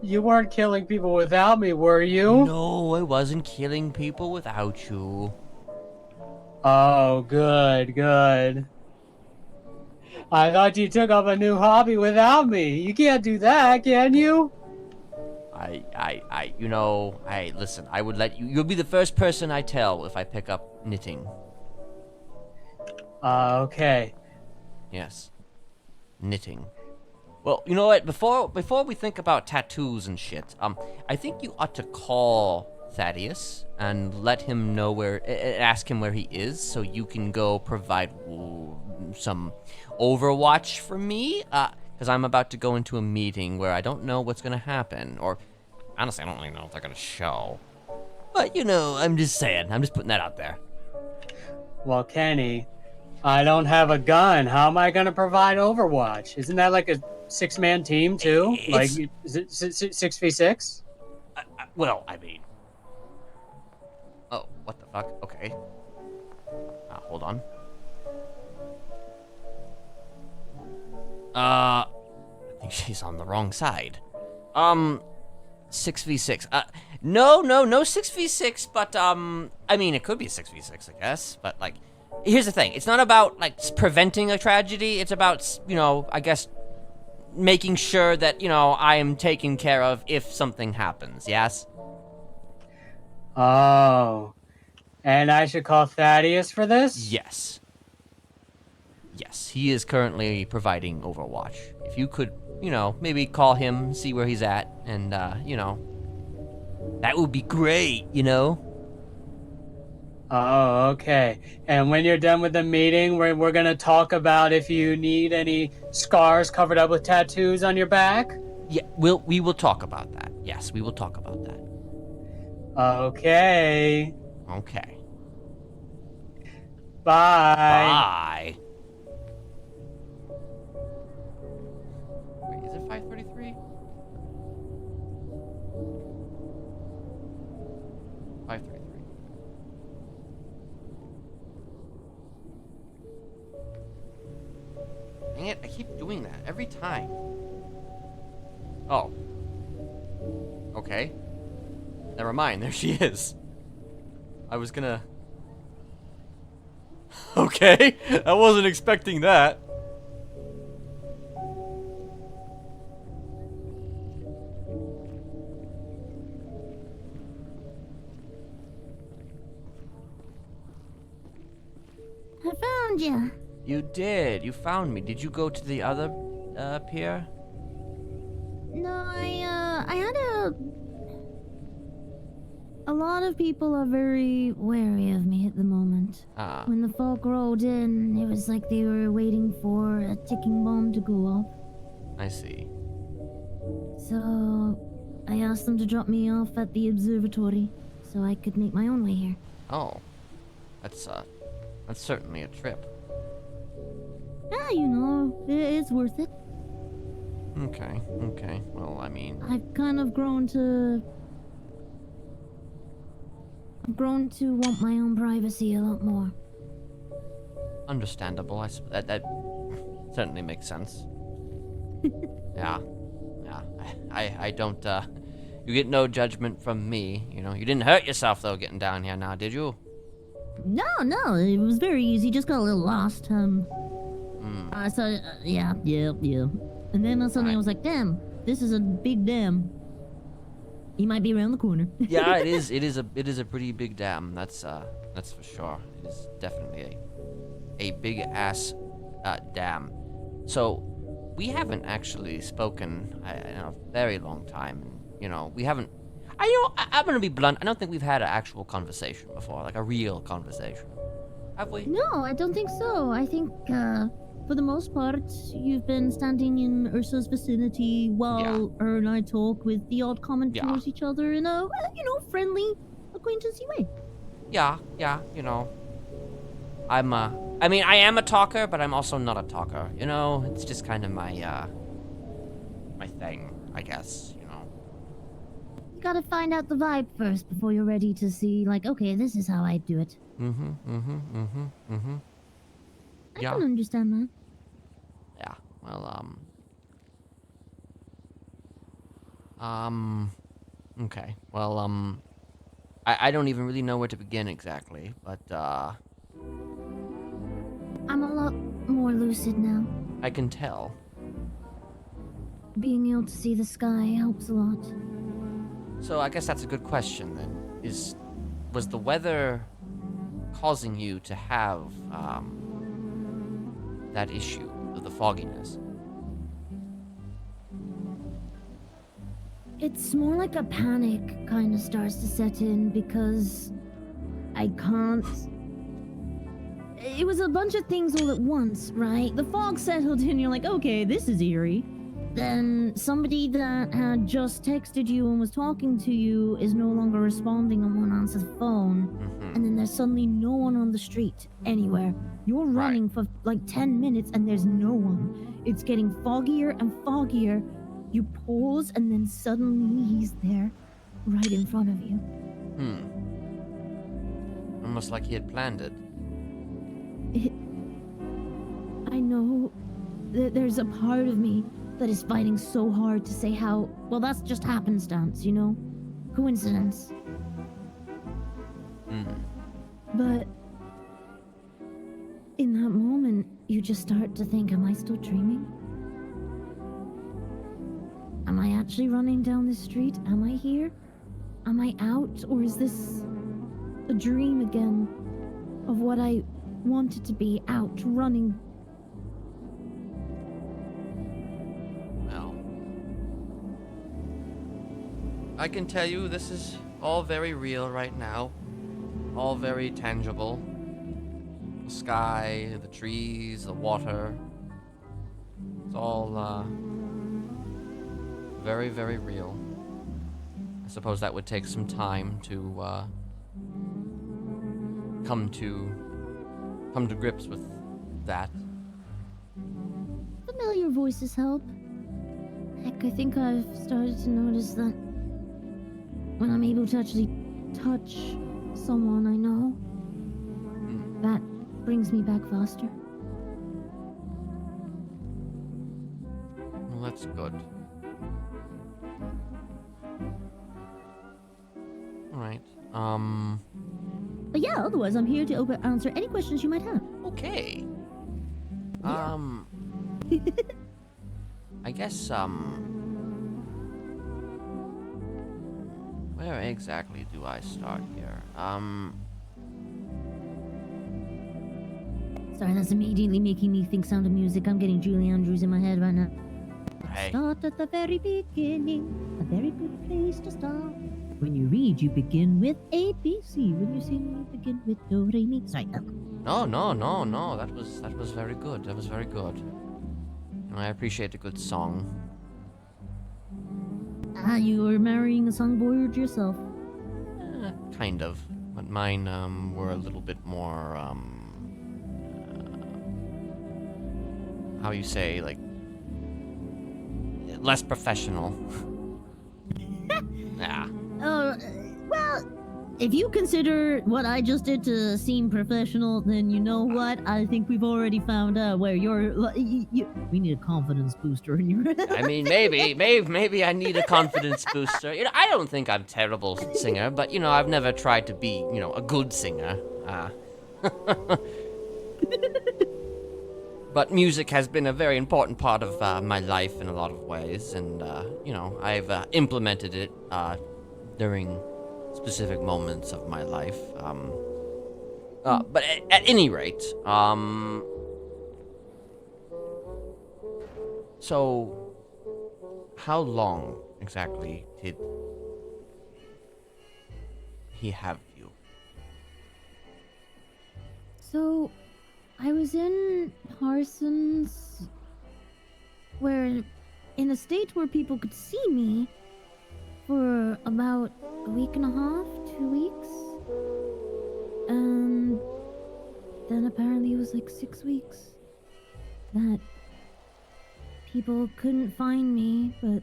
You weren't killing people without me, were you? No, I wasn't killing people without you. Oh, good, good. I thought you took up a new hobby without me. You can't do that, can you? Listen, I would let you, you'll be the first person I tell if I pick up knitting. Okay. Yes. Knitting. Well, you know what, before we think about tattoos and shit, I think you ought to call Thaddeus and let him know ask him where he is so you can go provide some Overwatch for me, because I'm about to go into a meeting where I don't know what's gonna happen, or honestly, I don't really know if they're gonna show. But, I'm just saying. I'm just putting that out there. Well, Kenny, I don't have a gun. How am I going to provide Overwatch? Isn't that like a 6-man team, too? Like, is it 6v6? Well, oh, what the fuck? Okay. Hold on. I think she's on the wrong side. 6v6. No 6v6, but, it could be 6v6, I guess, but, here's the thing. It's not about, preventing a tragedy. It's about, I guess, making sure that, I am taken care of if something happens, yes? Oh. And I should call Thaddeus for this? Yes. Yes, he is currently providing Overwatch. If you could, maybe call him, see where he's at, and, that would be great, Oh, okay. And when you're done with the meeting, we're going to talk about if you need any scars covered up with tattoos on your back? Yeah, we will talk about that. Yes, we will talk about that. Okay. Okay. Bye. Bye. Wait, is it 5:33? 5:33. Dang it, I keep doing that every time. Oh. Okay. Never mind, there she is. I was gonna... Okay, I wasn't expecting that. I found you. You did. You found me. Did you go to the other pier? No, I had a lot of people are very wary of me at the moment. When the folk rolled in, it was like they were waiting for a ticking bomb to go off. I see. So I asked them to drop me off at the observatory so I could make my own way here. Oh. That's certainly a trip. Yeah, it's worth it. Okay. Well, I've kind of grown to want my own privacy a lot more. Understandable. That certainly makes sense. Yeah. I don't, you get no judgment from me, You didn't hurt yourself, though, getting down here now, did you? No, it was very easy. Just got a little lost. Yeah. And then suddenly I was like, damn, this is a big dam. He might be around the corner. Yeah, it is a pretty big dam. That's for sure. It is definitely a big ass dam. So we haven't actually spoken in a very long time. We haven't. I'm gonna be blunt. I don't think we've had an actual conversation before, like a real conversation. Have we? No, I don't think so. I think, for the most part, you've been standing in Ursa's vicinity while her and I talk with the odd comment towards each other in a, friendly, acquaintancey way. Yeah, you know. I mean, I am a talker, but I'm also not a talker. You know, it's just kind of my thing, I guess, you know. You gotta find out the vibe first before you're ready to see, like, okay, this is how I do it. I can understand that. Yeah, well, okay. Well, I don't even really know where to begin exactly, but, I'm a lot more lucid now. I can tell. Being able to see the sky helps a lot. So I guess that's a good question then. Was the weather causing you to have, that issue of the fogginess? It's more like a panic kind of starts to set in because I can't. It was a bunch of things all at once, right? The fog settled in, you're like, okay, this is eerie. Then somebody that had just texted you and was talking to you is no longer responding and won't answer the phone. And then there's suddenly no one on the street anywhere. You're running for like 10 minutes and there's no one. It's getting foggier and foggier. You pause and then suddenly he's there, right in front of you. Almost like he had planned it. I know that there's a part of me that is fighting so hard to say how, well, that's just happenstance, you know? Coincidence. But in that moment, you just start to think, am I still dreaming? Am I actually running down the street? Am I here? Am I out? Or is this a dream again of what I wanted to be, out running? Well, I can tell you this is all very real right now. All very tangible. The sky, the trees, the water. It's all, very, very real. I suppose that would take some time to, come to grips with that. Familiar voices help. Heck, I think I've started to notice that when I'm able to actually touch someone I know, that brings me back faster. Well, that's good. Alright, But yeah, otherwise I'm here to answer any questions you might have. Okay. I guess, where exactly do I start here? Sorry, that's immediately making me think Sound of Music. I'm getting Julie Andrews in my head right now. Hey. Start at the very beginning. A very good place to start. When you read, you begin with A, B, C. When you sing, you begin with Do, Re, Mi. Sorry. No. That was very good. That was very good. I appreciate a good song. You were marrying a songbird yourself. Kind of. But mine, were a little bit more, how you say, like, less professional. Yeah. Well, if you consider what I just did to seem professional, then you know what? I think we've already found out where you're. We need a confidence booster in your. I mean, maybe I need a confidence booster. You know, I don't think I'm a terrible singer, but you know, I've never tried to be, you know, a good singer. But music has been a very important part of my life in a lot of ways, and you know, I've implemented it during specific moments of my life. But at any rate, so how long exactly did he have you? So, I was in Parsons, where, in a state where people could see me for about a week and a half, 2 weeks. And then apparently it was like 6 weeks that people couldn't find me, but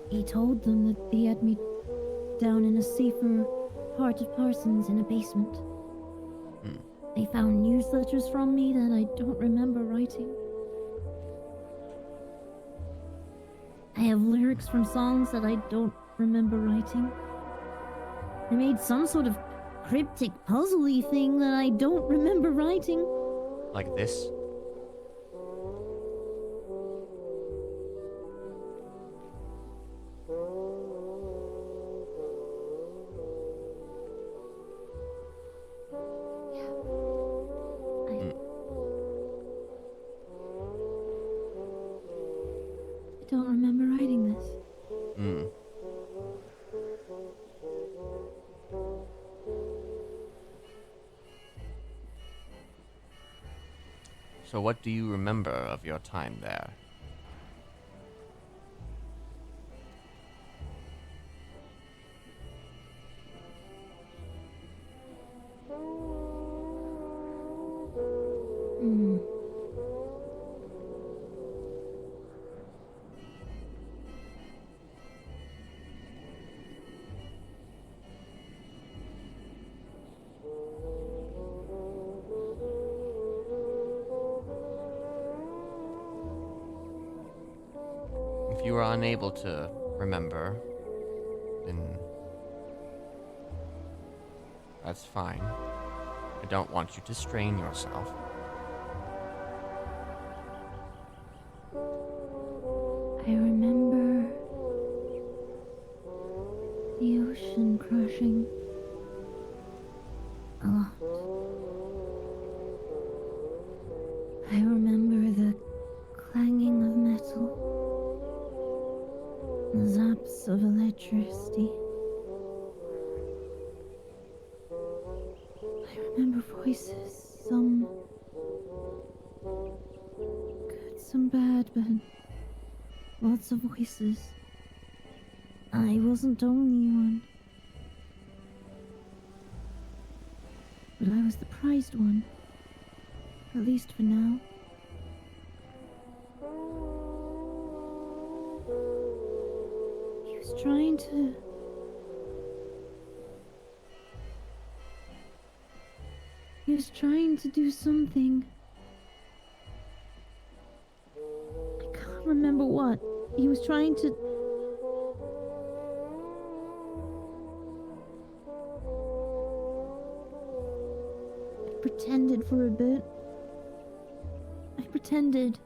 he told them that he had me down in a safer part of Parsons in a basement. They found newsletters from me that I don't remember writing. I have lyrics from songs that I don't remember writing. I made some sort of cryptic puzzly thing that I don't remember writing. Like this? I don't remember writing this. So what do you remember of your time there? If you are unable to remember, then that's fine. I don't want you to strain yourself. I remember the ocean crashing a lot. I remember the clanging of metal, the zaps of electricity. I remember voices, some good, some bad, but lots of voices. I wasn't the only one. But I was the prized one. At least for now. He was trying to... He was trying to do something. I can't remember what. He was trying to... I pretended for a bit. I pretended.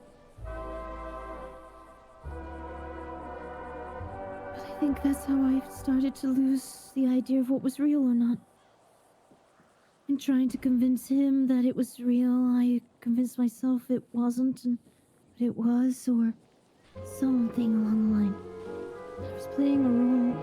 But I think that's how I started to lose the idea of what was real or not. In trying to convince him that it was real, I convinced myself it wasn't, but it was, or something along the line. I was playing a role.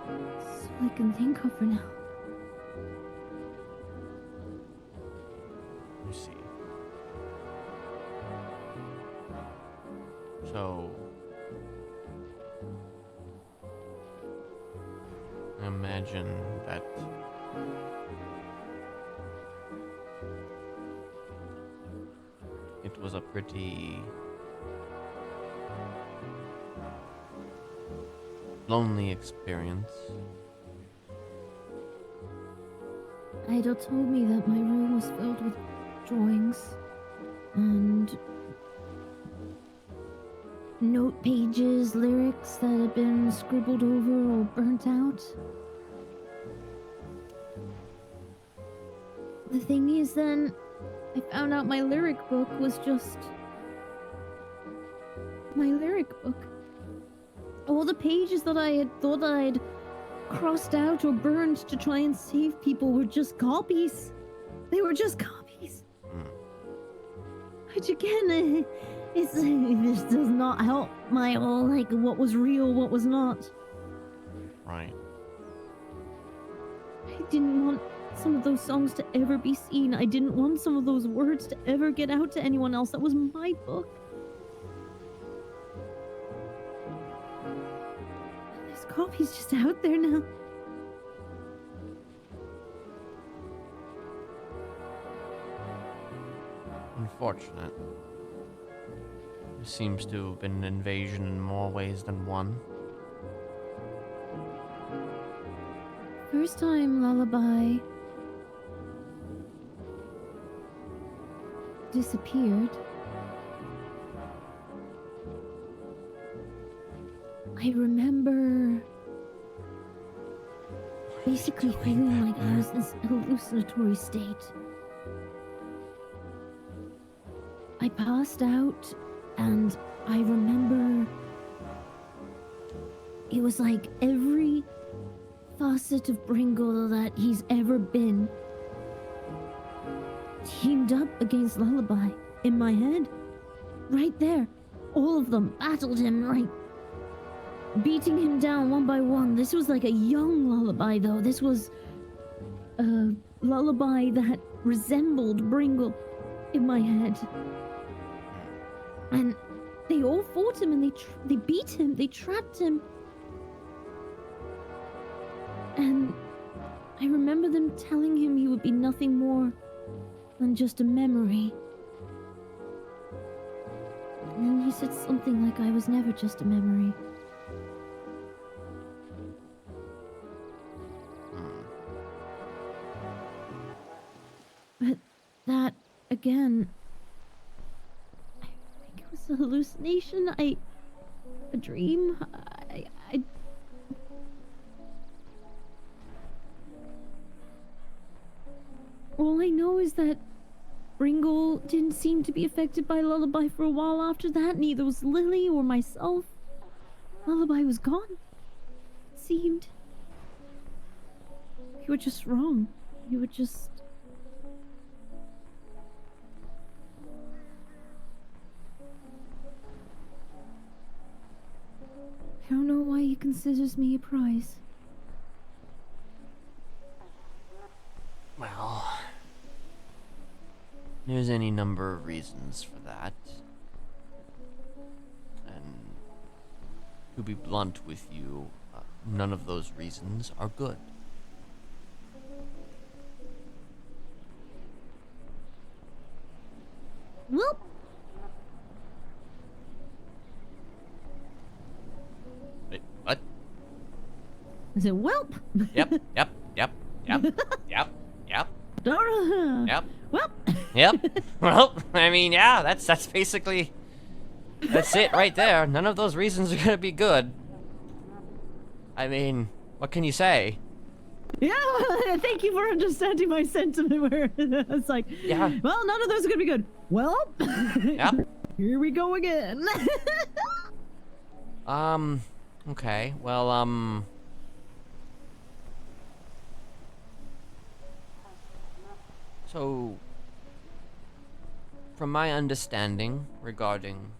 That's all I can think of for now. You see. So imagine that it was a pretty lonely experience. Idol told me that my room was filled with drawings and note pages, lyrics that had been scribbled over or burnt out. The thing is, then, I found out my lyric book was just my lyric book. All the pages that I had thought I'd crossed out or burned to try and save people were just copies. They were just copies. Which again, this does not help my whole, like, what was real, what was not. Right. I didn't want some of those songs to ever be seen. I didn't want some of those words to ever get out to anyone else. That was my book. This copy's just out there now. Unfortunate. There seems to have been an invasion in more ways than one. First time Lullaby disappeared, I remember basically feeling like I was in this hallucinatory state. I passed out, and I remember it was like every facet of Bringle that he's ever been teamed up against Lullaby in my head. Right there. All of them battled him, right? Beating him down one by one. This was like a young Lullaby, though. This was a Lullaby that resembled Bringle in my head. And they all fought him, and they beat him, they trapped him. And I remember them telling him he would be nothing more than just a memory. And then he said something like I was never just a memory. But that, again, I think it was a hallucination, a dream. All I know is that Bringle didn't seem to be affected by Lullaby for a while after that. Neither was Lily or myself. Lullaby was gone. It seemed. You were just wrong. You were just... I don't know why he considers me a prize. Well, there's any number of reasons for that. And to be blunt with you, none of those reasons are good. Well, Wait, what? is it whelp? Yep, yep, yep, yep, yep, yep, yep, Well, yep. Well, I mean, yeah, that's basically, that's it right there. None of those reasons are gonna be good. I mean, what can you say? yeah, thank you for understanding my sentiment where it's like, Yeah. well, none of those are gonna be good. Well, Yep. here we go again. Okay, well, so, from my understanding regarding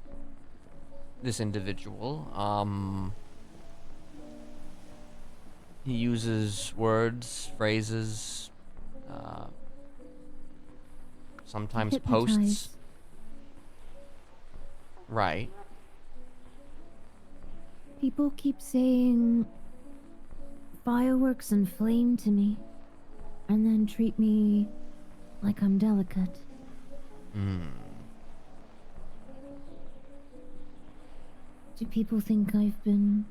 this individual, he uses words, phrases, sometimes posts. Hypnotize. Right. People keep saying fireworks and flame to me, and then treat me like I'm delicate. Do people think I've been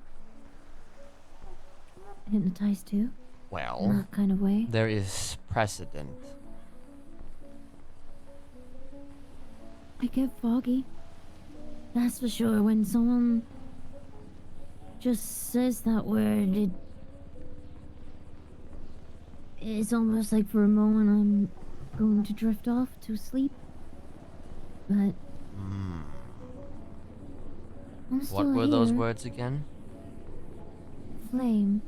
hypnotized too? In Well, that kind of way? there is precedent. I get foggy. That's for sure. When someone just says that word, it's almost like for a moment I'm going to drift off to sleep. But I'm still What were those here. words again? Flame.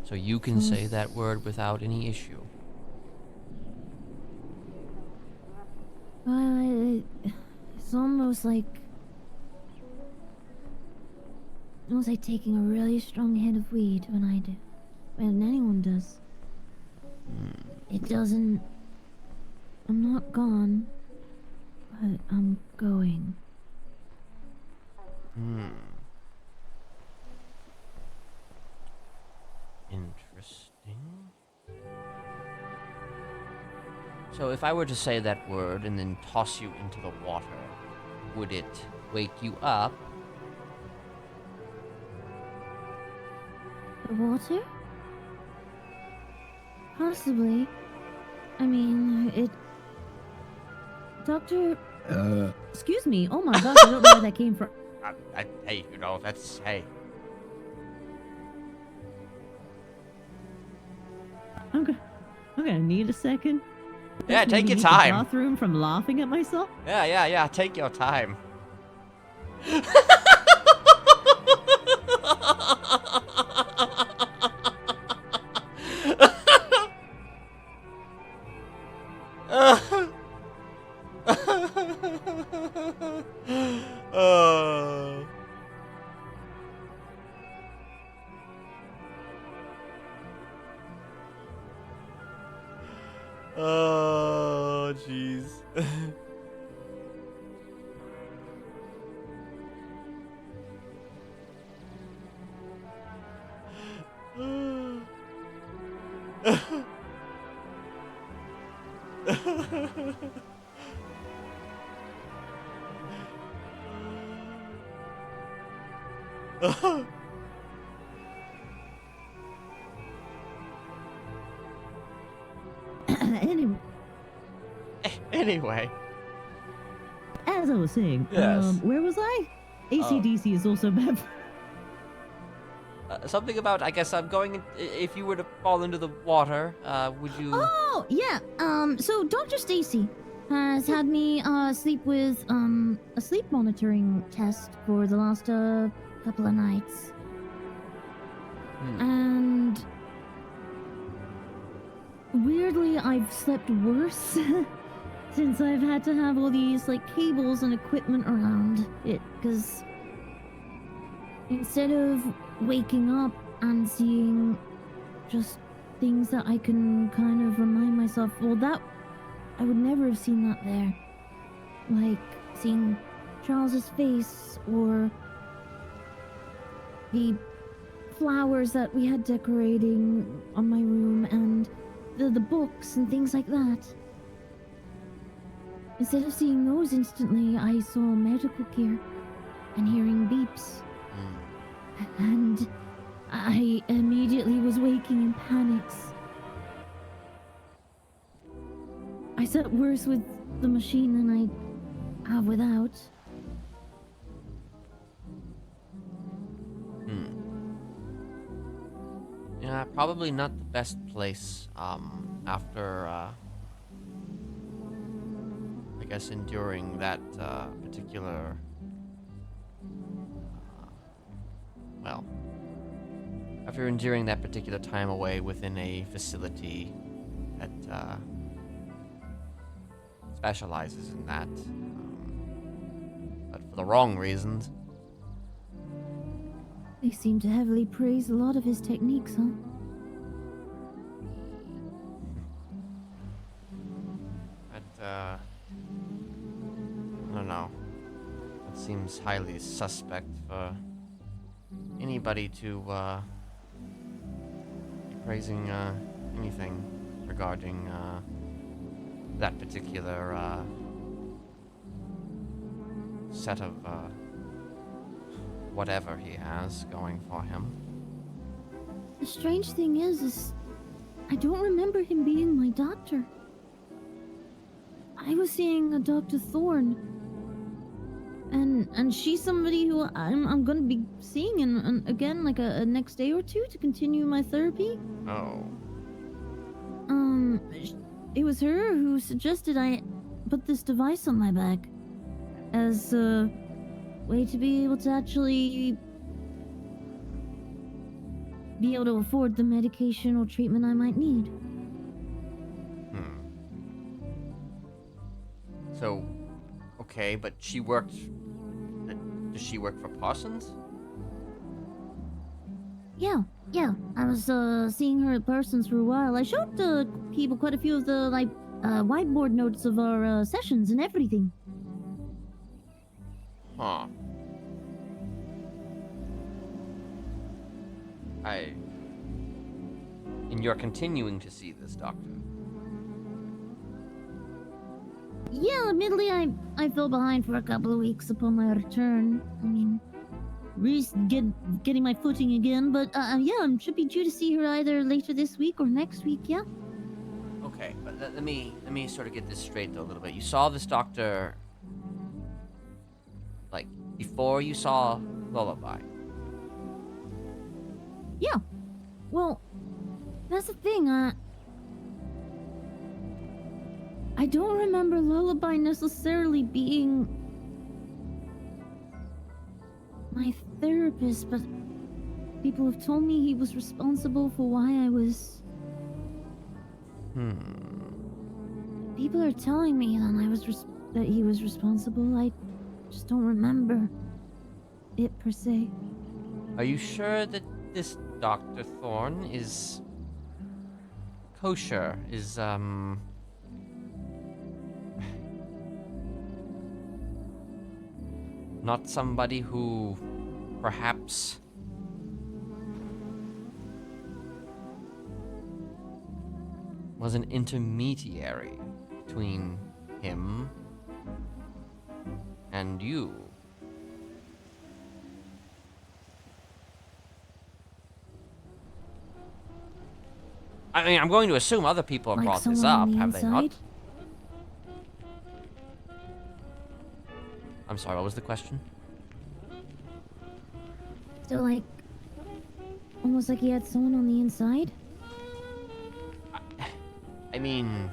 So you can say that word without any issue. It's almost like taking a really strong hit of weed when I do. When anyone does. It doesn't... I'm not gone, but I'm going. Interesting. So if I were to say that word and then toss you into the water, would it wake you up? The water? Possibly. I mean, it... Doctor... Excuse me. Oh my gosh, I don't know where that came from. Hey, you know, that's... Hey. I'm gonna need a second. Yeah, Just take maybe your use the time. bathroom from laughing at myself. Yeah, take your time. Oh, jeez. Anyway. As I was saying, Yes. where was I? AC/DC is also bad. Something about, I guess I'm going, if you were to fall into the water, would you... Oh, yeah. So Dr. Stacy has had me, sleep with, a sleep monitoring test for the last, couple of nights. And... weirdly, I've slept worse since I've had to have all these, like, cables and equipment around it, because instead of waking up and seeing just things that I can kind of remind myself, well, that I would never have seen that there. Like seeing Charles's face or the flowers that we had decorating on my room and the books and things like that. Instead of seeing those instantly, I saw medical gear and hearing beeps. And I immediately was waking in panics. I slept worse with the machine than I have without. Yeah, probably not the best place, after, I guess enduring that, particular, well, after enduring that particular time away within a facility that, specializes in that, but for the wrong reasons. They seem to heavily praise a lot of his techniques, huh? But, I don't know. It seems highly suspect for anybody to, be praising, anything regarding, that particular, set of, whatever he has going for him. The strange thing is I don't remember him being my doctor. I was seeing a Dr. Thorne. And she's somebody who I'm gonna be seeing in again like a next day or two to continue my therapy. Oh. It was her who suggested I put this device on my back as a way to be able to actually be able to afford the medication or treatment I might need. So, okay, but she worked... Does she work for Parsons? Yeah. I was seeing her at Parsons for a while. I showed people quite a few of the whiteboard notes of our sessions and everything. Huh. And you're continuing to see this doctor? Yeah, admittedly, I fell behind for a couple of weeks upon my return. I mean, getting my footing again, but yeah, I should be due to see her either later this week or next week. Yeah. Okay, but let me sort of get this straight though a little bit. You saw this doctor, like, before you saw Lullaby. Yeah. Well, that's the thing. I don't remember Lullaby necessarily being my therapist, but people have told me he was responsible for why I was... People are telling me that he was responsible. I just don't remember it per se. Are you sure that this Dr. Thorne is kosher? Is not somebody who perhaps was an intermediary between him and you? I mean, I'm going to assume other people have brought this up, have they not? I'm sorry, what was the question? So, like, almost like he had someone on the inside? I mean...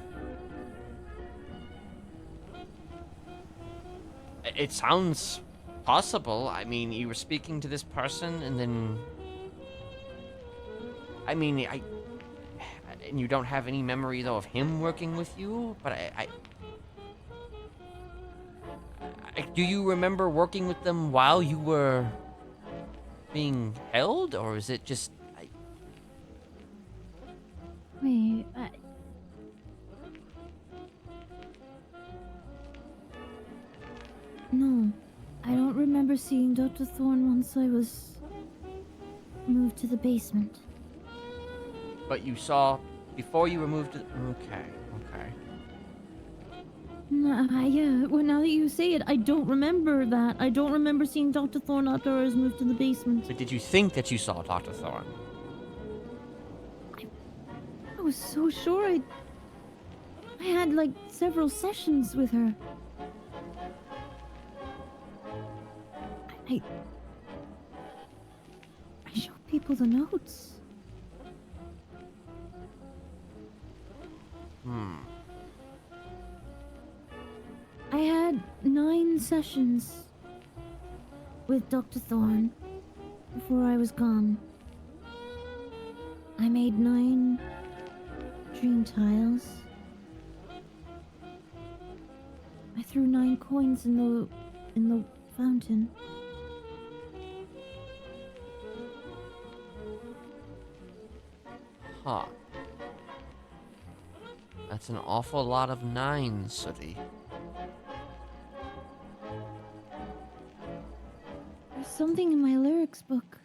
It sounds possible. I mean, you were speaking to this person, and then... I mean, and you don't have any memory, though, of him working with you? But do you remember working with them while you were being held, or is it just... Wait, No, I don't remember seeing Dr. Thorne once I was moved to the basement. But you saw before you were moved to... Okay. No, yeah, well, now that you say it, I don't remember that. I don't remember seeing Dr. Thorne after I was moved to the basement. But did you think that you saw Dr. Thorne? I was so sure I had, like, several sessions with her. I show people the notes. I had 9 sessions with Dr. Thorne before I was gone. I made 9 dream tiles. I threw 9 coins in the fountain. Huh. That's an awful lot of 9s, Sooty. There's something in my lyrics book.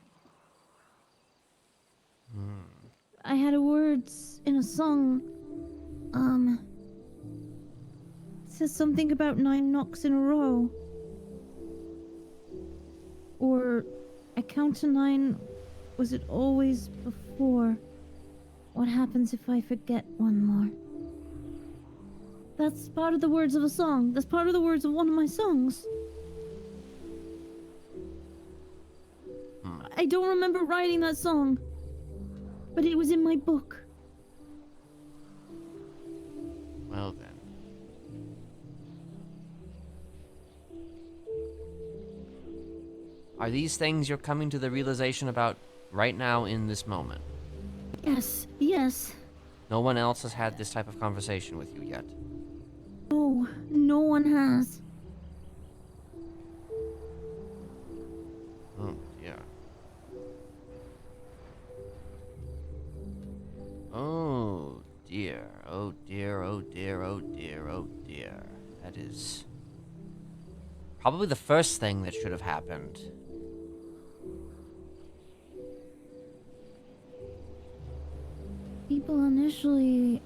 I had words in a song. It says something about 9 knocks in a row. Or I count to 9. Was it always before? What happens if I forget one more? That's part of the words of a song. That's part of the words of one of my songs. I don't remember writing that song, but it was in my book. Well then. Are these things you're coming to the realization about Right now, in this moment. Yes, yes. No one else has had this type of conversation with you yet. No, no one has. Oh, dear. Oh, dear. Oh, dear. Oh, dear. Oh, dear. Oh, dear. That is probably the first thing that should have happened. People initially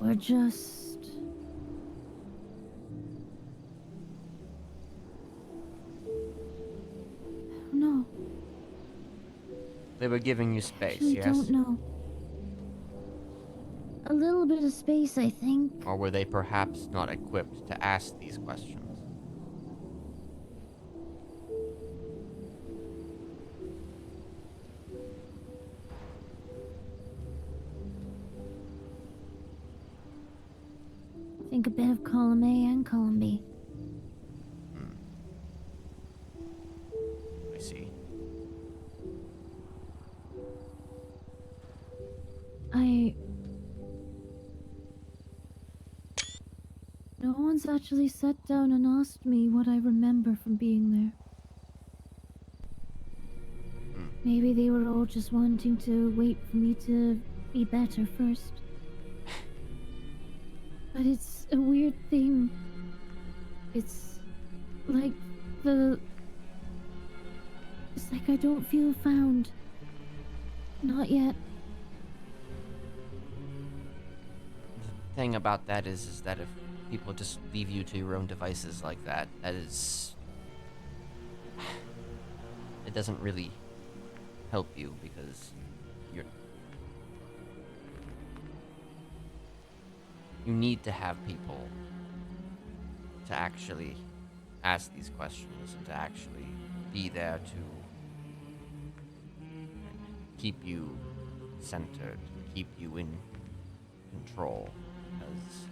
were just... No. They were giving you space, Actually, yes? don't know. A little bit of space, I think. Or were they perhaps not equipped to ask these questions? I think a bit of column A and column B. I see. No one's actually sat down and asked me what I remember from being there. Maybe they were all just wanting to wait for me to be better first. But it's a weird thing. It's like It's like I don't feel found. Not yet. The thing about that is that if people just leave you to your own devices like that, that is... It doesn't really help you because you need to have people to actually ask these questions and to actually be there to keep you centered, keep you in control. Because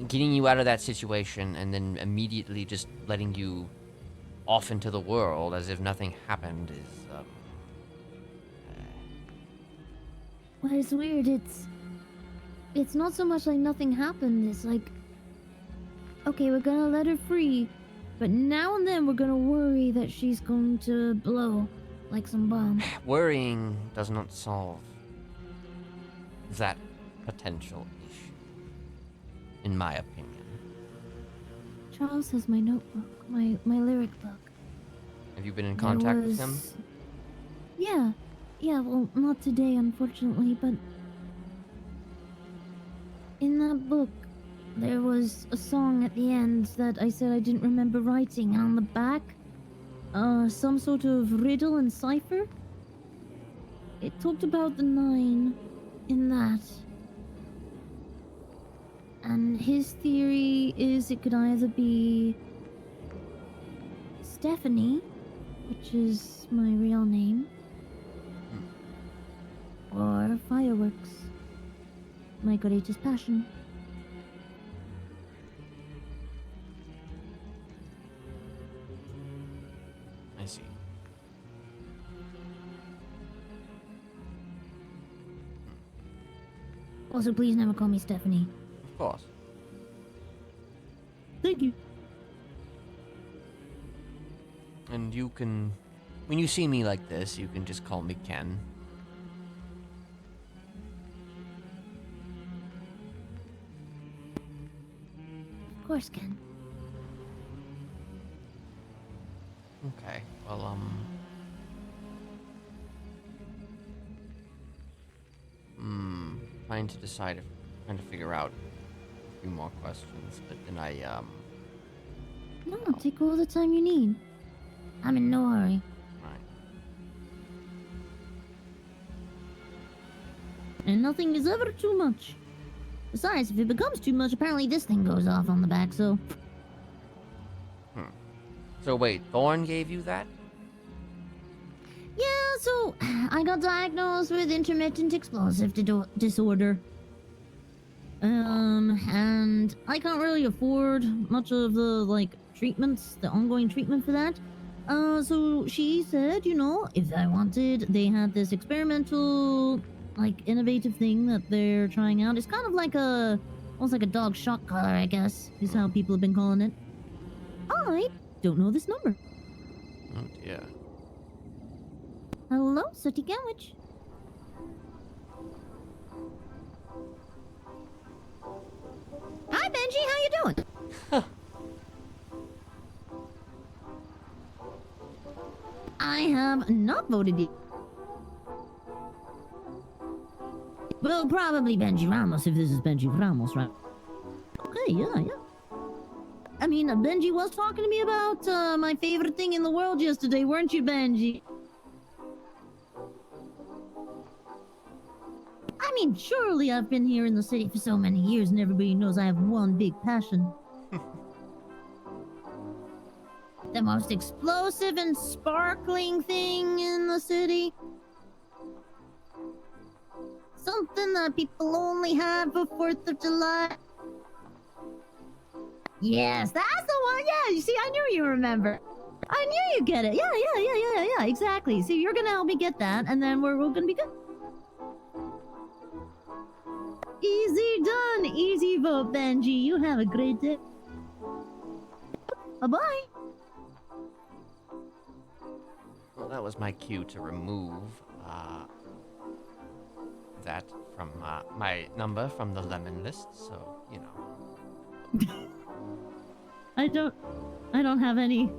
getting you out of that situation and then immediately just letting you off into the world as if nothing happened is Well, it's weird. It's not so much like nothing happened. It's like, okay, we're gonna let her free, but now and then we're gonna worry that she's going to blow like some bomb. Worrying does not solve that potential issue, in my opinion. Charles has my notebook, my lyric book. Have you been in contact with him? Yeah, well, not today, unfortunately, but in that book, there was a song at the end that I said I didn't remember writing, and on the back, some sort of riddle and cipher. It talked about the 9 in that. And his theory is it could either be Stephanie, which is my real name, or fireworks, my greatest passion. I see. Also, please never call me Stephanie. Of course. Thank you. And you can... When you see me like this, you can just call me Ken. Of course, Ken. Okay, well, trying to decide if... Trying to figure out a few more questions, but then No, take all the time you need. I'm in no hurry. Right. And nothing is ever too much. Besides, if it becomes too much, apparently this thing goes off on the back, so... So wait, Thorn gave you that? Yeah, so I got diagnosed with intermittent explosive disorder. And I can't really afford much of the, treatments, the ongoing treatment for that. So she said, you know, if I wanted, they had this experimental, like, innovative thing that they're trying out. It's kind of like almost like a dog shock collar, I guess, is how people have been calling it. I don't know this number. Oh dear. Hello, Sooty Sandwich. Hi, Benji. How you doing? I have not voted yet. Well, probably Benji Ramos if this is Benji Ramos, right? Okay, yeah. I mean, Benji was talking to me about my favorite thing in the world yesterday, weren't you, Benji? I mean, surely I've been here in the city for so many years and everybody knows I have one big passion. The most explosive and sparkling thing in the city. Something that people only have for 4th of July. Yes, that's the one. Yeah, you see, I knew you remember. I knew you get it. Yeah, exactly. So you're gonna help me get that, and then we're gonna be good. Easy done. Easy vote, Benji. You have a great day. Bye-bye. Well, that was my cue to remove that from my number from the lemon list, so, you know. I don't have any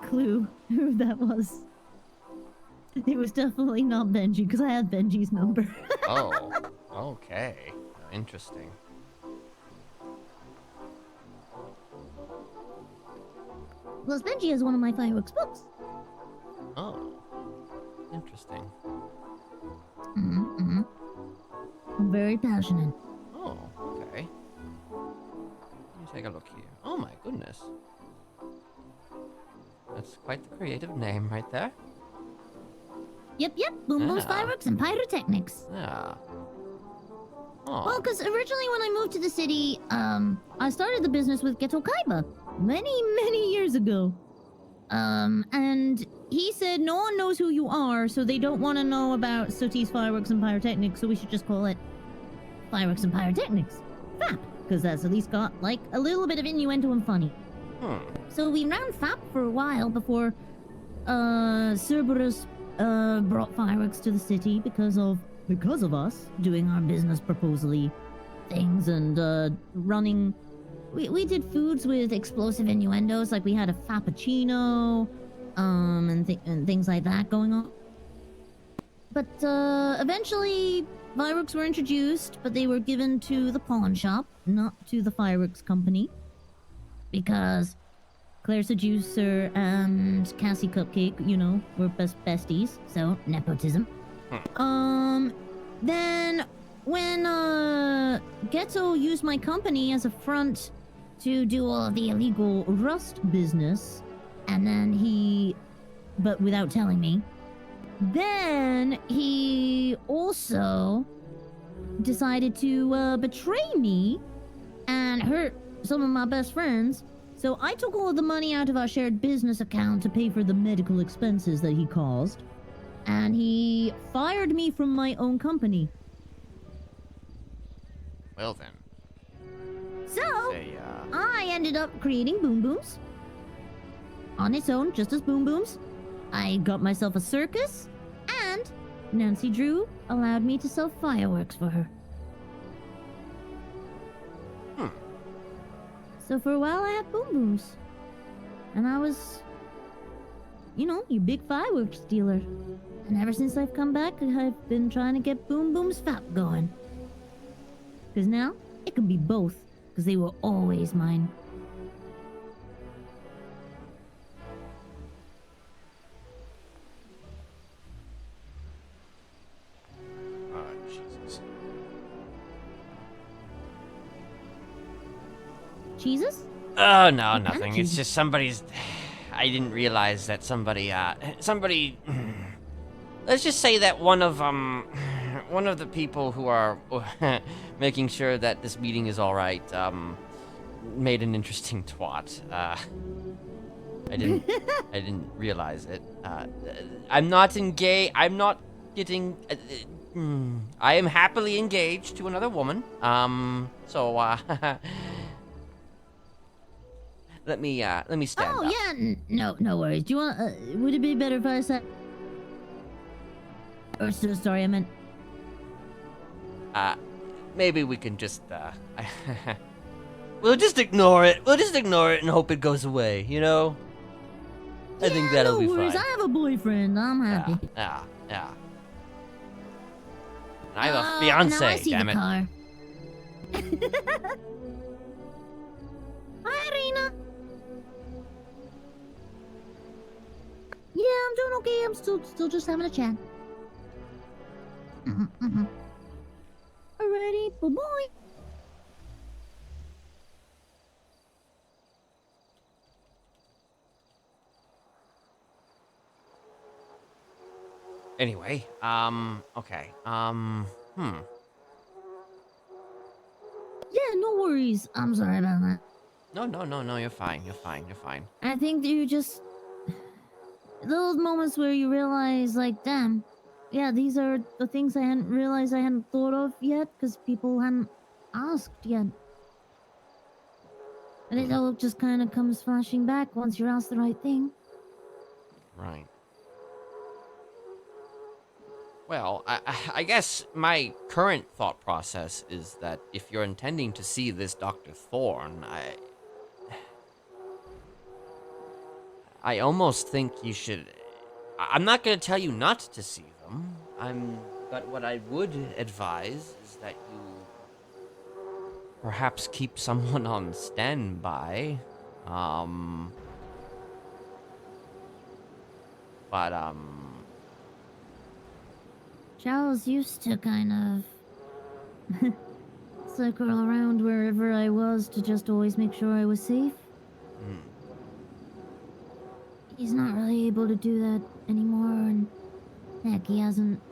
clue who that was. It was definitely not Benji, because I had Benji's number. Oh, okay. Interesting. Plus, Benji has one of my fireworks books. Oh, interesting. Mm-hmm. I'm very passionate. Oh, okay. Let me take a look here. Oh my goodness. That's quite the creative name right there. Yep. Boom Boom's Yeah. Fireworks and Pyrotechnics. Yeah. Oh. Well, because originally when I moved to the city, I started the business with Geto Kaiba many years ago. And he said no one knows who you are, so they don't want to know about Sooty's Fireworks and Pyrotechnics, so we should just call it Fireworks and Pyrotechnics. FAP, because that's at least got, like, a little bit of innuendo and funny. So we ran FAP for a while before, Cerberus, brought fireworks to the city because of us doing our business proposally things and, running... We did foods with explosive innuendos, like we had a Fappuccino, and things like that going on. But, eventually, fireworks were introduced, but they were given to the pawn shop, not to the fireworks company. Because Claire Seducer and Cassie Cupcake, you know, were besties, so nepotism. Then, when, Ghetto used my company as a front to do all of the illegal rust business, and then but without telling me, then he also decided to betray me and hurt some of my best friends. So I took all of the money out of our shared business account to pay for the medical expenses that he caused, and he fired me from my own company. Well then. So, Say, I ended up creating Boom Booms. On its own, just as Boom Booms. I got myself a circus, and Nancy Drew allowed me to sell fireworks for her. So for a while I had Boom Booms. And I was, you know, your big fireworks dealer. And ever since I've come back, I've been trying to get Boom Boom's FAP going. Because now, it can be both. Because they were always mine. Oh, Jesus. Jesus? Oh, no, nothing. It's just somebody's... I didn't realize that somebody... Let's just say that one of the people who are making sure that this meeting is all right, made an interesting twat. I didn't realize it. I'm not engaged. I'm not getting. I am happily engaged to another woman. So let me stand up. Yeah, no worries. Do you want? Would it be better if I said? Or so sorry, I meant. Maybe we can just we'll just ignore it. We'll just ignore it and hope it goes away. You know. I think that'll be worries. fine. I have a boyfriend. I'm happy. Yeah. I have a fiance. Now I see damn the it. car. Hi, Irina. Yeah, I'm doing okay. I'm still just having a chat. Alrighty, bye-bye. Anyway, okay, Yeah, no worries. I'm sorry about that. No, you're fine. I think that you just those moments where you realize, like, damn, yeah, these are the things I hadn't realized I hadn't thought of yet because people hadn't asked yet. And it all just kind of comes flashing back once you're asked the right thing. Right. Well, I guess my current thought process is that if you're intending to see this Dr. Thorne, I almost think you should. I'm not going to tell you not to see them. But what I would advise is that you perhaps keep someone on standby. Charles used to kind of circle around wherever I was to just always make sure I was safe. He's not really able to do that anymore, and heck, he hasn't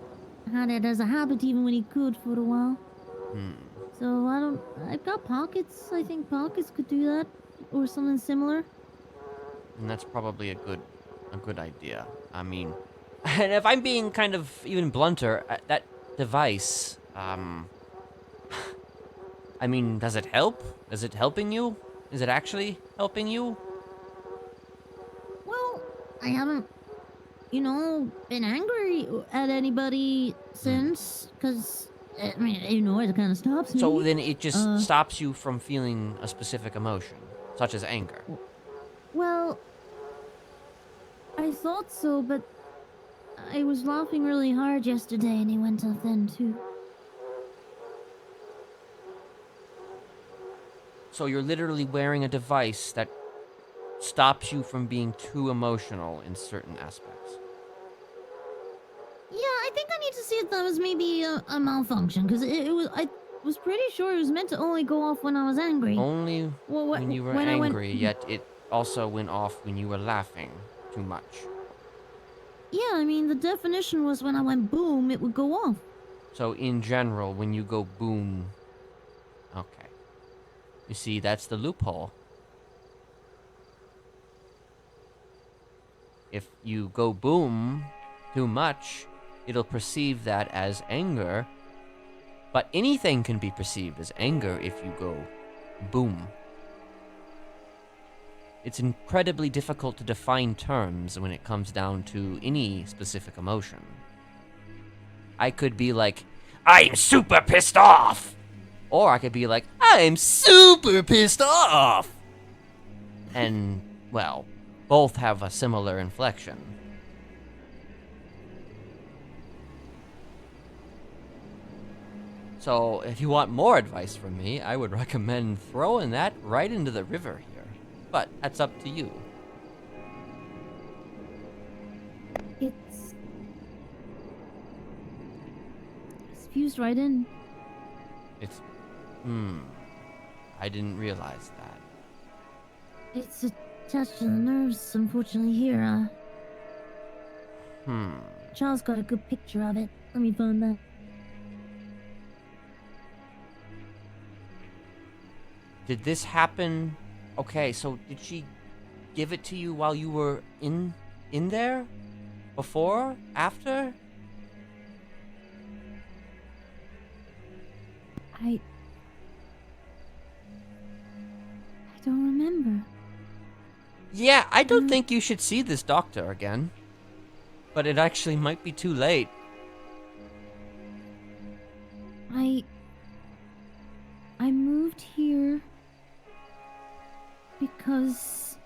had it as a habit even when he could for a while. So I've got pockets. I think pockets could do that, or something similar. And that's probably a good idea. I mean, and if I'm being kind of even blunter, that device, I mean, does it help? Is it helping you? Is it actually helping you? Well, I haven't, been angry at anybody since, because, I mean, it kind of stops me. So then it just stops you from feeling a specific emotion, such as anger. Well, I thought so, but I was laughing really hard yesterday and he went off then too. So you're literally wearing a device that stops you from being too emotional in certain aspects. Yeah, I think I need to see if that was maybe a malfunction, because I was pretty sure it was meant to only go off when I was angry. Only when you were angry, yet it also went off when you were laughing too much. Yeah, I mean, the definition was when I went boom, it would go off. So in general, when you go boom... Okay. You see, that's the loophole. If you go boom too much, it'll perceive that as anger. But anything can be perceived as anger if you go boom. It's incredibly difficult to define terms when it comes down to any specific emotion. I could be like, I'm super pissed off! Or I could be like, I'm super pissed off! And, well, both have a similar inflection. So, if you want more advice from me, I would recommend throwing that right into the river here. But that's up to you. It's fused right in. It's... I didn't realize that. It's attached to the nerves, unfortunately, here. Charles got a good picture of it. Let me find that. Did this happen... Okay, so did she give it to you while you were in there? Before? After? I don't remember. Yeah, I don't think you should see this doctor again. But it actually might be too late. I moved here because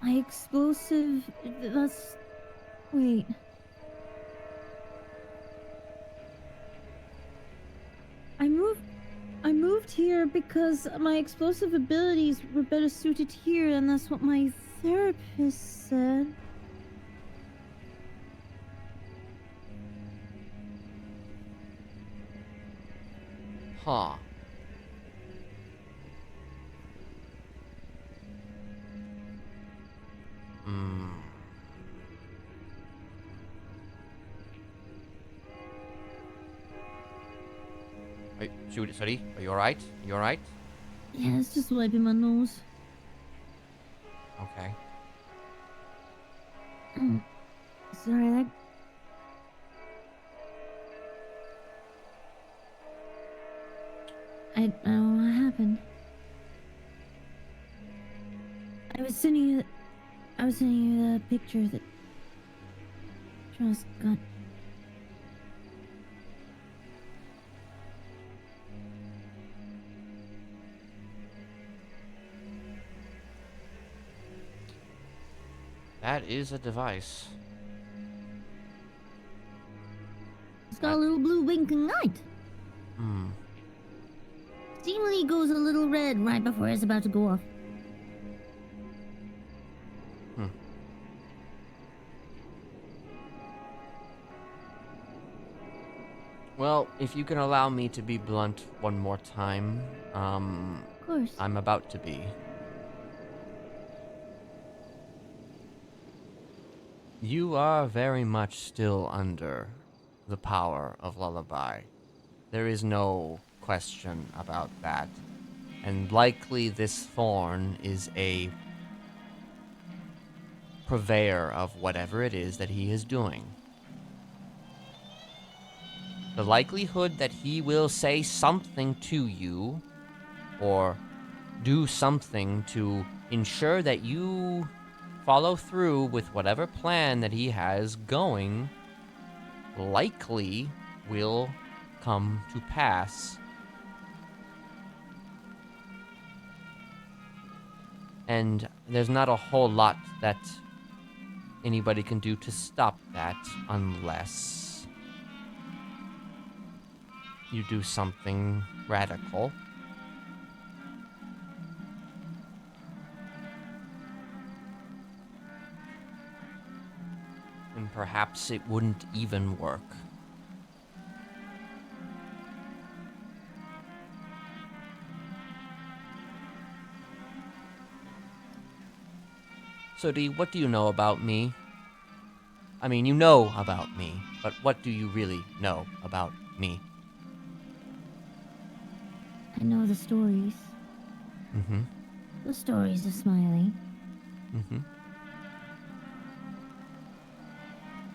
my explosive. Wait. I moved here because my explosive abilities were better suited here, and that's what my therapist said. Huh. Hmm. Sorry, are you alright? You alright? Yeah, it's just wiping my nose. Okay. Sorry, I don't know what happened. I was sending you the picture that Charles got. That is a device. It's got a little blue winking light. Hmm. Seemingly goes a little red right before it's about to go off. Well, if you can allow me to be blunt one more time, Of course. I'm about to be. You are very much still under the power of Lullaby. There is no question about that. And likely this thorn is a purveyor of whatever it is that he is doing. The likelihood that he will say something to you or do something to ensure that you follow through with whatever plan that he has going likely will come to pass. And there's not a whole lot that anybody can do to stop that unless you do something radical. And perhaps it wouldn't even work. So, what do you know about me? I mean, you know about me, but what do you really know about me? I know the stories. Mm-hmm. The stories of Smiley. Mm-hmm.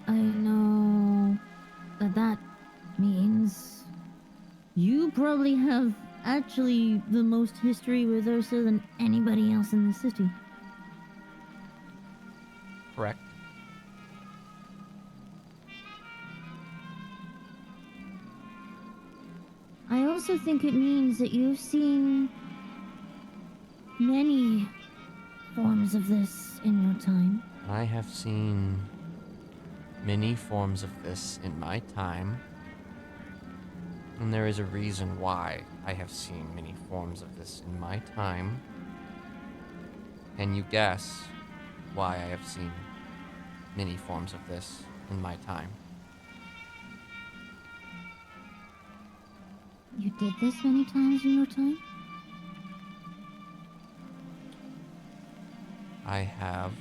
I know that means you probably have actually the most history with Ursa than anybody else in the city. Correct. I also think it means that you've seen many forms of this in your time. I have seen many forms of this in my time. And there is a reason why I have seen many forms of this in my time. Can you guess why I have seen many forms of this in my time? You did this many times in your time? I have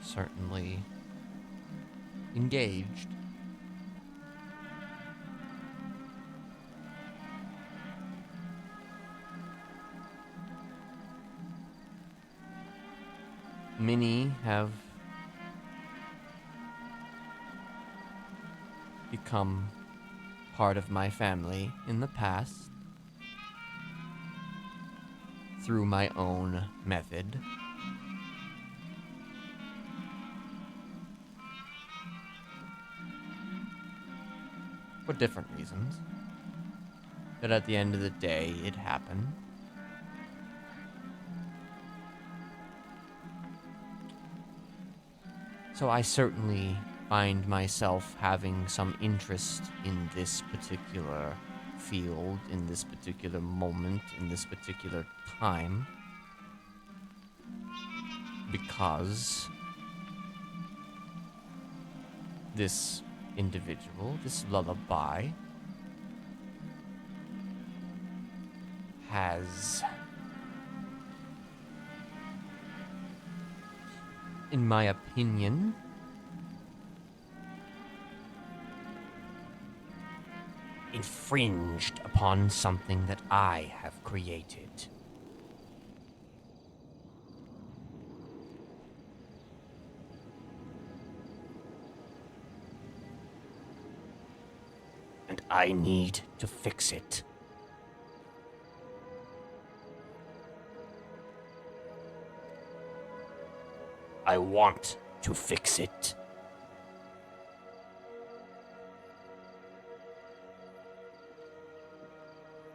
certainly engaged. many have become part of my family in the past through my own method. For different reasons. But at the end of the day, it happened. So I certainly find myself having some interest in this particular field, in this particular moment, in this particular time. Because this individual, this lullaby, has, in my opinion, infringed upon something that I have created. And I need to fix it. I want to fix it.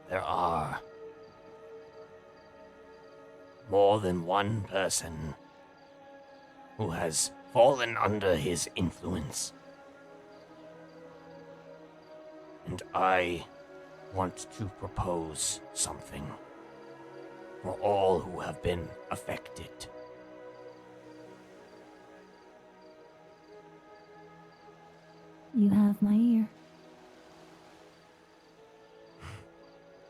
There are more than one person who has fallen under his influence. And I want to propose something for all who have been affected. You have my ear.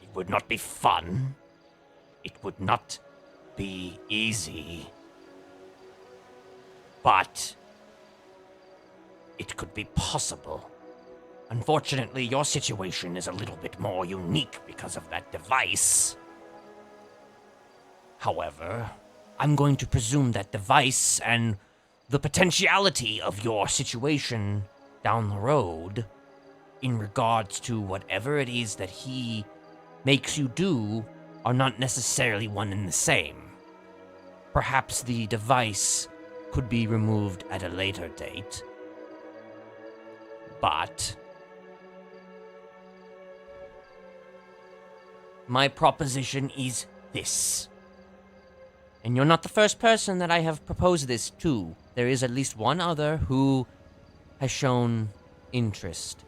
It would not be fun. It would not be easy. But it could be possible. Unfortunately, your situation is a little bit more unique because of that device. However, I'm going to presume that device and the potentiality of your situation down the road in regards to whatever it is that he makes you do are not necessarily one and the same. Perhaps the device could be removed at a later date. But my proposition is this. And you're not the first person that I have proposed this to. There is at least one other who has shown interest.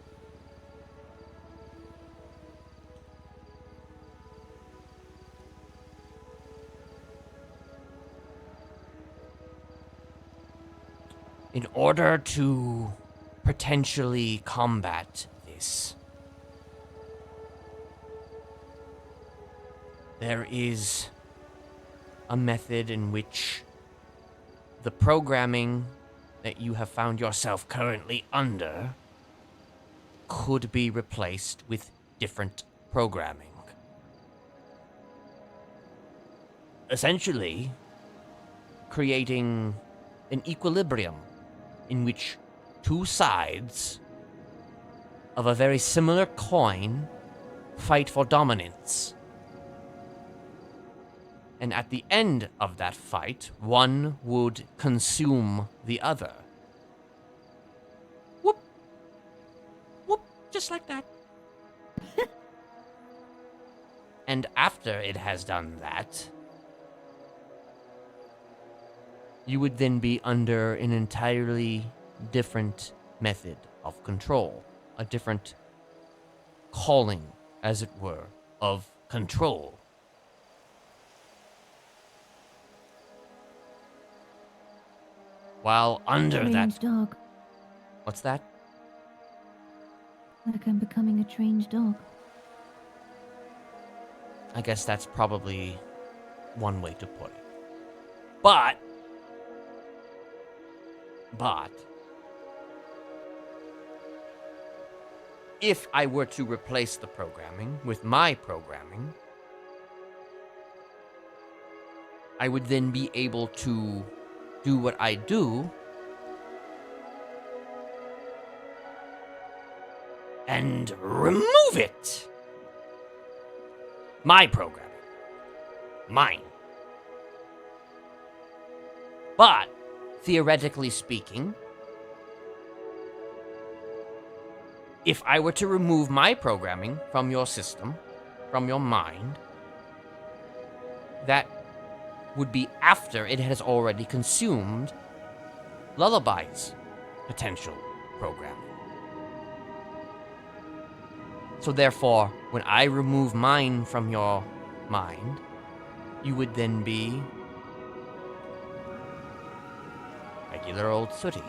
In order to potentially combat this, there is a method in which the programming that you have found yourself currently under could be replaced with different programming. Essentially, creating an equilibrium in which two sides of a very similar coin fight for dominance. And at the end of that fight, one would consume the other. Whoop. Whoop. Just like that. And after it has done that, you would then be under an entirely different method of control. A different calling, as it were, of control. While under Strange that... dog. What's that? Like I'm becoming a strange dog. I guess that's probably one way to put it. But, if I were to replace the programming with my programming, I would then be able to do what I do and remove it. My programming. Mine. But, theoretically speaking, if I were to remove my programming from your system, from your mind, that would be after it has already consumed Lullaby's potential programming. So therefore, when I remove mine from your mind, you would then be regular old Sooty.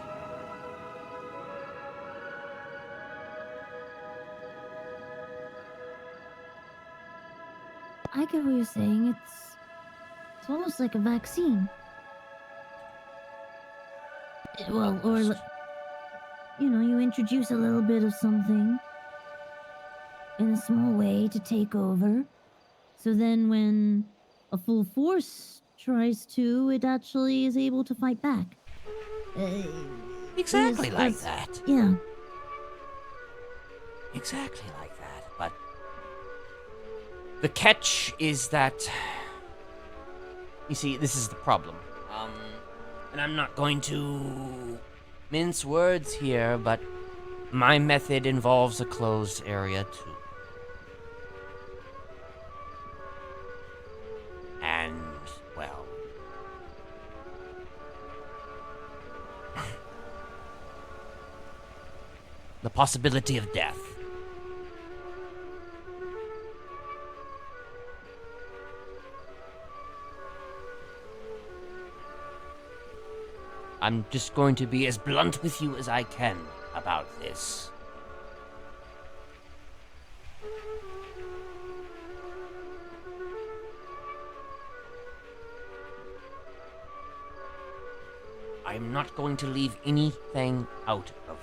I get what you're saying. It's almost like a vaccine. Well, or you introduce a little bit of something in a small way to take over. So then when a full force tries to, it actually is able to fight back. Exactly like that. Yeah. Exactly like that. But the catch is that, you see, this is the problem. And I'm not going to mince words here, but my method involves a closed area too. And, well, the possibility of death. I'm just going to be as blunt with you as I can about this. I'm not going to leave anything out of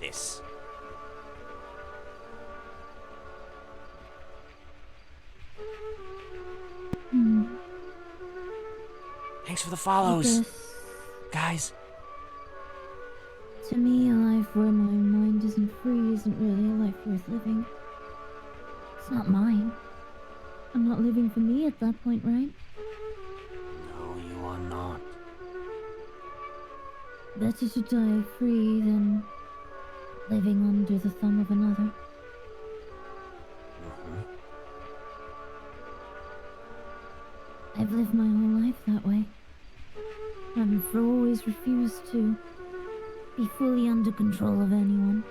this. Thanks for the follows, guys. To me, a life where my mind isn't free isn't really a life worth living. It's not mine. I'm not living for me at that point, right? No, you are not. Better to die free than living under the thumb of another. I've lived my whole life that way. I've always refused to be fully under control of anyone.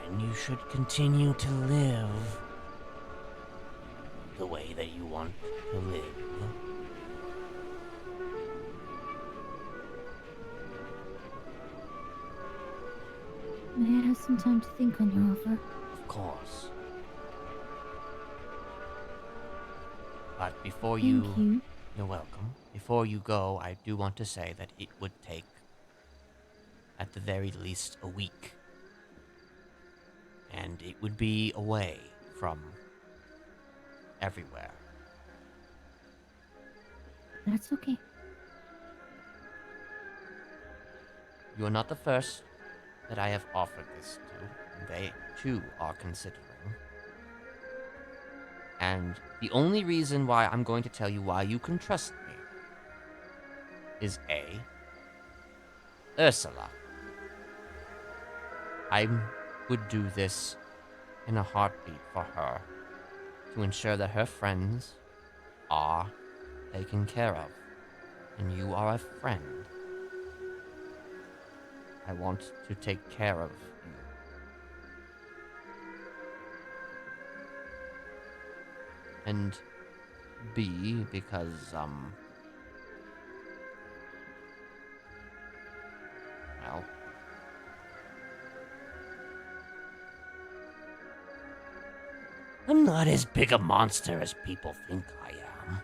And you should continue to live the way that you want to live. May I have some time to think on your offer? Of course. But before Thank you. You're welcome. Before you go, I do want to say that it would take, at the very least, a week. And it would be away from everywhere. That's okay. You are not the first that I have offered this to. They, too, are considering. And the only reason why I'm going to tell you why you can trust me is A, Ursula. I would do this in a heartbeat for her to ensure that her friends are taken care of. And you are a friend. I want to take care of you. And B, because, well, I'm not as big a monster as people think I am.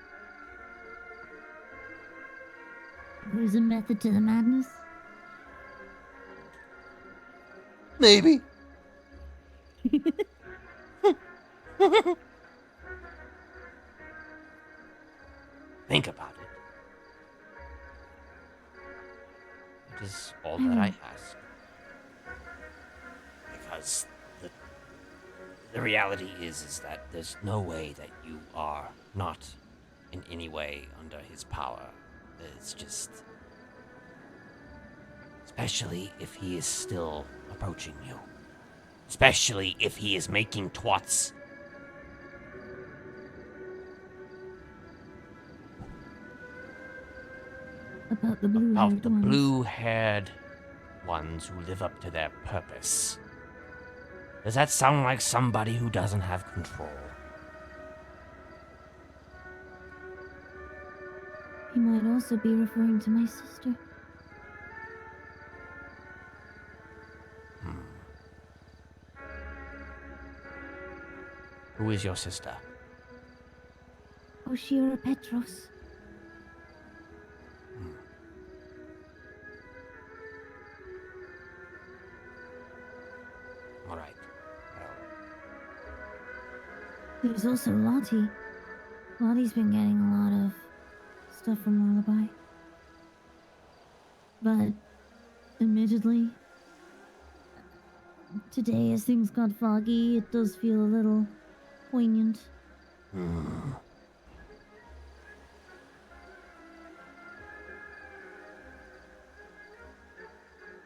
There's a method to the madness? Maybe. think about it. It is all I that I will. ask. Because the reality is that there's no way that you are not in any way under his power. It's just... Especially if he is still approaching you. Especially if he is making twats. About the blue-haired About the ones. blue-haired ones who live up to their purpose. Does that sound like somebody who doesn't have control? He might also be referring to my sister. Who is your sister? Oshira Petros. All right. Well, There's also Lottie. Lottie's been getting a lot of stuff from Lullaby. But, admittedly, today as things got foggy, it does feel a little poignant.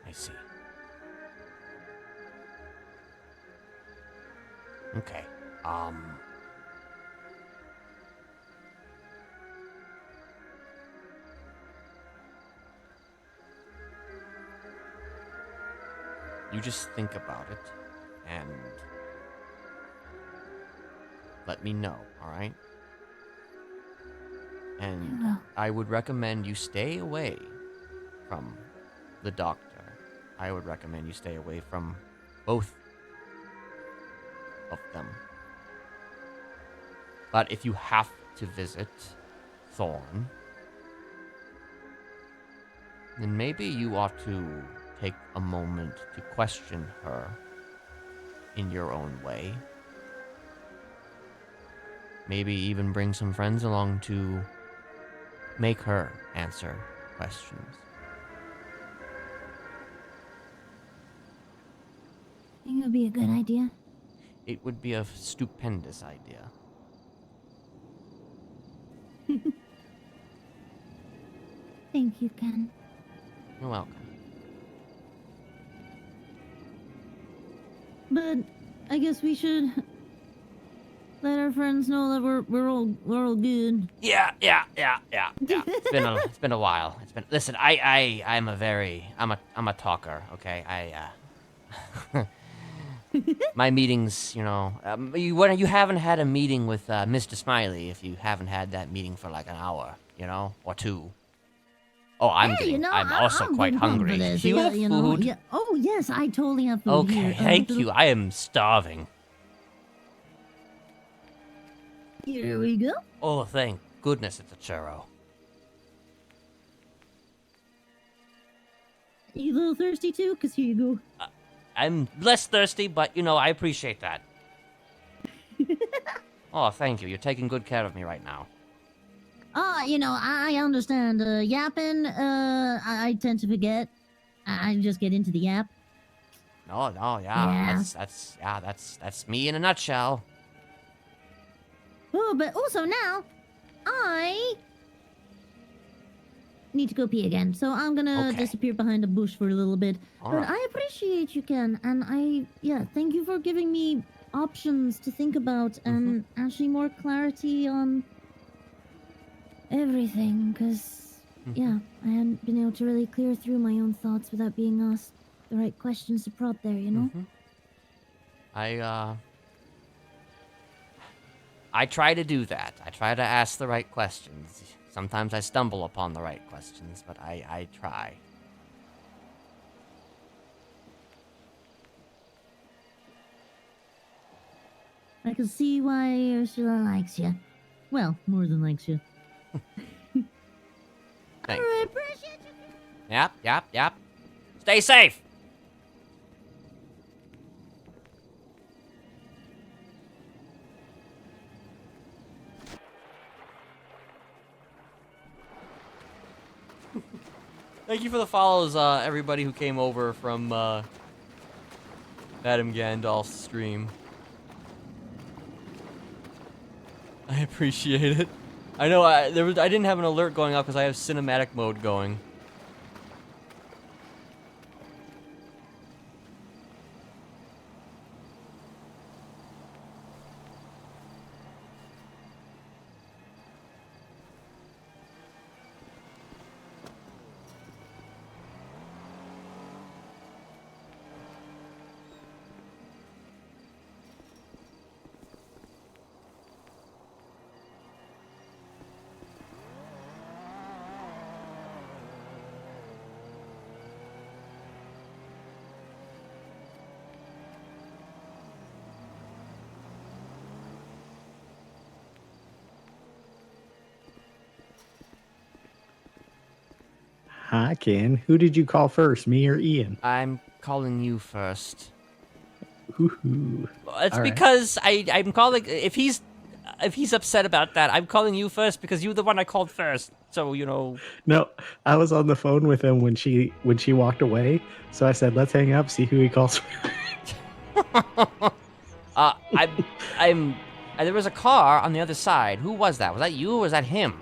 I see. Okay. You just think about it and let me know, all right? And will. I would recommend you stay away from the doctor. I would recommend you stay away from both of them. But if you have to visit Thorn, then maybe you ought to take a moment to question her in your own way. Maybe even bring some friends along to make her answer questions. Think it would be a good idea. It would be a stupendous idea. Thank you, Ken. You're welcome. But I guess we should let our friends know that we're all good. Yeah. It's been a while. Listen, I'm a talker, okay? My meetings, you haven't had a meeting with Mr. Smiley if you haven't had that meeting for like an hour, or two. Oh, I'm also I'm quite getting pumped for hungry. this, Do you have food? Yeah. Oh yes, I totally have food Okay, here. thank you. I am starving. Here we go. Oh, thank goodness it's a churro. You a little thirsty too? Cause here you go. I'm less thirsty, but I appreciate that. Oh, thank you. You're taking good care of me right now. I understand. Yapping, I tend to forget. I just get into the yap. No, Yeah. That's me in a nutshell. Oh, but also now, I need to go pee again, so I'm gonna Okay. disappear behind a bush for a little bit. All But right. I appreciate you, Ken, and thank you for giving me options to think about and actually more clarity on everything, because I hadn't been able to really clear through my own thoughts without being asked the right questions to prod there, you know? I try to do that. I try to ask the right questions. Sometimes I stumble upon the right questions, but I try. I can see why Ursula likes you. Well, more than likes you. Thank I you. appreciate you. Yep. Stay safe. Thank you for the follows, everybody who came over from Adam Gandalf's stream. I appreciate it. I know I didn't have an alert going off because I have cinematic mode going. Hi, Ken. Who did you call first, me or Ian? I'm calling you first. Hoo-hoo. It's All right. because I'm calling if he's upset about that, I'm calling you first because you're the one I called first. So, you know. No, I was on the phone with him when she walked away. So I said, let's hang up, see who he calls. There was a car on the other side. Who was that? Was that you or was that him?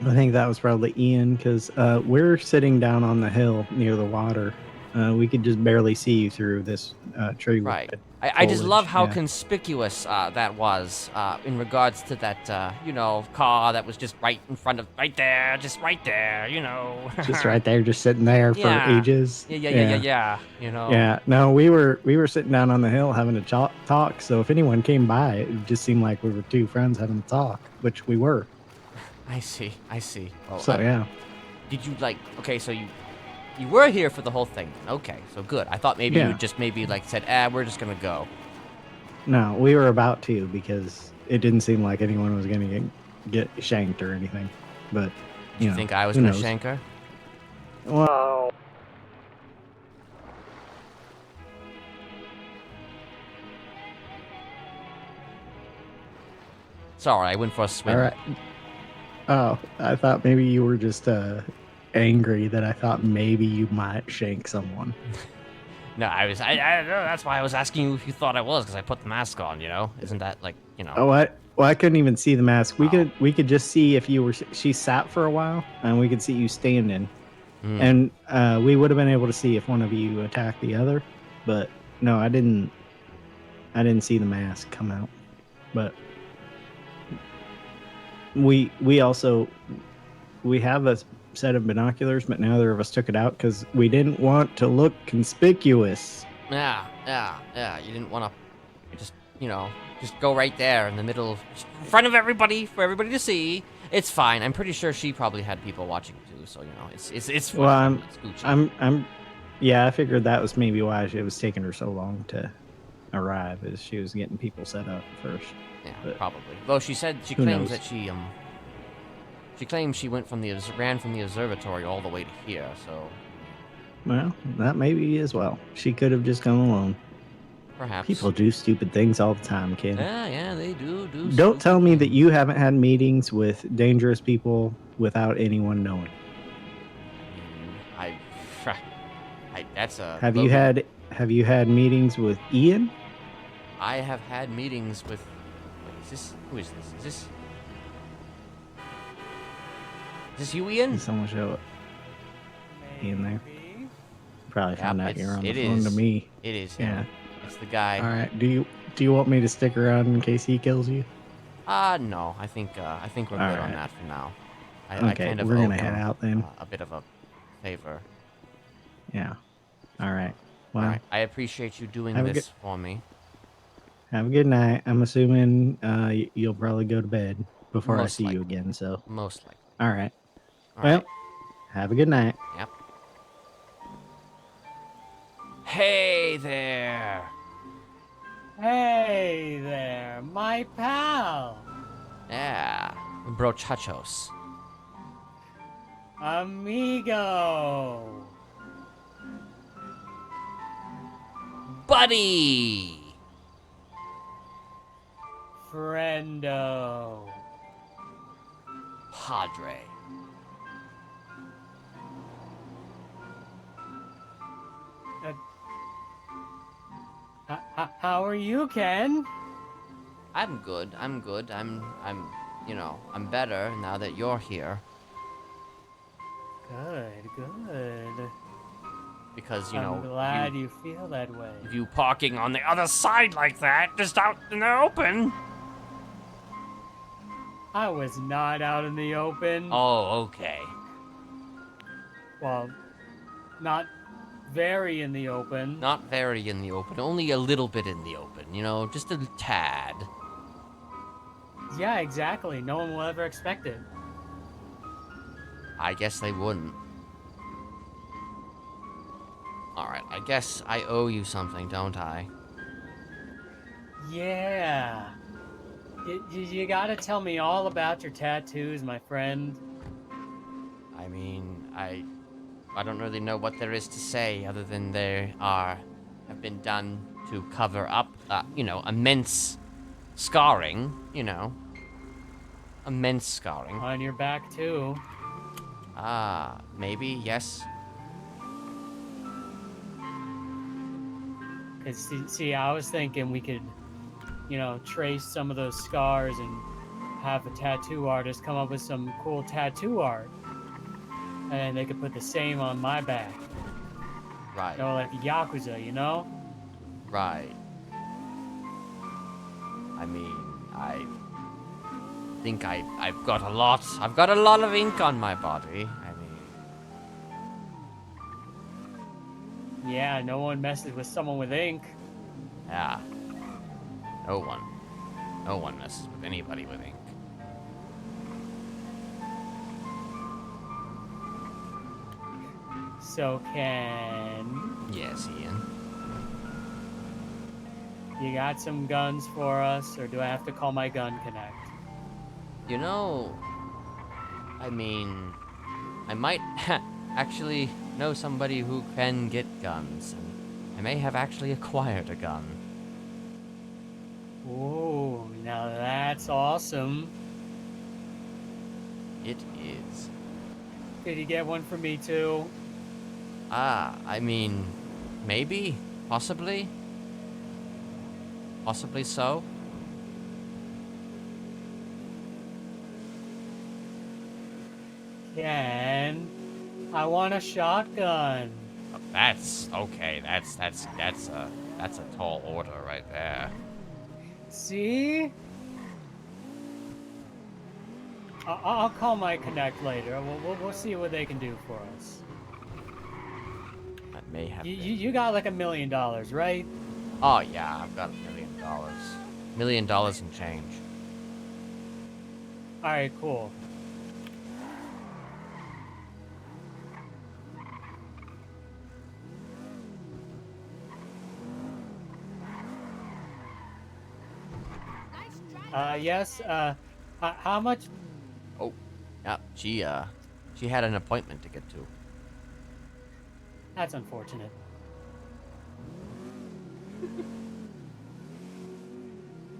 I think that was probably Ian, because we're sitting down on the hill near the water. We could just barely see you through this tree. Right. with I just love how yeah. conspicuous that was in regards to that, car that was just right in front of, right there, just right there, Just right there, just sitting there for Yeah. ages. Yeah, Yeah, no, we were sitting down on the hill having a talk. So if anyone came by, it just seemed like we were two friends having a talk, which we were. I see. Well, So yeah. Did you okay, so you were here for the whole thing. Okay, so good. I thought maybe Yeah. you just said, we're just gonna go. No, we were about to, because it didn't seem like anyone was gonna get shanked or anything. But Do you think I was who gonna knows? shank her? Well, Sorry, I went for a swim. all right. Oh, I thought maybe you were just angry that I thought maybe you might shank someone. No, I that's why I was asking you if you thought I was, because I put the mask on, Isn't that Oh, I couldn't even see the mask. We Oh. could just see if you were. She sat for a while, and we could see you standing, Mm. and we would have been able to see if one of you attacked the other. But no, I didn't see the mask come out. But we also have a set of binoculars, but neither of us took it out because we didn't want to look conspicuous. Yeah. You didn't want to just go right there in the middle, in front of everybody, for everybody to see. It's fine. I'm pretty sure she probably had people watching too, so it's fine. Well, It's Gucci. yeah, I figured that was maybe why it was taking her so long to arrive, is she was getting people set up first. Yeah, but probably. Though she said she who claims knows? that she claims she went ran from the observatory all the way to here. So Well, that may be as well. She could have just come alone. perhaps People do stupid things all the time, Ken. Yeah, they do. Don't tell me that you haven't had meetings with dangerous people without anyone knowing. That's a. Have you had meetings with Ian? I have had meetings with. Who is this? Is this you, Ian? Did someone show up? Ian there. Probably found out you're on the it phone is. to me. It is. Yeah. It's the guy. All right. Do you want me to stick around in case he kills you? No. I think we're All good on right. that for now. I Okay, kind of we're owe gonna head him, out then. A bit of a favor. Yeah. All right. Well, All right. I appreciate you doing have a this for me. have a good night. I'm assuming you'll probably go to bed before I Most see you likely. again. So, Most likely. all right. All Well, right. have a good night. Yep. Hey there. Hey there, my pal. Yeah. Brochachos. Amigo. Buddy. Friendo. Padre. How are you, Ken? I'm good. I'm good. You know, I'm better now that you're here. Good. Because, you know, I'm glad you feel that way. you parking on the other side like that, just out in the open. I was not out in the open. Oh, okay. Well, not very in the open. Not very in the open, only a little bit in the open, you know, just a tad. Yeah, exactly. No one will ever expect it. I guess they wouldn't. Alright, I guess I owe you something, don't I? Yeah. You gotta tell me all about your tattoos, my friend. I mean, I don't really know what there is to say other than have been done to cover up, you know, immense scarring, you know. Immense scarring. On your back, too. Maybe, yes. Cause see, I was thinking we could, you know, trace some of those scars and have a tattoo artist come up with some cool tattoo art. And they could put the same on my back. Right. You know, like a Yakuza, you know? Right. I mean, I think I've got a lot of ink on my body. Yeah, no one messes with someone with ink. Yeah. No one messes with anybody with ink. So, Ken... Yes, Ian? You got some guns for us, or do I have to call my gun connect? You know, I mean, I might actually know somebody who can get guns, and I may have actually acquired a gun. Ooh, now that's awesome. It is. Could you get one for me too? I mean, maybe, possibly so. Ken, I want a shotgun. That's okay. That's a tall order right there. See? I'll call my connect later. We'll see what they can do for us. That may have. You got like $1 million, right? Oh yeah, I've got $1 million. $1 million and change. All right, cool. Yes, how much? Oh, yeah, she had an appointment to get to. That's unfortunate.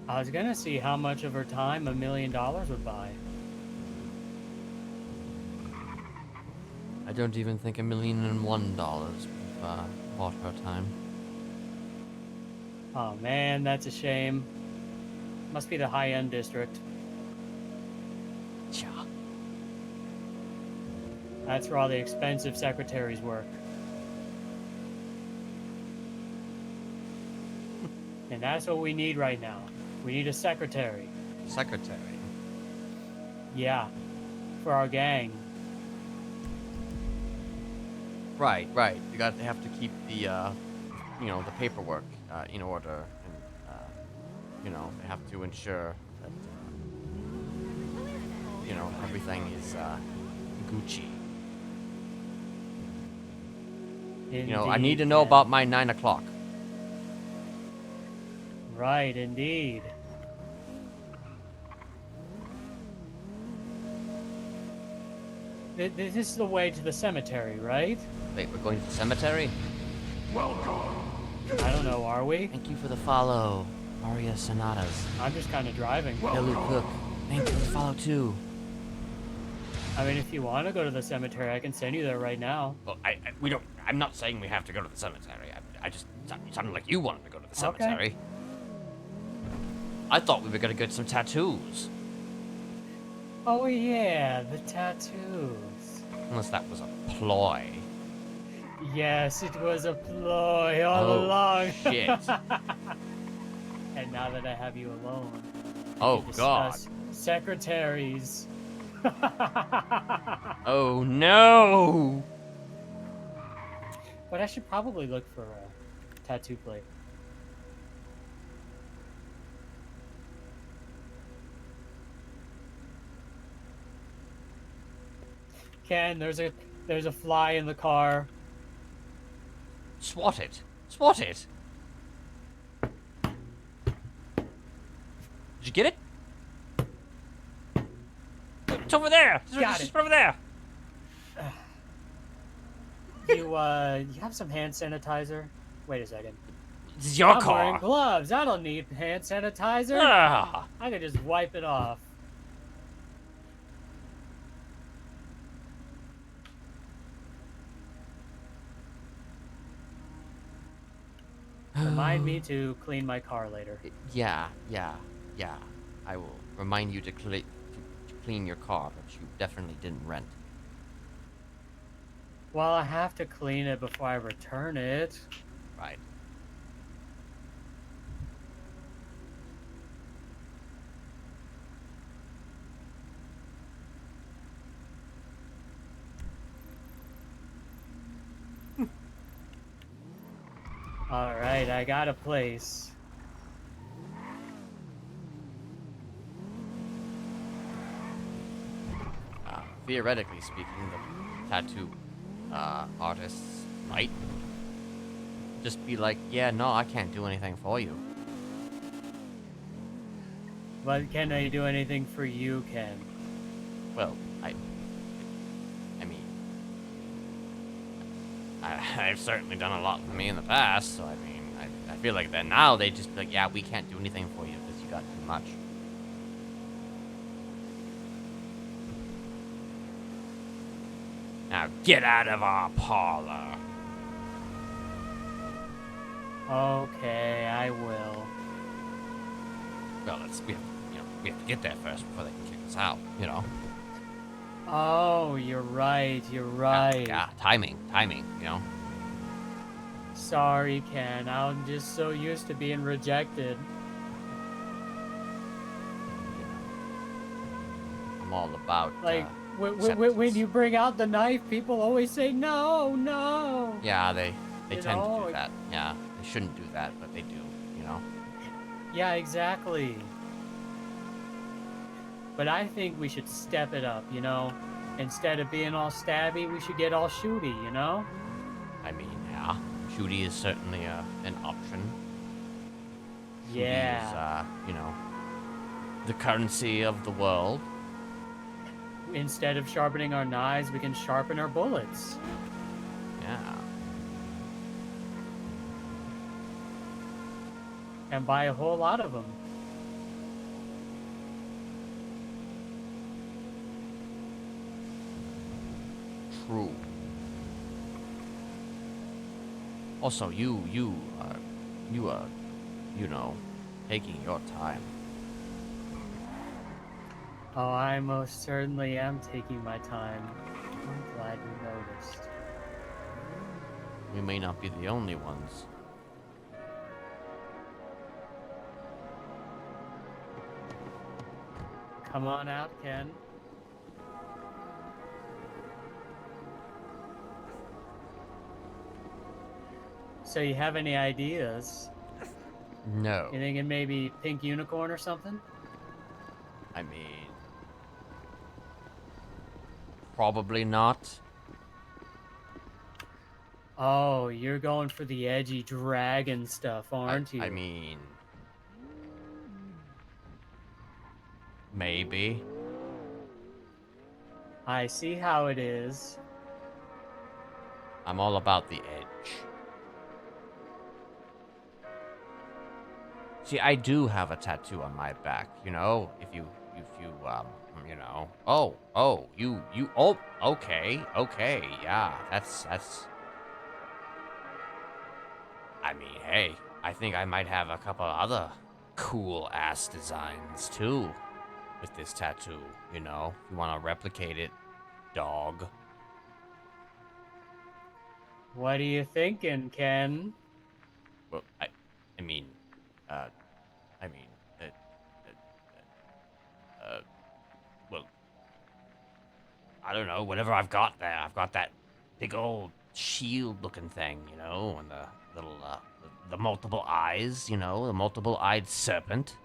I was gonna see how much of her time $1 million would buy. I don't even think $1,001,001 bought her time. Oh man, that's a shame. Must be the high-end district. Yeah. That's where all the expensive secretaries work. And that's what we need right now. We need a secretary. Secretary? Yeah. For our gang. Right. You have to keep the, you know, the paperwork in order, and you know, they have to ensure that, you know, everything is Gucci. Indeed, you know, I need to know about my 9 o'clock. Right, indeed. This is the way to the cemetery, right? Wait, we're going to the cemetery? I don't know, are we? Thank you for the follow, Aria Sonatas. I'm just kind of driving. Hello, Cook. Thank you for the follow, too. I mean, if you want to go to the cemetery, I can send you there right now. Well, we don't I'm not saying we have to go to the cemetery. I just it sounded like you wanted to go to the cemetery. I thought we were gonna get some tattoos. Oh yeah, the tattoos. Unless that was a ploy. Yes, it was a ploy all Oh, along. shit. And now that I have you alone, Oh, we can God. discuss secretaries. Oh, no! But I should probably look for a tattoo plate. Ken, there's a fly in the car. Swat it. Swat it. Did you get it? It's over there. Got It's it. over there. You have some hand sanitizer? Wait a second. This is your I'm wearing car. gloves. I don't need hand sanitizer. Ah. I could just wipe it off. Remind me to clean my car later. Yeah. I will remind you to clean your car, which you definitely didn't rent. Well, I have to clean it before I return it. Right. Alright, I got a place. Theoretically speaking, the tattoo artists might just be like, yeah, no, I can't do anything for you. But can I do anything for you, Ken? Well, I mean, I've certainly done a lot for me in the past, so I mean, I feel like that now they just be like, yeah, we can't do anything for you because you got too much. Now get out of our parlor. Okay, I will. Well, we have to get there first before they can kick us out, you know. Oh, you're right, you're right. Yeah, timing, you know. Sorry, Ken. I'm just so used to being rejected. I'm all about Like, when you bring out the knife, people always say, no, no. yeah, they You tend to know, do that. Yeah, they shouldn't do that, but they do, you know. Yeah, exactly. But I think we should step it up, you know? Instead of being all stabby, we should get all shooty, you know? I mean, yeah, shooty is certainly an option. Shooty Yeah. is, you know, the currency of the world. Instead of sharpening our knives, we can sharpen our bullets. Yeah. And buy a whole lot of them. True. Also, you are, you know, taking your time. Oh, I most certainly am taking my time. I'm glad you noticed. We may not be the only ones. Come on out, Ken. So you have any ideas? No. You thinking maybe pink unicorn or something? I mean, probably not. Oh, you're going for the edgy dragon stuff, aren't you? I mean, maybe. I see how it is. I'm all about the edge. See, I do have a tattoo on my back, you know? If you, you know. Oh, okay, yeah, mean, hey, I think I might have a couple other cool ass designs too with this tattoo, you know? If you want to replicate it, dog. What are you thinking, Ken? Well, I mean, uh, I mean, well, I don't know, whatever I've got there. I've got that big old shield-looking thing, you know, and the little, the multiple eyes, you know, the multiple-eyed serpent.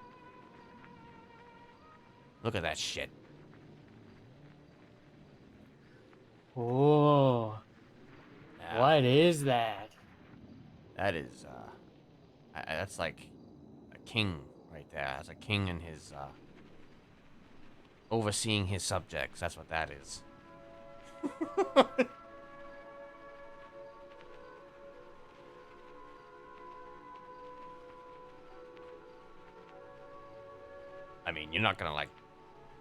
Look at that shit. Oh, Yeah, what is that? that is, that's like a king right there. That's a king and his, overseeing his subjects. That's what that is. I mean, you're not gonna, like,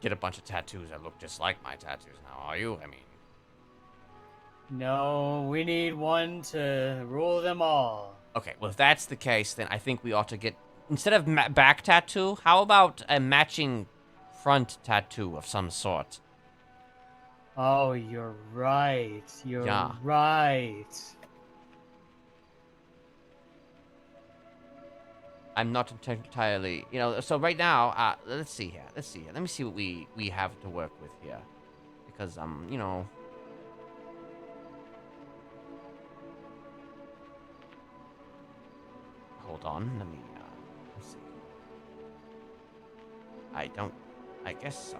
get a bunch of tattoos that look just like my tattoos now, are you? I mean... No, we need one to rule them all. Okay, well, if that's the case, then I think we ought to get... Instead of back tattoo, how about a matching front tattoo of some sort? Oh, you're right. You're Yeah. right. I'm not entirely... You know, so right now, let's see here. Let's see here. Let me see what we have to work with here. Because, you know... Hold on, let me, let's see. I guess,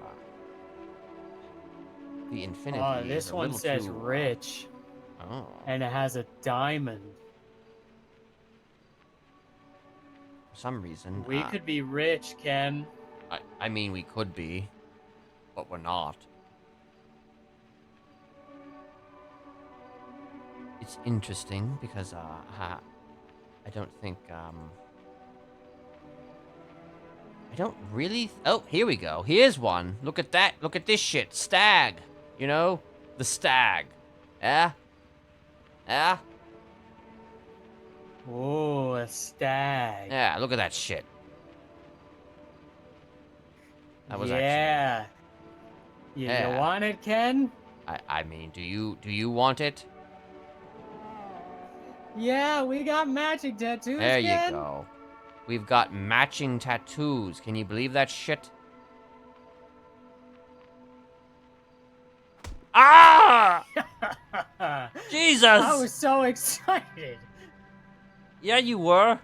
the infinity Oh, is this a one little says too, rich. Oh. And it has a diamond. For some reason, We could be rich, Ken. I mean, we could be, but we're not. It's interesting because, I don't think, I don't really... Oh, here we go. Here's one. Look at that. Look at this shit. Stag. You know? The stag. Yeah? Yeah? Oh, a stag. Yeah, look at that shit. That was yeah. You want it, Ken? I mean, do you want it? Yeah, we got matching tattoos, There Ken. you go. We've got matching tattoos. Can you believe that shit? Ah! Jesus! I was so excited. Yeah, you were.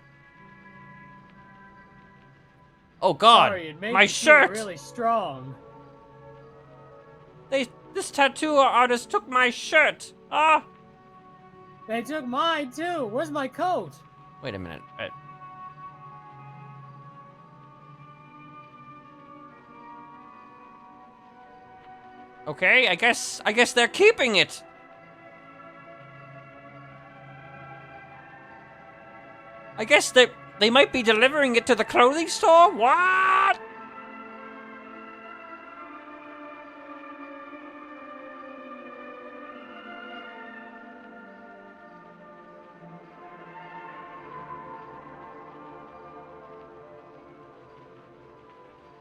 Oh God, Sorry, it made my me shirt! feel really strong. This tattoo artist took my shirt. Ah! They took mine too. Where's my coat? Wait a minute. Okay, I guess they're keeping it. I guess they might be delivering it to the clothing store. What?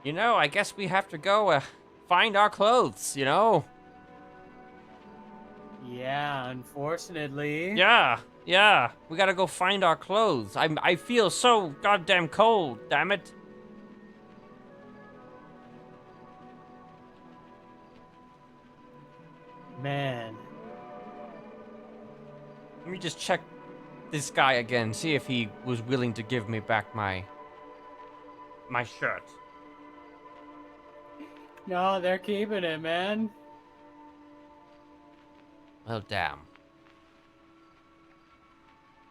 You know, I guess we have to go find our clothes, you know? Yeah, unfortunately. Yeah. We gotta go find our clothes. I feel so goddamn cold, damn it. Man. Let me just check this guy again, see if he was willing to give me back my shirt. No, they're keeping it, man. Well, damn.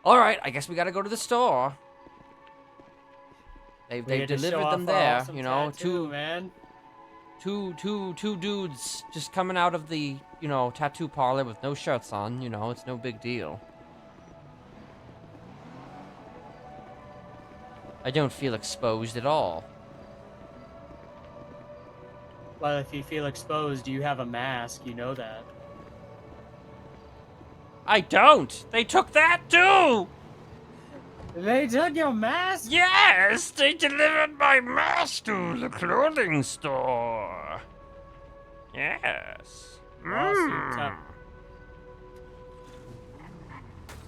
All right, I guess we gotta go to the store. They delivered them there, awesome you know. Tattoo, man. Two dudes just coming out of the, you know, tattoo parlor with no shirts on. You know, it's no big deal. I don't feel exposed at all. Well, if you feel exposed, you have a mask. You know that. I don't. They took that too. They took your mask? Yes, they delivered my mask to the clothing store. Yes. Lawsuit time.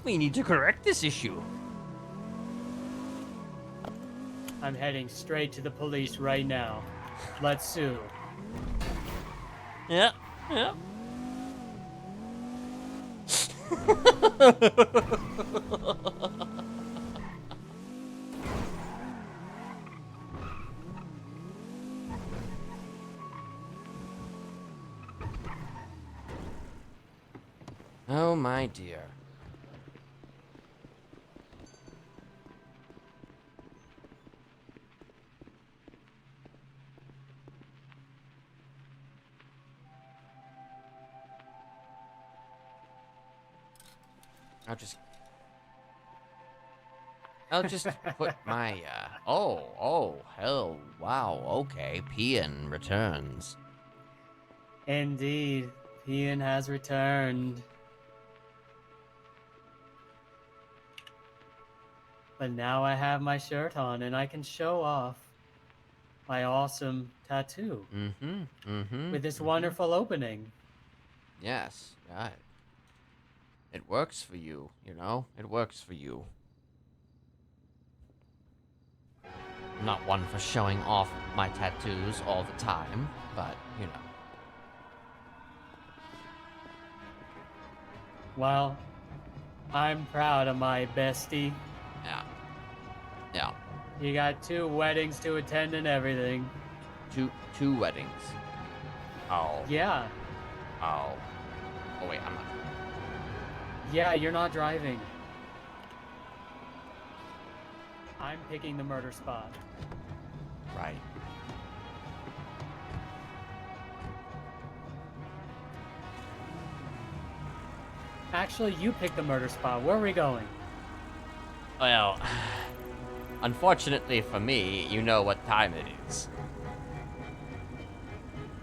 We need to correct this issue. I'm heading straight to the police right now. Let's sue. Yeah, yeah. Oh my dear. I'll just put my, oh, hell, wow, okay, Pian returns. Indeed, Pian has returned. But now I have my shirt on and I can show off my awesome tattoo. With this wonderful opening. Yes, right. It works for you, you know? It works for you. I'm not one for showing off my tattoos all the time, but, you know. Well, I'm proud of my bestie. Yeah. Yeah. You got 2 weddings to attend and everything. Two weddings. Oh. Yeah. Oh. Oh, wait, I'm not. Yeah, you're not driving. I'm picking the murder spot. Right. Actually, you pick the murder spot. Where are we going? Well, unfortunately for me, you know what time it is.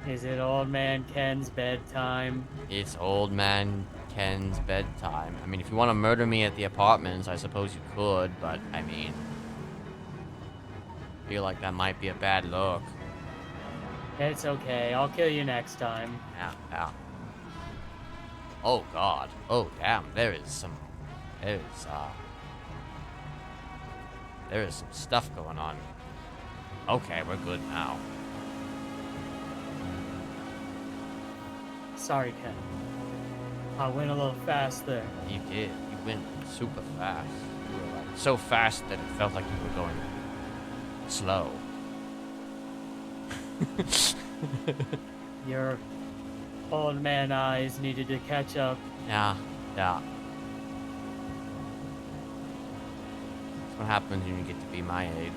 Is it old man Ken's bedtime? It's old man Ken's bedtime. I mean, if you want to murder me at the apartments, I suppose you could, but, I mean... I feel like that might be a bad look. It's okay. I'll kill you next time. Yeah. Oh, God. Oh, damn. There is some stuff going on. Okay, we're good now. Sorry, Ken. I went a little fast there. You did. You went super fast. You were like so fast that it felt like you were going slow. Your old man eyes needed to catch up. Yeah. That's what happens when you get to be my age.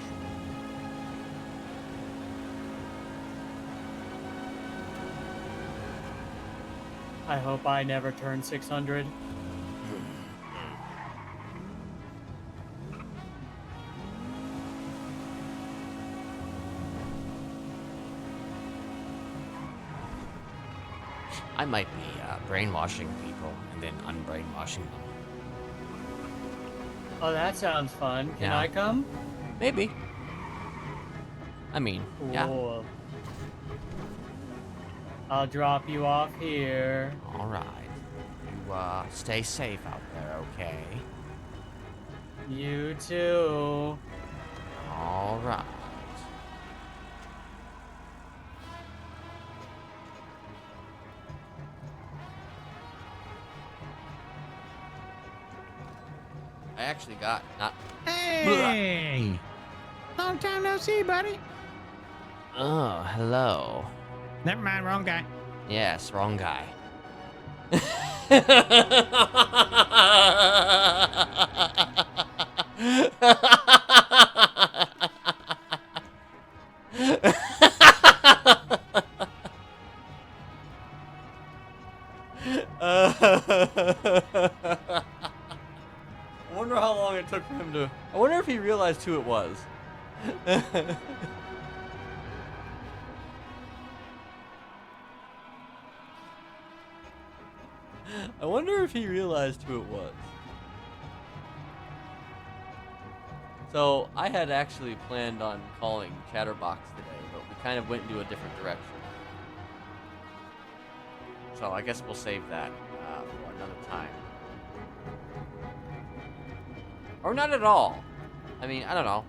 I hope I never turn 600. I might be brainwashing people and then unbrainwashing them. Oh, that sounds fun. Can Yeah. I come? Maybe. I mean, yeah. Cool. I'll drop you off here. All right. You stay safe out there, okay? You too. All right. I actually got not. Hey! Long time no see, buddy. Oh, hello. Never mind, wrong guy. Yes, wrong guy. I wonder how long it took for him to... I wonder if he realized who it was. I wonder if he realized who it was. So I had actually planned on calling Chatterbox today, but we kind of went into a different direction. So I guess we'll save that for another time. Or not at all. I mean, I don't know.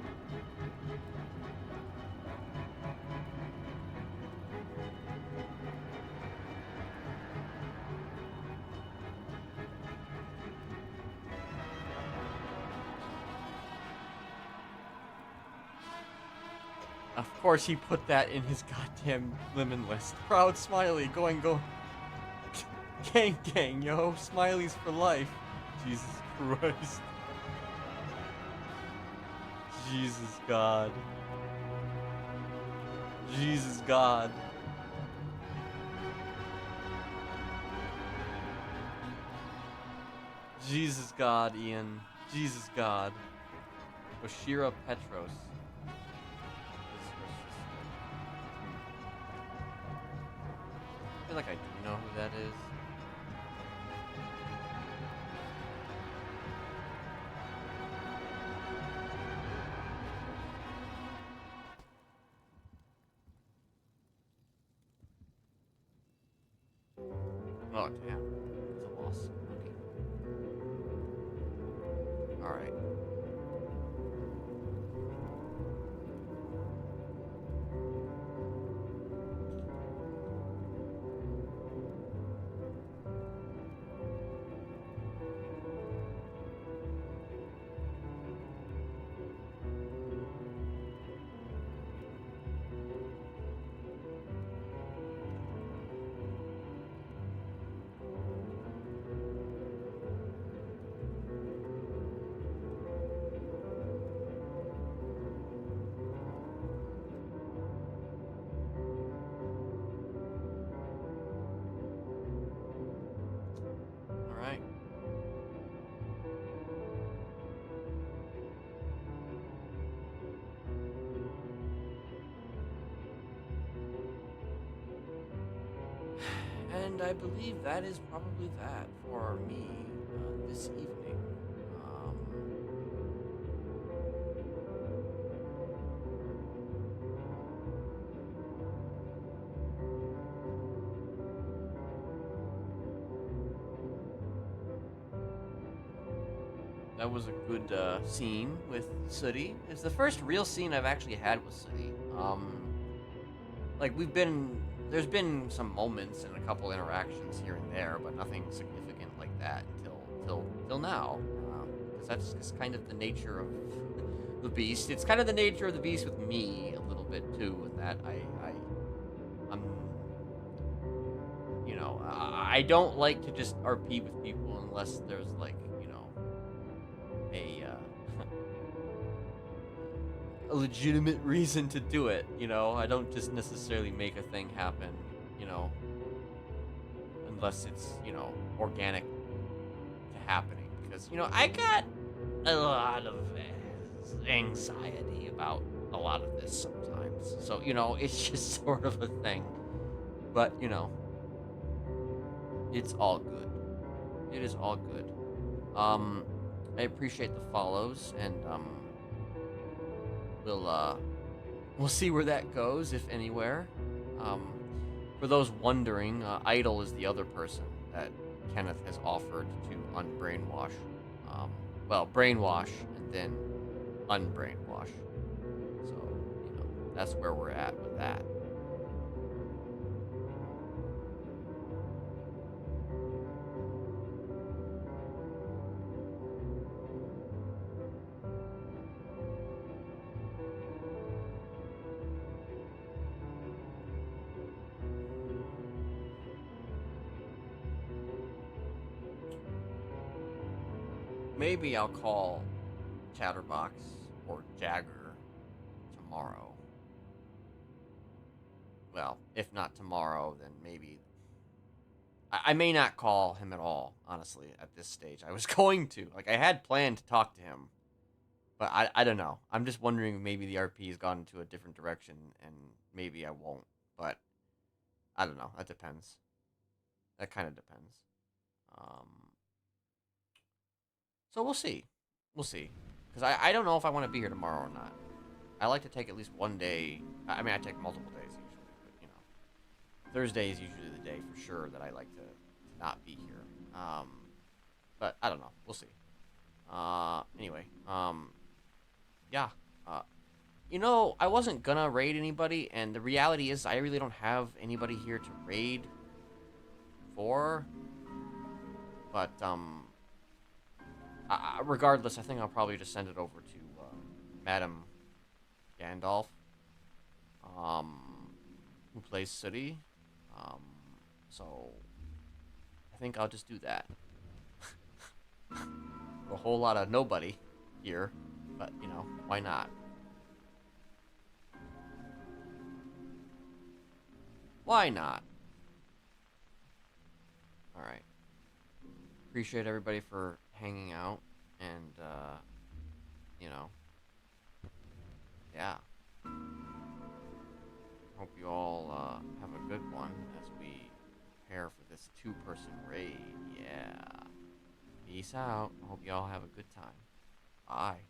Of course he put that in his goddamn lemon list. Proud Smiley, go. Gang, yo. Smiley's for life. Jesus Christ. Jesus God. Jesus God. Jesus God, Ian. Jesus God. Oshira Petros. I feel like I do know who that is. Oh, damn. It's a loss. Okay. Alright. Alright. And I believe that is probably that for me this evening. That was a good scene with Sooty. It's the first real scene I've actually had with Sooty. Like there's been some moments and a couple interactions here and there, but nothing significant like that until now. Because that's just kind of the nature of the beast. It's kind of the nature of the beast with me a little bit too, in that I'm, I don't like to just RP with people unless there's like, a legitimate reason to do it, I don't just necessarily make a thing happen, unless it's, organic to happening, because, I got a lot of anxiety about a lot of this sometimes, so, it's just sort of a thing, but, it's all good. It is all good. I appreciate the follows, and, we'll see where that goes, if anywhere. For those wondering, Idol is the other person that Kenneth has offered to unbrainwash. Well, brainwash and then unbrainwash. So, that's where we're at with that. Maybe I'll call Chatterbox or Jagger tomorrow. Well, if not tomorrow, then maybe... I may not call him at all, honestly, at this stage. I was going to. Like, I had planned to talk to him. But I don't know. I'm just wondering if maybe the RP has gone into a different direction, and maybe I won't. But I don't know. That depends. That kind of depends. So we'll see. We'll see. Because I don't know if I want to be here tomorrow or not. I like to take at least one day. I mean, I take multiple days usually, but you know, Thursday is usually the day for sure that I like to not be here. But I don't know. We'll see. Anyway, yeah. You know, I wasn't gonna raid anybody, and the reality is I really don't have anybody here to raid for. But, regardless, I think I'll probably just send it over to, Madam Gandalf, who plays Sooty. So, I think I'll just do that. A whole lot of nobody here, but, you know, why not? Why not? Alright. Appreciate everybody for hanging out, and, you know, yeah. Hope you all, have a good one as we prepare for this 2-person raid. Yeah. Peace out. Hope you all have a good time. Bye.